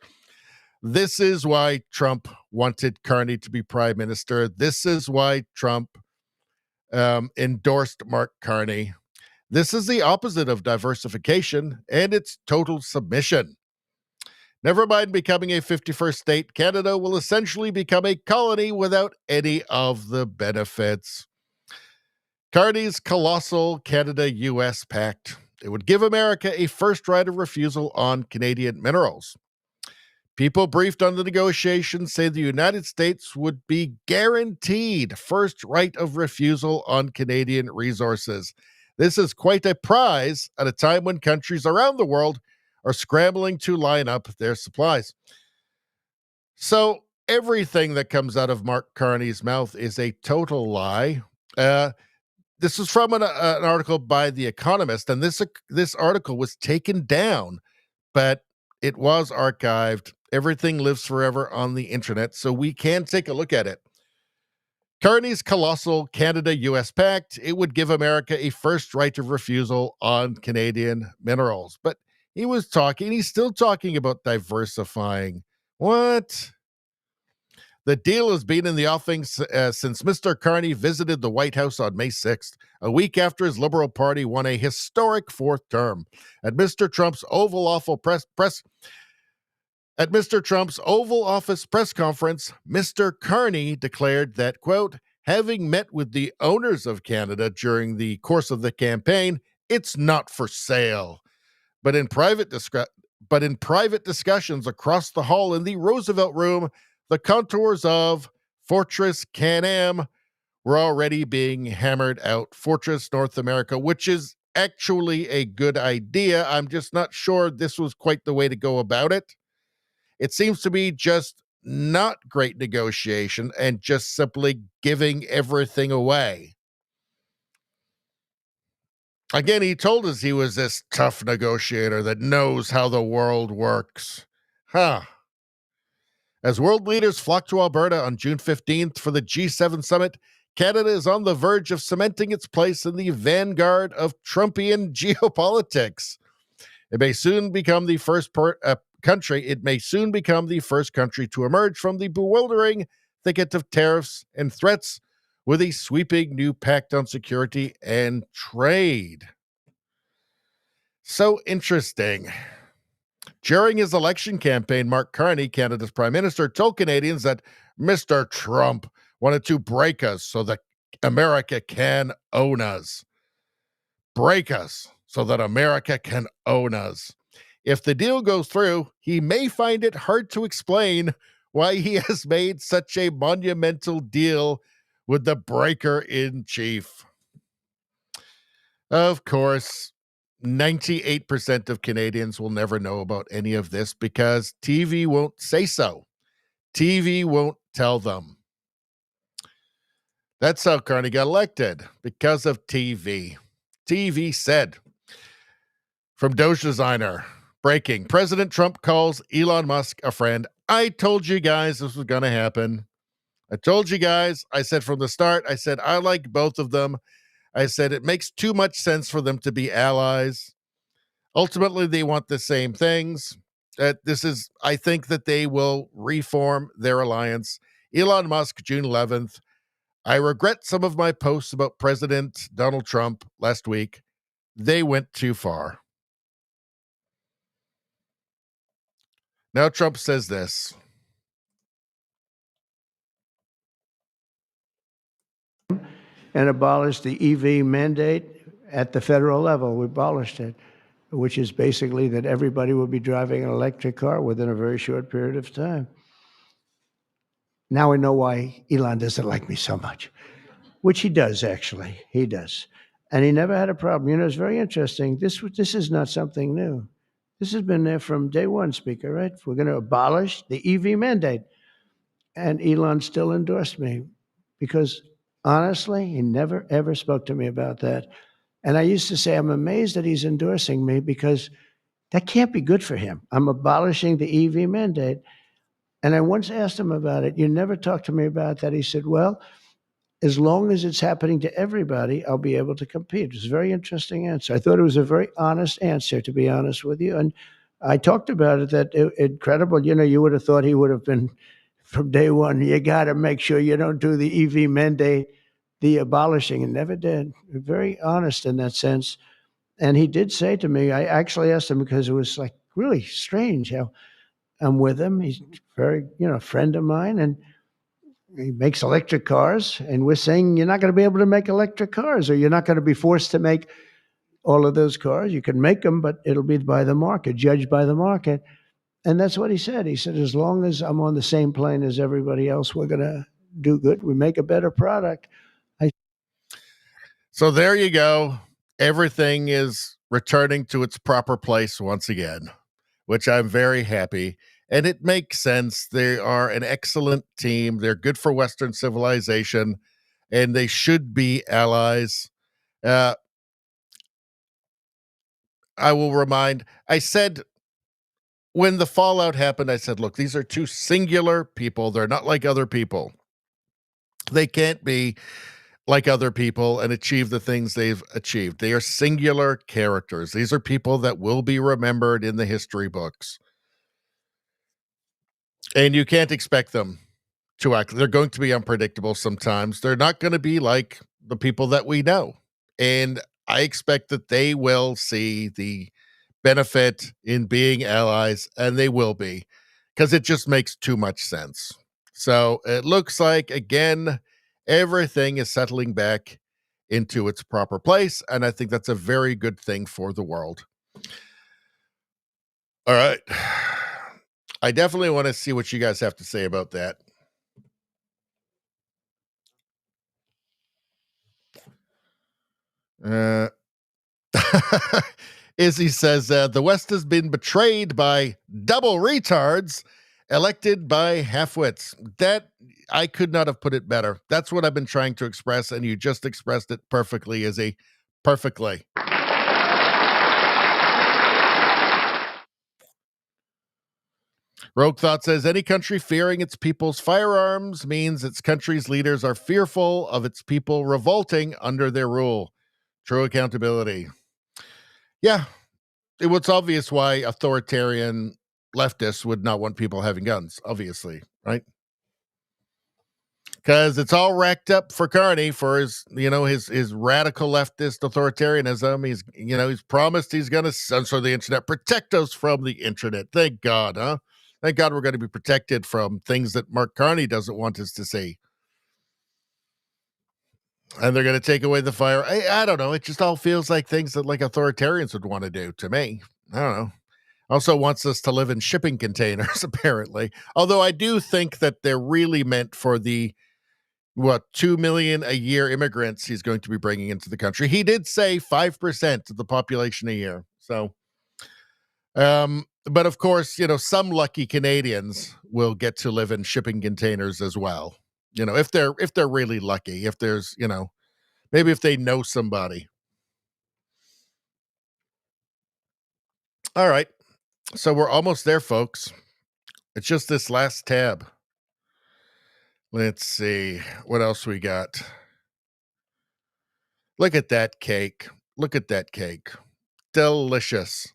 This is why Trump wanted Carney to be prime minister. This is why Trump endorsed Mark Carney. This is the opposite of diversification, and it's total submission. Never mind becoming a 51st state, Canada will essentially become a colony without any of the benefits. Carney's colossal Canada-US pact. It would give America a first right of refusal on Canadian minerals. People briefed on the negotiations say the United States would be guaranteed first right of refusal on Canadian resources. This is quite a prize at a time when countries around the world are scrambling to line up their supplies. So everything that comes out of Mark Carney's mouth is a total lie. This is from an article by The Economist, and this article was taken down, but it was archived. Everything lives forever on the internet, so we can take a look at it. Carney's colossal Canada-US pact, it would give America a first right of refusal on Canadian minerals. But he's still talking about diversifying. What? The deal has been in the offing since Mr. Carney visited the White House on May 6th, a week after his Liberal Party won a historic fourth term. At Mr. Trump's Oval Office press conference, Mr. Carney declared that, quote, having met with the owners of Canada during the course of the campaign, it's not for sale. But in private discussions across the hall in the Roosevelt Room, the contours of Fortress Can-Am were already being hammered out. Fortress North America, which is actually a good idea. I'm just not sure this was quite the way to go about it. It seems to be just not great negotiation and just simply giving everything away. Again, he told us he was this tough negotiator that knows how the world works. As world leaders flock to Alberta on June 15th for the G7 summit, Canada is on the verge of cementing its place in the vanguard of Trumpian geopolitics. It may soon become the first country to emerge from the bewildering thicket of tariffs and threats with a sweeping new pact on security and trade. So interesting. During his election campaign, Mark Carney, Canada's Prime Minister, told Canadians that Mr. Trump wanted to break us so that America can own us. Break us so that America can own us. If the deal goes through, he may find it hard to explain why he has made such a monumental deal with the breaker-in-chief. Of course, 98% of Canadians will never know about any of this because TV won't say so. TV won't tell them. That's how Carney got elected, because of TV. TV said, from Doge Designer, breaking, President Trump calls Elon Musk a friend. I told you guys this was going to happen. I told you guys, I said from the start, I said I like both of them. I said it makes too much sense for them to be allies. Ultimately, they want the same things. I think that they will reform their alliance. Elon Musk, June 11th. I regret some of my posts about President Donald Trump last week. They went too far. Now Trump says this. And abolished the EV mandate at the federal level. We abolished it, which is basically that everybody will be driving an electric car within a very short period of time. Now I know why Elon doesn't like me so much, which he does, actually. He does. And he never had a problem. You know, it's very interesting. This is not something new. This has been there from day one, Speaker, right? We're going to abolish the EV mandate. And Elon still endorsed me because, honestly, he never, ever spoke to me about that. And I used to say, I'm amazed that he's endorsing me because that can't be good for him. I'm abolishing the EV mandate. And I once asked him about it. You never talked to me about that. He said, well, as long as it's happening to everybody, I'll be able to compete. It was a very interesting answer. I thought it was a very honest answer, to be honest with you. And I talked about it, incredible. You know, you would have thought he would have been from day one. You got to make sure you don't do the EV mandate, the abolishing, and never did. Very honest in that sense. And he did say to me, I actually asked him because it was like really strange how I'm with him. He's very, a friend of mine, and he makes electric cars. And we're saying you're not going to be able to make electric cars, or you're not going to be forced to make all of those cars. You can make them, but it'll be by the market, judged by the market. And that's what he said. He said, as long as I'm on the same plane as everybody else, we're going to do good. We make a better product. So there you go. Everything is returning to its proper place once again, which I'm very happy. And it makes sense. They are an excellent team. They're good for Western civilization, and they should be allies. I will remind, I said when the fallout happened, I said, look, these are two singular people. They're not like other people. They can't be like other people and achieve the things they've achieved. They are singular characters. These are people that will be remembered in the history books. And you can't expect them to act. They're going to be unpredictable sometimes. They're not going to be like the people that we know. And I expect that they will see the benefit in being allies, and they will be, because it just makes too much sense. So it looks like, again, everything is settling back into its proper place, and I think that's a very good thing for the world. All right. I definitely want to see what you guys have to say about that. Izzy says, the West has been betrayed by double retards elected by halfwits. That, I could not have put it better. That's what I've been trying to express, and you just expressed it perfectly, Izzy. Perfectly. Rogue Thought says, any country fearing its people's firearms means its country's leaders are fearful of its people revolting under their rule. True accountability. Yeah, it was obvious why authoritarian leftists would not want people having guns, obviously, right? Because it's all racked up for Carney for his radical leftist authoritarianism. He's promised he's going to censor the internet, protect us from the internet. Thank God, huh? Thank God we're going to be protected from things that Mark Carney doesn't want us to see. And they're going to take away the fire. I don't know. It just all feels like things that like authoritarians would want to do to me. I don't know. Also wants us to live in shipping containers, apparently. Although I do think that they're really meant for the, 2 million a year immigrants he's going to be bringing into the country. He did say 5% of the population a year. So, but of course, some lucky Canadians will get to live in shipping containers as well. If they're really lucky, if there's, maybe if they know somebody. All right. So we're almost there, folks. It's just this last tab. Let's see what else we got. Look at that cake. Look at that cake. Delicious.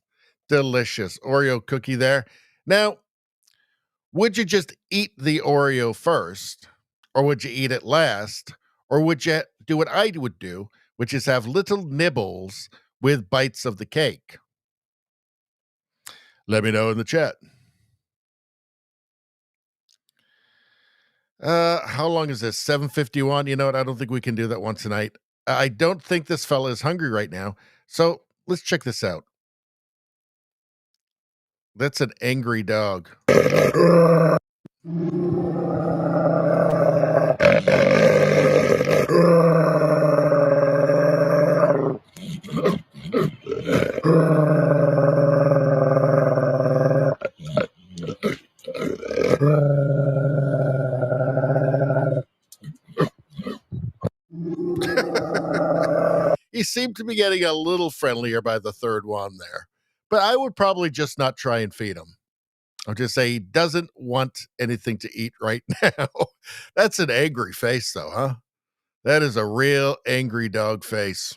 Delicious. Oreo cookie there. Now, would you just eat the Oreo first? Or would you eat it last? Or would you do what I would do, which is have little nibbles with bites of the cake? Let me know in the chat. How long is this? 7:51. You know what? I don't think we can do that one tonight. I don't think this fella is hungry right now. So let's check this out. That's an angry dog. He seemed to be getting a little friendlier by the third one there. But I would probably just not try and feed him. I'll just say he doesn't want anything to eat right now. That's an angry face, though, huh? That is a real angry dog face.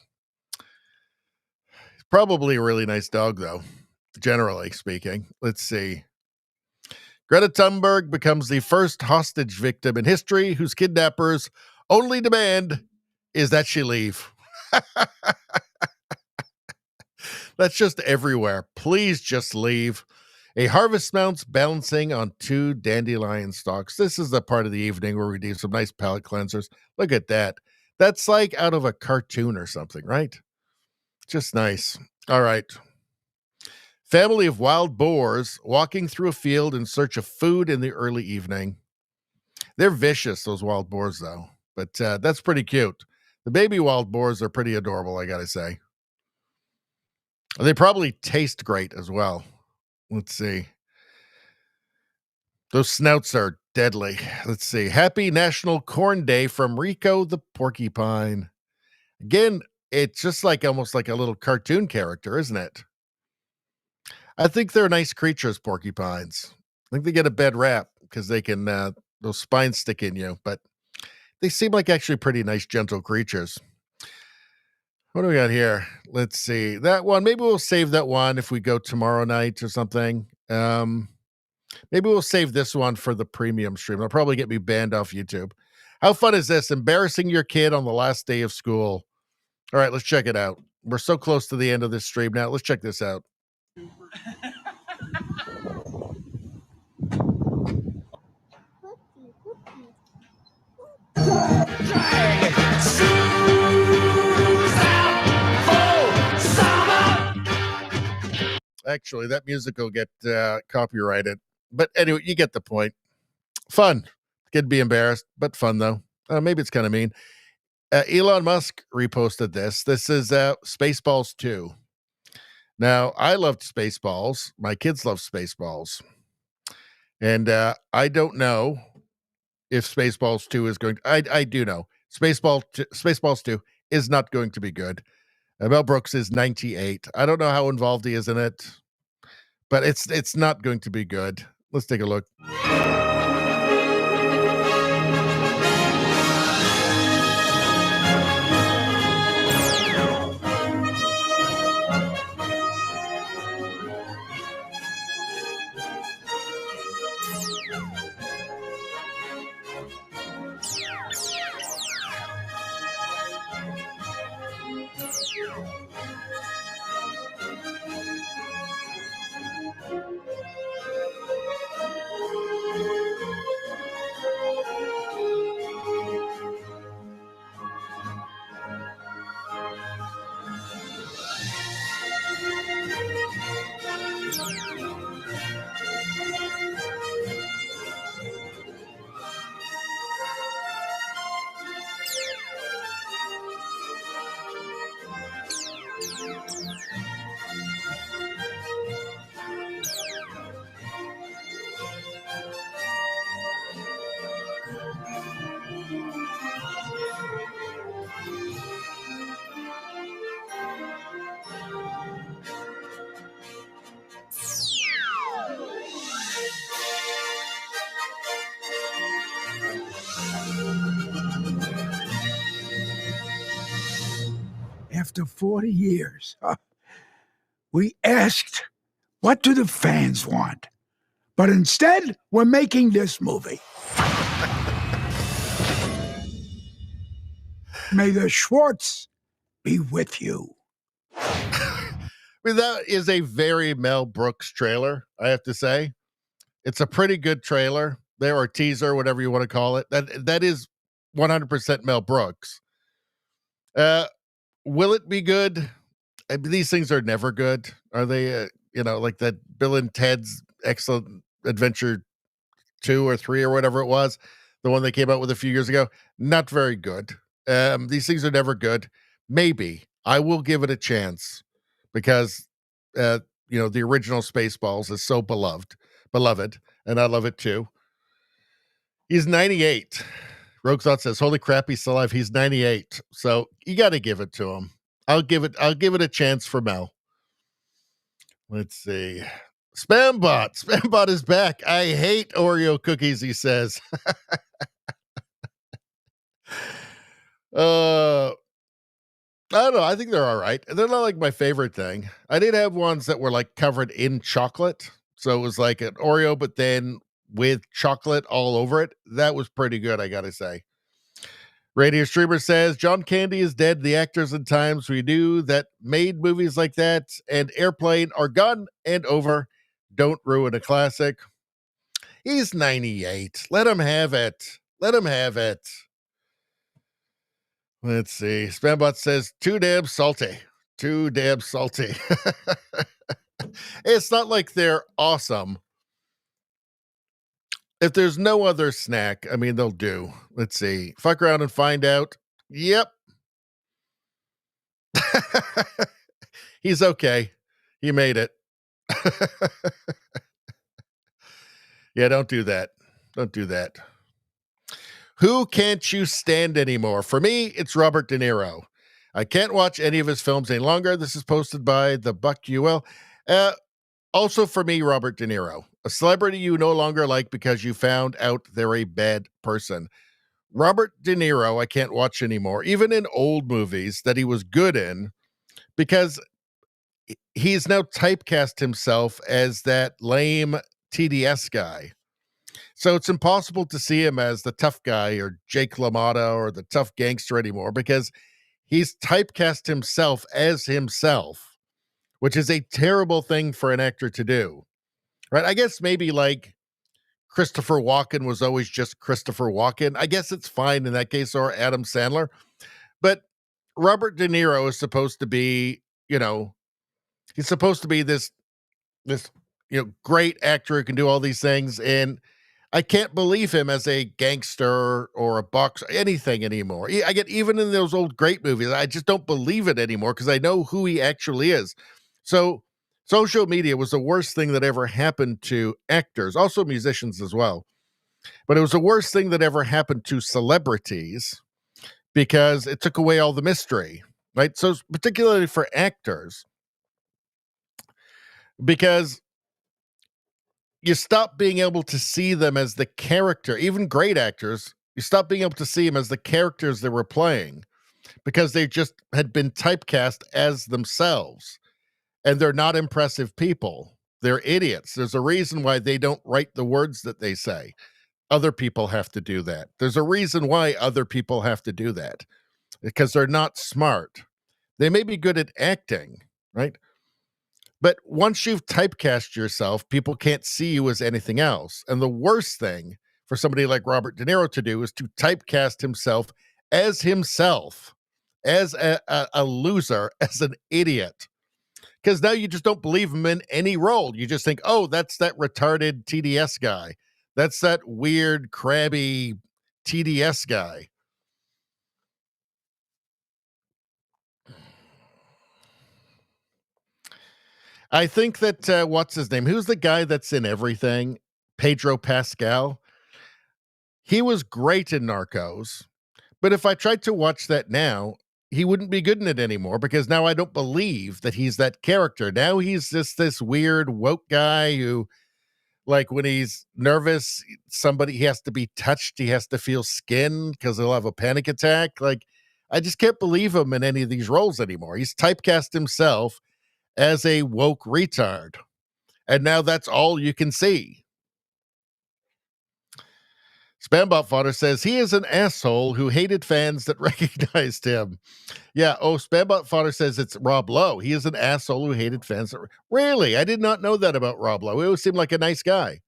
Probably a really nice dog, though, generally speaking. Let's see. Greta Thunberg becomes the first hostage victim in history whose kidnappers' only demand is that she leave. That's just everywhere. Please just leave. A harvest mount's balancing on 2 dandelion stalks. This is the part of the evening where we do some nice palate cleansers. Look at that. That's like out of a cartoon or something, right? Just nice. All right. Family of wild boars walking through a field in search of food in the early evening. They're vicious, those wild boars, though. But that's pretty cute. The baby wild boars are pretty adorable, I gotta say. They probably taste great as well. Let's see. Those snouts are deadly. Let's see. Happy National Corn Day from Rico the Porcupine. Again, it's just like almost like a little cartoon character, isn't it? I think they're nice creatures, porcupines. I think they get a bad rap because they can, those spines stick in you, but they seem like actually pretty nice, gentle creatures. What do we got here? Let's see. That one, maybe we'll save that one if we go tomorrow night or something. Maybe we'll save this one for the premium stream. It'll probably get me banned off YouTube. How fun is this? Embarrassing your kid on the last day of school. All right, let's check it out. We're so close to the end of this stream now. Let's check this out. Actually, that music will get copyrighted. But anyway, you get the point. Fun. Kid be embarrassed, but fun, though. Maybe it's kind of mean. Elon Musk reposted this. This is Spaceballs 2. Now, I loved Spaceballs. My kids love Spaceballs. And I don't know if Spaceballs 2 is going to... I do know. Spaceballs 2 is not going to be good. Mel Brooks is 98. I don't know how involved he is in it, but it's not going to be good. Let's take a look. After 40 years, we asked, what do the fans want? But instead, we're making this movie. May the Schwartz be with you. I mean, that is a very Mel Brooks trailer, I have to say. It's a pretty good trailer there, or teaser, whatever you want to call it. That is 100% Mel Brooks. Will it be good? These things are never good. Are they, like that Bill and Ted's Excellent Adventure 2 or 3 or whatever it was, the one they came out with a few years ago? Not very good. These things are never good. Maybe I will give it a chance because, the original Spaceballs is so beloved, and I love it too. He's 98. Rogue Thought says, holy crap, he's still alive. He's 98. So you got to give it to him. I'll give it a chance for Mel. Let's see. Spambot is back. I hate Oreo cookies, he says. I don't know. I think they're all right. They're not like my favorite thing. I did have ones that were like covered in chocolate. So it was like an Oreo, but then with chocolate all over it. That was pretty good, I gotta say. Radio Streamer says, John Candy is dead. The actors and times we knew that made movies like that and Airplane are gone and over. Don't ruin a classic. He's 98. Let him have it. Let's see. Spambot says, too damn salty. It's not like they're awesome. If there's no other snack, I mean, they'll do. Let's see. Fuck around and find out. Yep. He's okay. He made it. Yeah, don't do that. Don't do that. Who can't you stand anymore? For me, it's Robert De Niro. I can't watch any of his films any longer. This is posted by the Buck UL. Also for me, Robert De Niro. A celebrity you no longer like because you found out they're a bad person. Robert De Niro, I can't watch anymore, even in old movies that he was good in, because he's now typecast himself as that lame TDS guy. So it's impossible to see him as the tough guy or Jake LaMotta or the tough gangster anymore because he's typecast himself as himself, which is a terrible thing for an actor to do. Right? I guess maybe like Christopher Walken was always just Christopher Walken. I guess it's fine in that case, or Adam Sandler. But Robert De Niro is supposed to be, he's supposed to be this great actor who can do all these things. And I can't believe him as a gangster or a boxer, anything anymore. I get even in those old great movies, I just don't believe it anymore because I know who he actually is. So social media was the worst thing that ever happened to actors, also musicians as well. But it was the worst thing that ever happened to celebrities because it took away all the mystery, right? So particularly for actors, because you stop being able to see them as the character, even great actors, you stop being able to see them as the characters they were playing because they just had been typecast as themselves. And they're not impressive people. They're idiots. There's a reason why they don't write the words that they say. Other people have to do that. There's a reason why other people have to do that because they're not smart. They may be good at acting, right? But once you've typecast yourself, people can't see you as anything else. And the worst thing for somebody like Robert De Niro to do is to typecast himself, as a loser, as an idiot. Because now you just don't believe him in any role. You just think, oh, that's that retarded TDS guy. That's that weird, crabby TDS guy. I think that, what's his name? Who's the guy that's in everything? Pedro Pascal. He was great in Narcos. But if I tried to watch that now, he wouldn't be good in it anymore because now I don't believe that he's that character. Now he's just this weird woke guy who, like, when he's nervous, he has to be touched. He has to feel skin because he'll have a panic attack. Like, I just can't believe him in any of these roles anymore. He's typecast himself as a woke retard. And now that's all you can see. Spambot Fodder says he is an asshole who hated fans that recognized him. Yeah. Oh, Spambot Fodder says it's Rob Lowe. He is an asshole who hated fans. Really? I did not know that about Rob Lowe. He always seemed like a nice guy.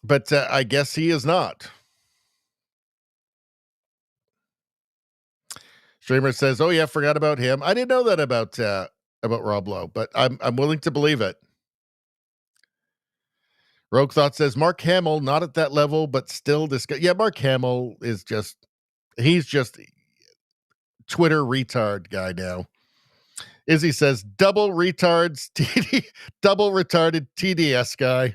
But I guess he is not. Streamer says, "Oh yeah, forgot about him. I didn't know that about Rob Lowe, but I'm willing to believe it." Rogue Thought says Mark Hamill, not at that level, but still yeah, Mark Hamill is he's just Twitter retard guy now. Izzy says double retarded TDS guy.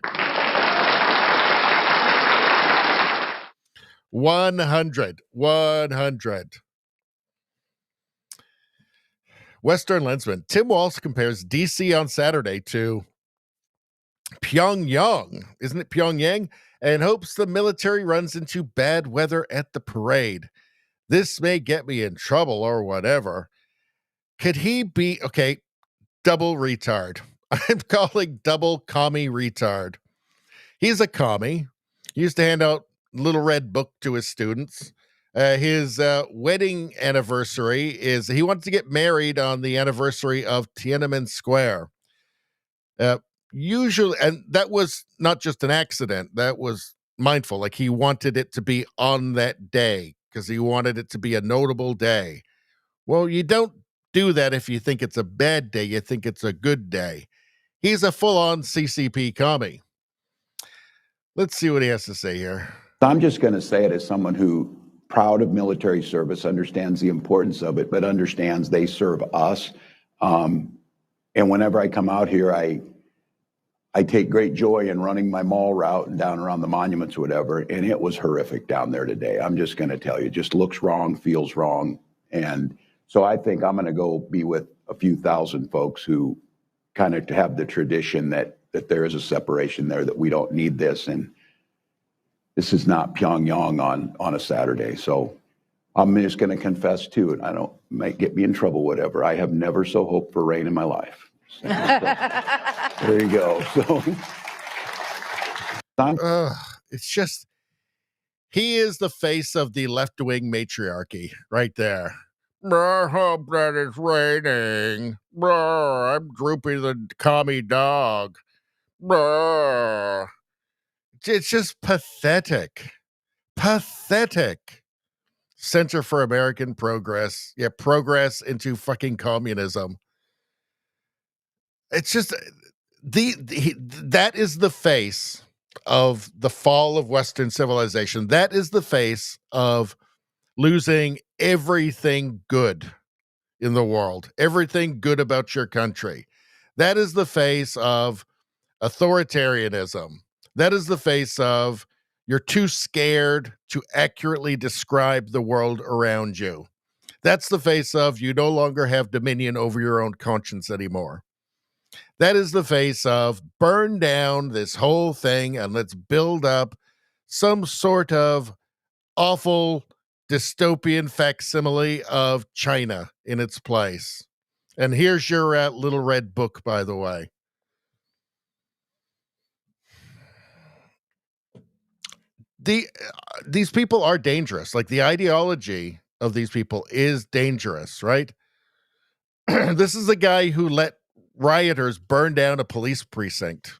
100. Western Lensman. Tim Walsh compares DC on Saturday to Pyongyang. Isn't it Pyongyang? And hopes the military runs into bad weather at the parade. This may get me in trouble or whatever. Could he be, okay, double retard. I'm calling double commie retard. He's a commie. He used to hand out little red book to his students. His wedding anniversary is he wanted to get married on the anniversary of Tiananmen Square. Usually, and that was not just an accident, that was mindful. Like he wanted it to be on that day because he wanted it to be a notable day. Well, you don't do that if you think it's a bad day. You think it's a good day. He's a full-on CCP commie. Let's see what he has to say here. I'm just going to say it as someone who, proud of military service, understands the importance of it, but understands they serve us. And whenever I come out here, I take great joy in running my mall route and down around the monuments or whatever, and it was horrific down there today. I'm just going to tell you, it just looks wrong, feels wrong. And so I think I'm going to go be with a few thousand folks who kind of have the tradition that there is a separation there, that we don't need this. And this is not Pyongyang on a Saturday. So I'm just going to confess too, and might get me in trouble, whatever. I have never so hoped for rain in my life. So, there you go. So it's just, he is the face of the left-wing matriarchy right there. I hope that it's raining. I'm Droopy the commie dog. It's just pathetic. Pathetic. Center for American Progress. Yeah, progress into fucking communism. It's just that is the face of the fall of Western civilization. That is the face of losing everything good in the world, everything good about your country. That is the face of authoritarianism. That is the face of you're too scared to accurately describe the world around you. That's the face of you no longer have dominion over your own conscience anymore. That is the face of burn down this whole thing and let's build up some sort of awful dystopian facsimile of China in its place. And here's your little red book, by the way. These people are dangerous. Like, the ideology of these people is dangerous, right? This is a guy who let rioters burn down a police precinct,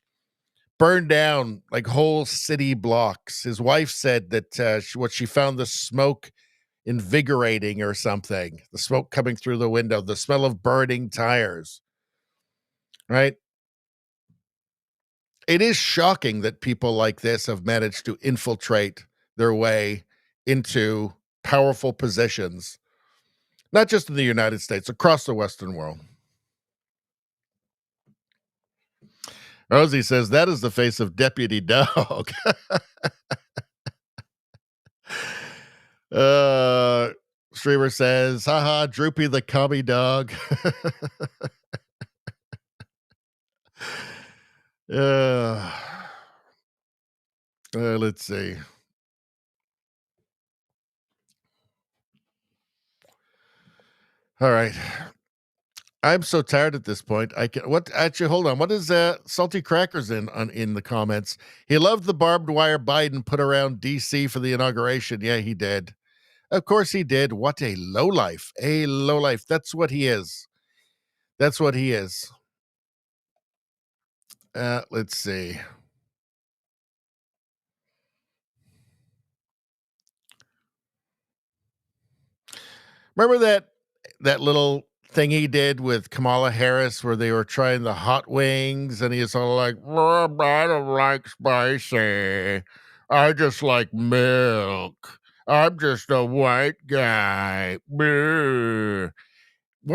burn down like whole city blocks. His wife said that she found the smoke invigorating or something, the smoke coming through the window, the smell of burning tires, right? It is shocking that people like this have managed to infiltrate their way into powerful positions, not just in the United States, across the Western world. Rosie says, that is the face of Deputy Dog. Streamer says, haha, Droopy the commie dog. Let's see. All right. I'm so tired at this point. Actually, hold on. What is Salty Crackers in the comments? He loved the barbed wire Biden put around DC for the inauguration. Yeah, he did. Of course he did. What a lowlife. A lowlife. That's what he is. That's what he is. Let's see. Remember that little thing he did with Kamala Harris where they were trying the hot wings and he was all like, I don't like spicy. I just like milk. I'm just a white guy. One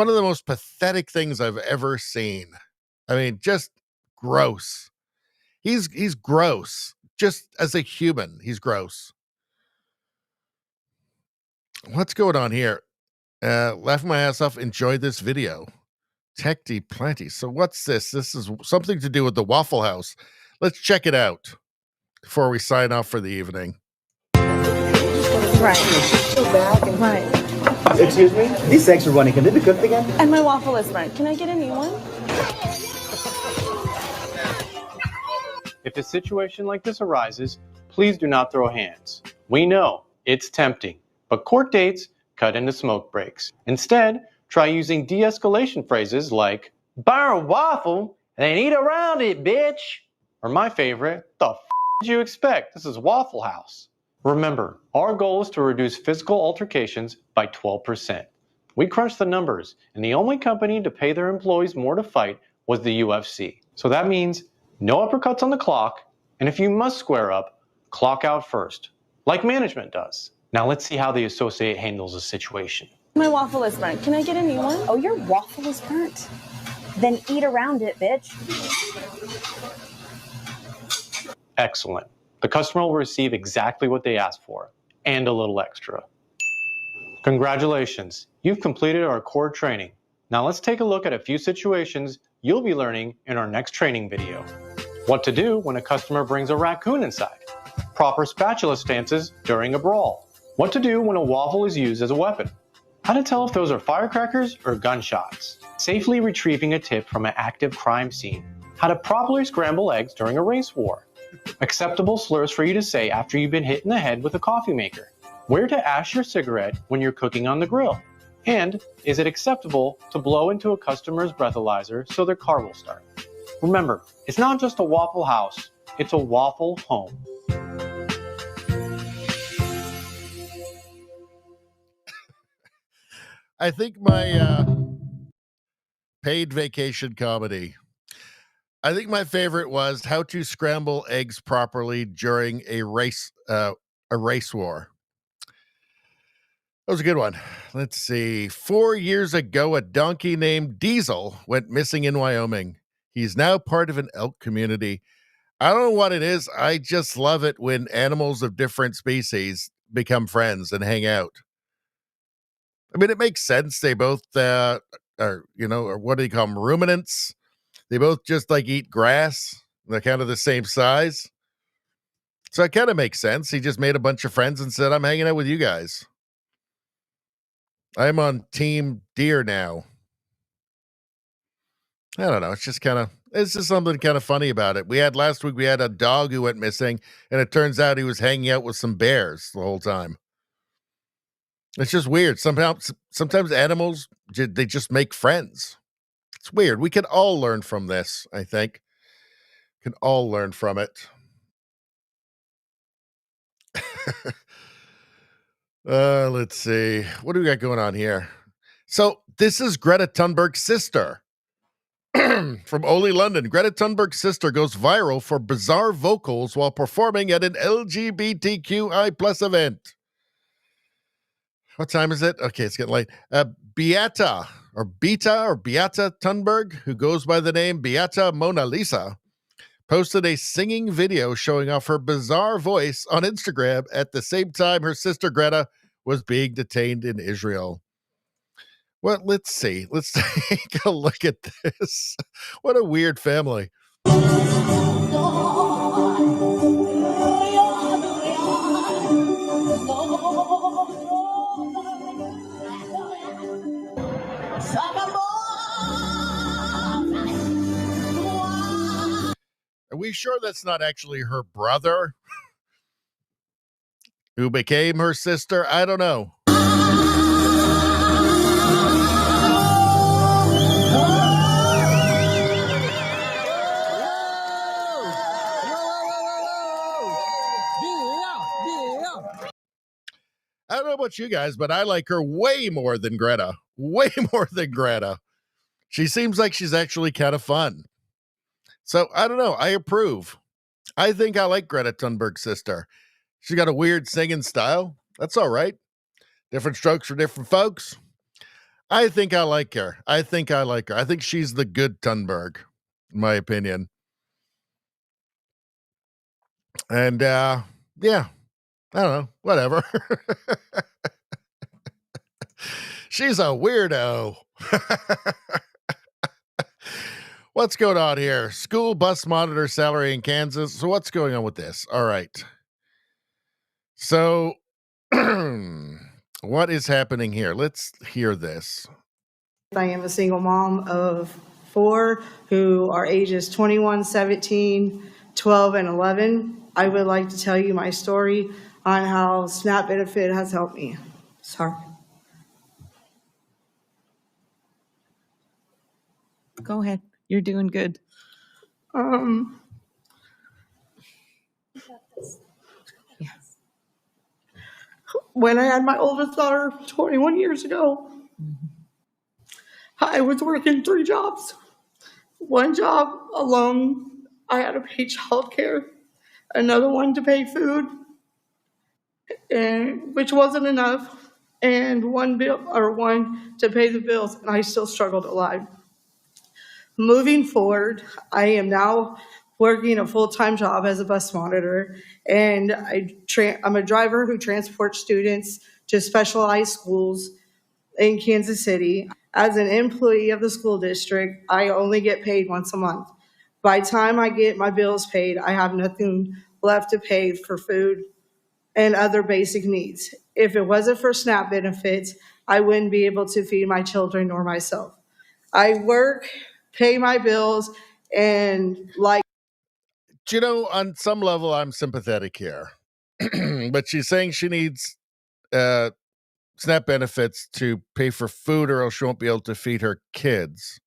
of the most pathetic things I've ever seen. I mean, just gross. He's gross. Just as a human, he's gross. What's going on here? Laughing my ass off, enjoy this video. Techy plenty. So what's this? This is something to do with the Waffle House. Let's check it out before we sign off for the evening. Right. Right. Excuse me? These eggs are running. Can they be cooked again? And my waffle is burnt. Can I get a new one? If a situation like this arises, please do not throw hands. We know it's tempting, but court dates cut into smoke breaks. Instead, try using de-escalation phrases like, buy a waffle and eat around it, bitch. Or my favorite, the f*** did you expect? This is Waffle House. Remember, our goal is to reduce physical altercations by 12%. We crunched the numbers, and the only company to pay their employees more to fight was the UFC. So that means no uppercuts on the clock, and if you must square up, clock out first, like management does. Now let's see how the associate handles the situation. My waffle is burnt. Can I get a new one? Oh, your waffle is burnt. Then eat around it, bitch. Excellent. The customer will receive exactly what they asked for, and a little extra. Congratulations, you've completed our core training. Now let's take a look at a few situations you'll be learning in our next training video. What to do when a customer brings a raccoon inside. Proper spatula stances during a brawl. What to do when a waffle is used as a weapon. How to tell if those are firecrackers or gunshots. Safely retrieving a tip from an active crime scene. How to properly scramble eggs during a race war. Acceptable slurs for you to say after you've been hit in the head with a coffee maker. Where to ash your cigarette when you're cooking on the grill. And is it acceptable to blow into a customer's breathalyzer so their car will start? Remember, it's not just a Waffle House, it's a Waffle Home. I think my paid vacation comedy. I think my favorite was how to scramble eggs properly during a race war. That was a good one. Let's see. 4 years ago, a donkey named Diesel went missing in Wyoming. He's now part of an elk community. I don't know what it is. I just love it when animals of different species become friends and hang out. I mean, it makes sense. They both or what do you call them? Ruminants. They both just like eat grass. They're kind of the same size. So it kind of makes sense. He just made a bunch of friends and said, I'm hanging out with you guys. I'm on team deer now. I don't know. It's just something kind of funny about it. Last week, we had a dog who went missing, and it turns out he was hanging out with some bears the whole time. It's just weird. Sometimes animals, they just make friends. It's weird. We can all learn from this, I think. Can all learn from it. Let's see. What do we got going on here? So this is Greta Thunberg's sister. From Oli London. Greta Thunberg's sister goes viral for bizarre vocals while performing at an LGBTQI plus event. What time is it? Okay, it's getting late. Beata Thunberg, who goes by the name Beata Mona Lisa, posted a singing video showing off her bizarre voice on Instagram at the same time her sister Greta was being detained in Israel. Well, let's see. Let's take a look at this. What a weird family. Are we sure that's not actually her brother who became her sister? I don't know. I don't know about you guys, but I like her way more than Greta. Way more than Greta. She seems like she's actually kind of fun. So I don't know. I approve. I think I like Greta Thunberg's sister. She's got a weird singing style. That's all right. Different strokes for different folks. I think I like her. I think she's the good Thunberg, in my opinion. And yeah, I don't know. Whatever. She's a weirdo. What's going on here? School bus monitor salary in Kansas. So what's going on with this? All right. So what is happening here? Let's hear this. I am a single mom of 4 who are ages 21, 17, 12, and 11. I would like to tell you my story on how SNAP benefit has helped me. Sorry. Go ahead. You're doing good. When I had my oldest daughter 21 years ago, I was working 3 jobs. One job alone, I had to pay childcare. Another one to pay food, and which wasn't enough, and one to pay the bills, and I still struggled a lot. Moving forward, I am now working a full-time job as a bus monitor, and I'm a driver who transports students to specialized schools in Kansas City. As an employee of the school district, I only get paid once a month. By the time I get my bills paid, I have nothing left to pay for food and other basic needs. If it wasn't for SNAP benefits, I wouldn't be able to feed my children nor myself. I work, pay my bills, and You know, on some level, I'm sympathetic here. But she's saying she needs SNAP benefits to pay for food or else she won't be able to feed her kids.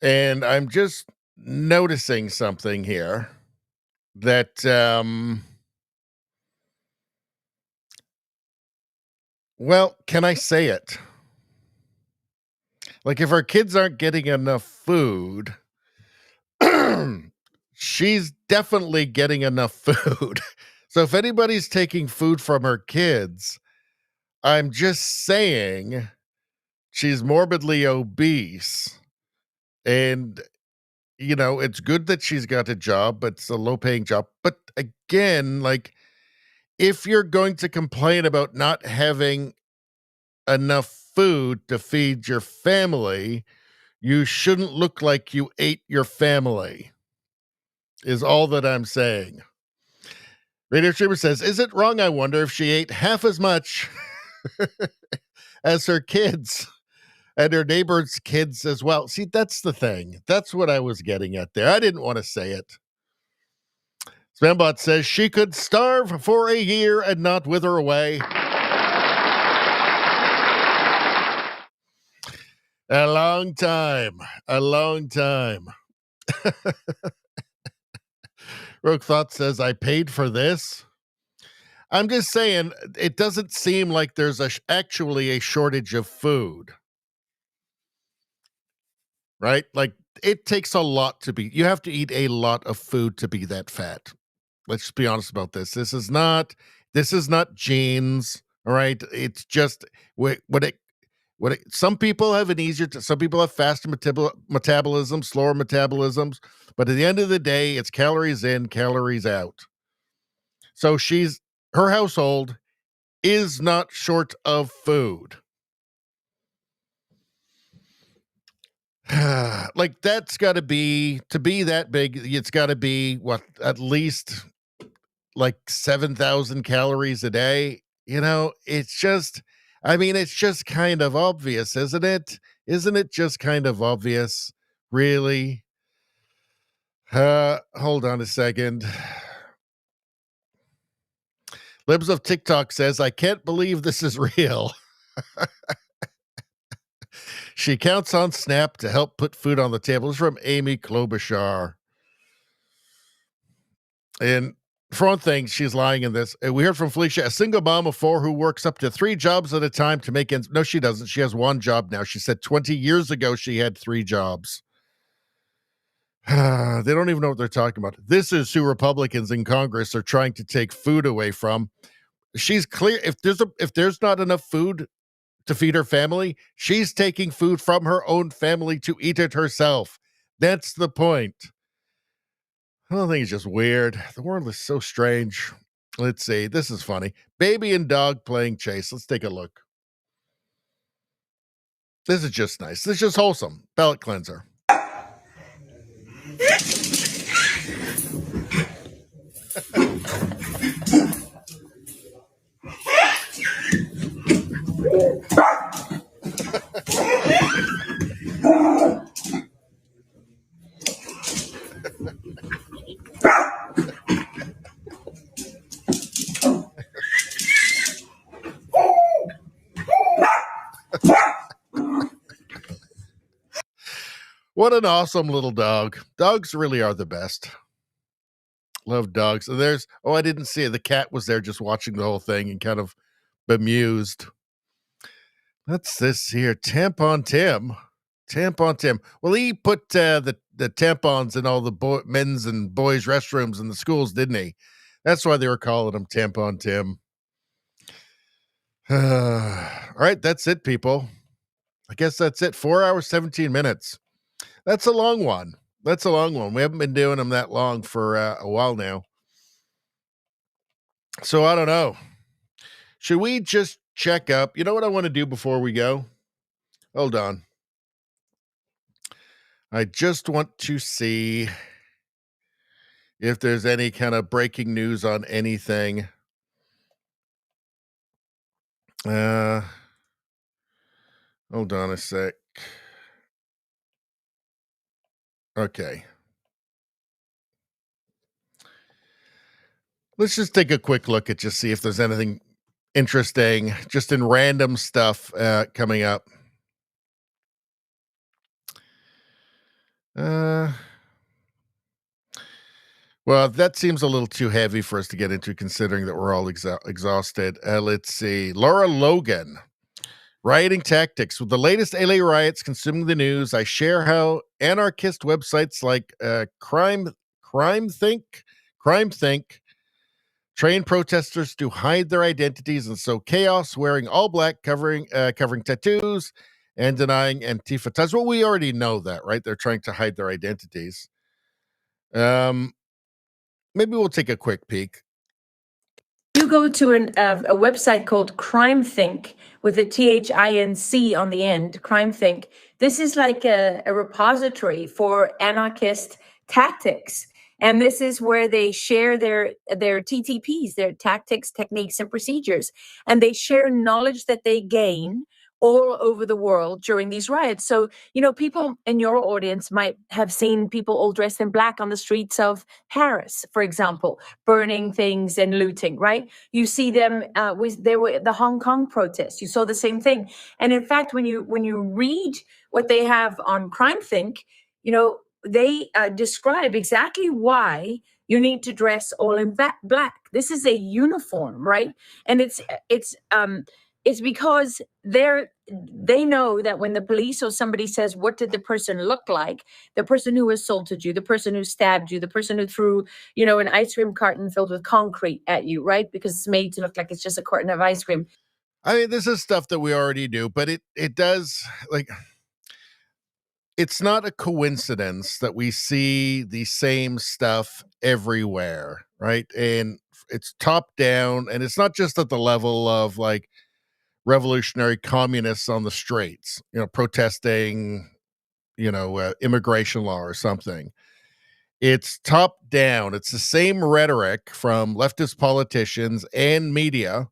And I'm just noticing something here that, well, can I say it? Like, if her kids aren't getting enough food, she's definitely getting enough food. So if anybody's taking food from her kids, I'm just saying she's morbidly obese. And, you know, it's good that she's got a job, but it's a low paying job. But again, like, if you're going to complain about not having enough food to feed your family, you shouldn't look like you ate your family, is all that I'm saying. Radio Streamer says, is it wrong, I wonder, if she ate half as much as her kids and her neighbor's kids as well? See, that's the thing. That's what I was getting at there. I didn't want to say it. Spambot says she could starve for a year and not wither away. A long time. A long time. Rogue Thought says, I paid for this. I'm just saying, it doesn't seem like there's actually a shortage of food. Right? Like, it takes a lot to be, you have to eat a lot of food to be that fat. Let's just be honest about this. This is not genes. All right. It's just some people have some people have faster metabolism, slower metabolisms, but at the end of the day, it's calories in, calories out. So her household is not short of food. Like, that's got to be that big. It's got to be at least like 7,000 calories a day. You know, it's just kind of obvious, isn't it? Isn't it just kind of obvious? Really? Hold on a second. Libs of TikTok says, I can't believe this is real. She counts on Snap to help put food on the table. This is from Amy Klobuchar. And for one thing, she's lying in this. We heard from Felicia, a single mom of 4 who works up to 3 jobs at a time to make ends. No, she doesn't. She has 1 job now. She said 20 years ago she had 3 jobs. They don't even know what they're talking about. This is who Republicans in Congress are trying to take food away from. She's clear. If there's not enough food to feed her family, she's taking food from her own family to eat it herself. That's the point. I don't think it's just weird. The world is so strange. Let's see. This is funny. Baby and dog playing chase. Let's take a look. This is just nice. This is just wholesome. Palate cleanser. What an awesome little dog. Dogs really are the best. Love dogs. And I didn't see it. The cat was there just watching the whole thing and kind of bemused. What's this here? Tampon Tim. Tampon Tim. Well, he put the tampons in all the men's and boys' restrooms in the schools, didn't he? That's why they were calling him Tampon Tim. All right, that's it, people. I guess that's it. 4 hours, 17 minutes. That's a long one. That's a long one. We haven't been doing them that long for a while now. So I don't know. Should we just check up? You know what I want to do before we go? Hold on. I just want to see if there's any kind of breaking news on anything. Hold on a sec. Okay. Let's just take a quick look at just see if there's anything interesting, just in random stuff coming up. Well, that seems a little too heavy for us to get into, considering that we're all exhausted. Let's see. Laura Logan, rioting tactics. With the latest LA riots consuming the news, I share how anarchist websites like Crime Think train protesters to hide their identities and sow chaos, wearing all black, covering tattoos, and denying Antifa ties. Well, we already know that, right? They're trying to hide their identities. Maybe we'll take a quick peek. You go to a website called Crime Think with a THINC on the end, Crime Think. This is like a repository for anarchist tactics. And this is where they share their TTPs, their tactics, techniques, and procedures. And they share knowledge that they gain all over the world during these riots. So, people in your audience might have seen people all dressed in black on the streets of Paris, for example, burning things and looting, right? You see them there were the Hong Kong protests. You saw the same thing. And in fact, when you read what they have on Crime Think, they describe exactly why you need to dress all in black. This is a uniform, right? And it's because they know that when the police or somebody says, what did the person look like? The person who assaulted you, the person who stabbed you, the person who threw, an ice cream carton filled with concrete at you, right? Because it's made to look like it's just a carton of ice cream. I mean, this is stuff that we already do, but it does, like, it's not a coincidence that we see the same stuff everywhere, right? And it's top down, and it's not just at the level of like revolutionary communists on the streets, protesting, immigration law or something. It's top down. It's the same rhetoric from leftist politicians and media.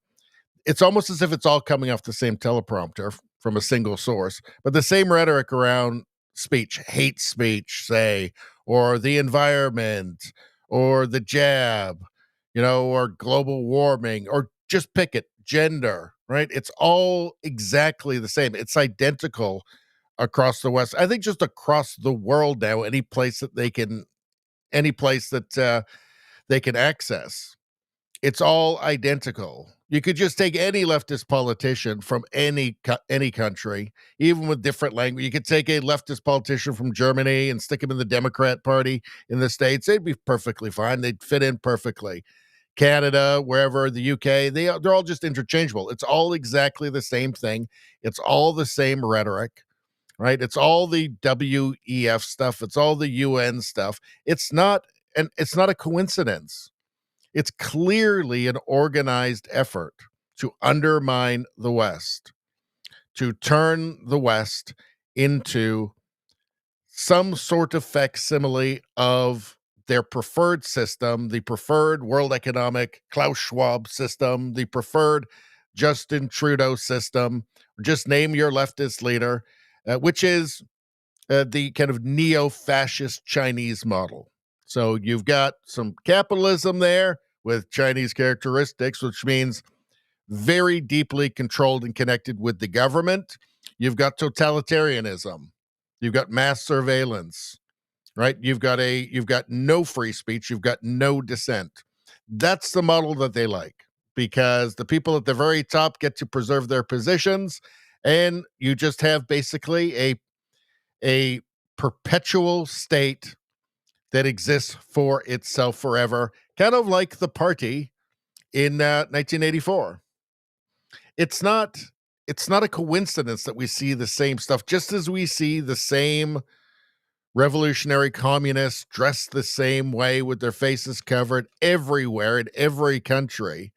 It's almost as if it's all coming off the same teleprompter from a single source, but the same rhetoric around speech, hate speech, say, or the environment, or the jab, or global warming, or just pick it, gender, right? It's all exactly the same. It's identical across the West. I think just across the world now, any place that they can access. It's all identical. You could just take any leftist politician from any country, even with different language. You could take a leftist politician from Germany and stick him in the Democrat Party in the States. They'd be perfectly fine. They'd fit in perfectly. Canada, wherever, the UK, they're all just interchangeable. It's all exactly the same thing. It's all the same rhetoric, right? It's all the WEF stuff. It's all the UN stuff. It's not a coincidence. It's clearly an organized effort to undermine the West, to turn the West into some sort of facsimile of their preferred system, the preferred World Economic Klaus Schwab system, the preferred Justin Trudeau system, just name your leftist leader, which is the kind of neo-fascist Chinese model. So you've got some capitalism there with Chinese characteristics, which means very deeply controlled and connected with the government. You've got totalitarianism. You've got mass surveillance, right? You've got no free speech. You've got no dissent. That's the model that they like, because the people at the very top get to preserve their positions, And you just have basically a perpetual state that exists for itself forever, kind of like the party in 1984. It's not a coincidence that we see the same stuff, just as we see the same revolutionary communists dressed the same way with their faces covered everywhere in every country.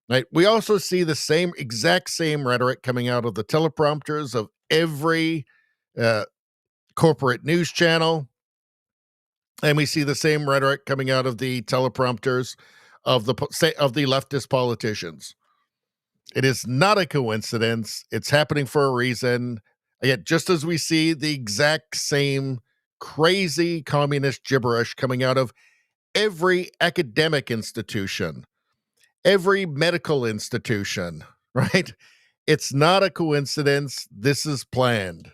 Right? We also see the exact same rhetoric coming out of the teleprompters of every corporate news channel. And we see the same rhetoric coming out of the teleprompters of the leftist politicians. It is not a coincidence. It's happening for a reason. Yet, just as we see the exact same crazy communist gibberish coming out of every academic institution, every medical institution, right? It's not a coincidence. This is planned.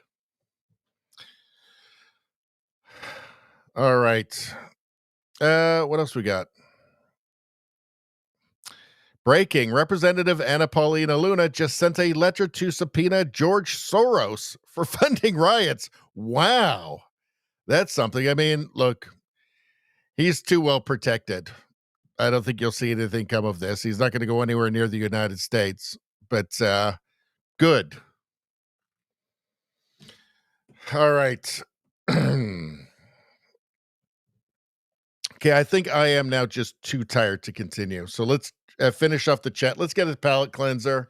All right. What else we got? Breaking. Representative Anna Paulina Luna just sent a letter to subpoena George Soros for funding riots. Wow. That's something. I mean, look, he's too well protected. I don't think you'll see anything come of this. He's not going to go anywhere near the United States, but good. All right. Okay, I think I am now just too tired to continue. So let's finish off the chat. Let's get a palate cleanser.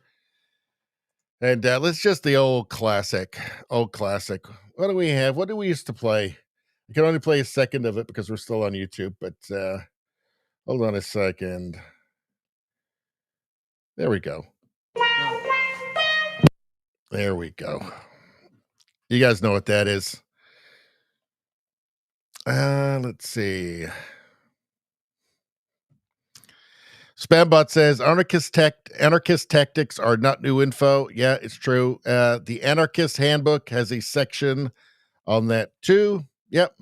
And let's just the old classic. What do we have? What do we used to play? I can only play a second of it because we're still on YouTube, but hold on a second. There we go. There we go. You guys know what that is. Let's see. Spambot says anarchist tactics are not new info. Yeah, it's true. The Anarchist Handbook has a section on that too. Yep.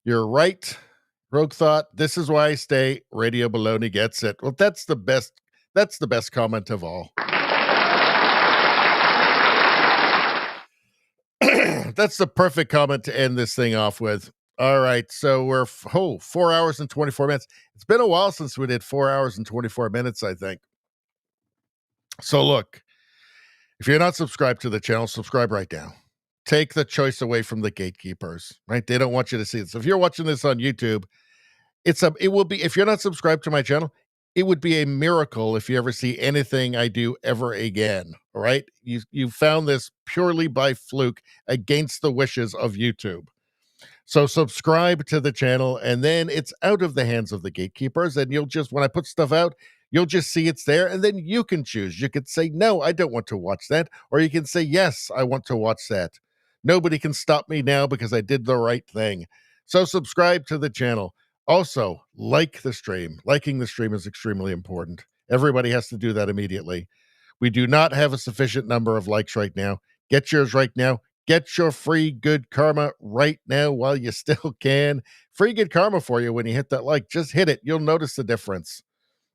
You're right. Rogue Thought. This is why I stay. Radio Baloney gets it. Well, that's the best comment of all. That's the perfect comment to end this thing off with. All right, so we're 4 hours and 24 minutes. It's been a while since we did 4 hours and 24 minutes, I think. So look, if you're not subscribed to the channel, subscribe right now. Take the choice away from the gatekeepers, right? They don't want you to see this. If you're watching this on YouTube, it will be, if you're not subscribed to my channel, it would be a miracle if you ever see anything I do ever again. All right. You found this purely by fluke against the wishes of YouTube. So subscribe to the channel, and then it's out of the hands of the gatekeepers. And you'll just, when I put stuff out, you'll just see it's there, and then you can choose. You could say, no, I don't want to watch that. Or you can say, yes, I want to watch that. Nobody can stop me now because I did the right thing. So subscribe to the channel. Also, like the stream. Liking the stream is extremely important. Everybody has to do that immediately. We do not have a sufficient number of likes right now. Get yours right now. Get your free good karma right now while you still can. Free good karma for you when you hit that like. Just hit it. You'll notice the difference.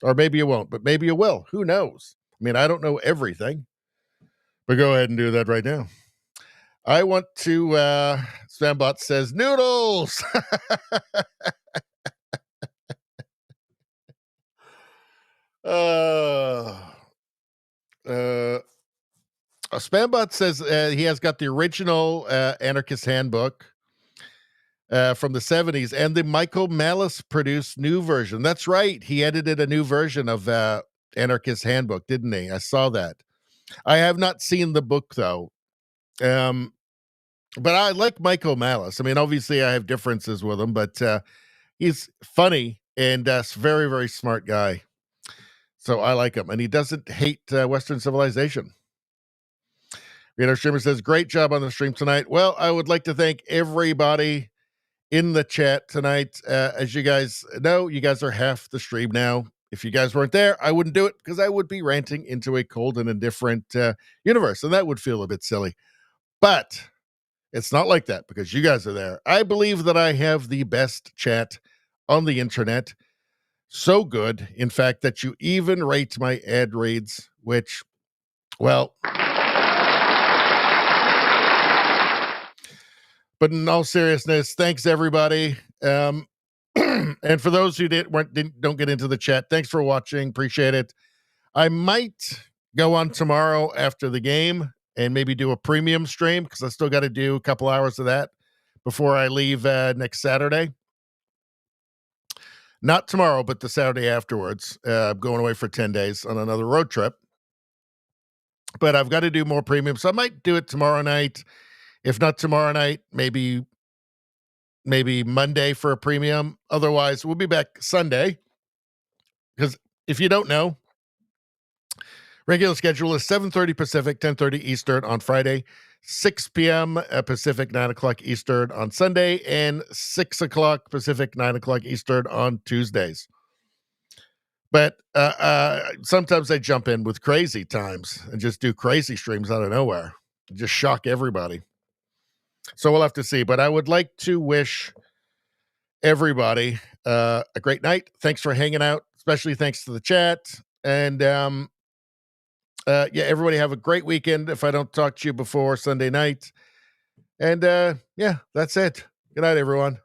Or maybe you won't, but maybe you will. Who knows? I mean, I don't know everything. But go ahead and do that right now. I want to, Spambot says, noodles! Spambot says he has got the original Anarchist Handbook from the 70s and the Michael Malice produced new version. That's right. He edited a new version of Anarchist Handbook, didn't he? I saw that. I have not seen the book, though. But I like Michael Malice. I mean, obviously, I have differences with him, but he's funny and very, very smart guy. So I like him. And he doesn't hate Western civilization. Our streamer says, great job on the stream tonight. Well, I would like to thank everybody in the chat tonight. As you guys know, you guys are half the stream now. If you guys weren't there, I wouldn't do it because I would be ranting into a cold and indifferent universe, and that would feel a bit silly. But it's not like that because you guys are there. I believe that I have the best chat on the internet. So good, in fact, that you even rate my ad reads, which Well, but in all seriousness, thanks everybody. And for those who don't get into the chat, thanks for watching. Appreciate it. I might go on tomorrow after the game and maybe do a premium stream because I still got to do a couple hours of that before I leave next Saturday. Not tomorrow, but the Saturday afterwards. I'm going away for 10 days on another road trip. But I've got to do more premium, so I might do it tomorrow night. If not tomorrow night, maybe Monday for a premium. Otherwise, we'll be back Sunday. Because if you don't know, regular schedule is 7:30 Pacific, 10:30 Eastern on Friday, 6 p.m. Pacific, 9 o'clock Eastern on Sunday, and 6 o'clock Pacific, 9 o'clock Eastern on Tuesdays. But sometimes I jump in with crazy times and just do crazy streams out of nowhere. Just shock everybody. So we'll have to see. But I would like to wish everybody a great night. Thanks for hanging out, especially thanks to the chat. And everybody have a great weekend if I don't talk to you before Sunday night. And that's it. Good night, everyone.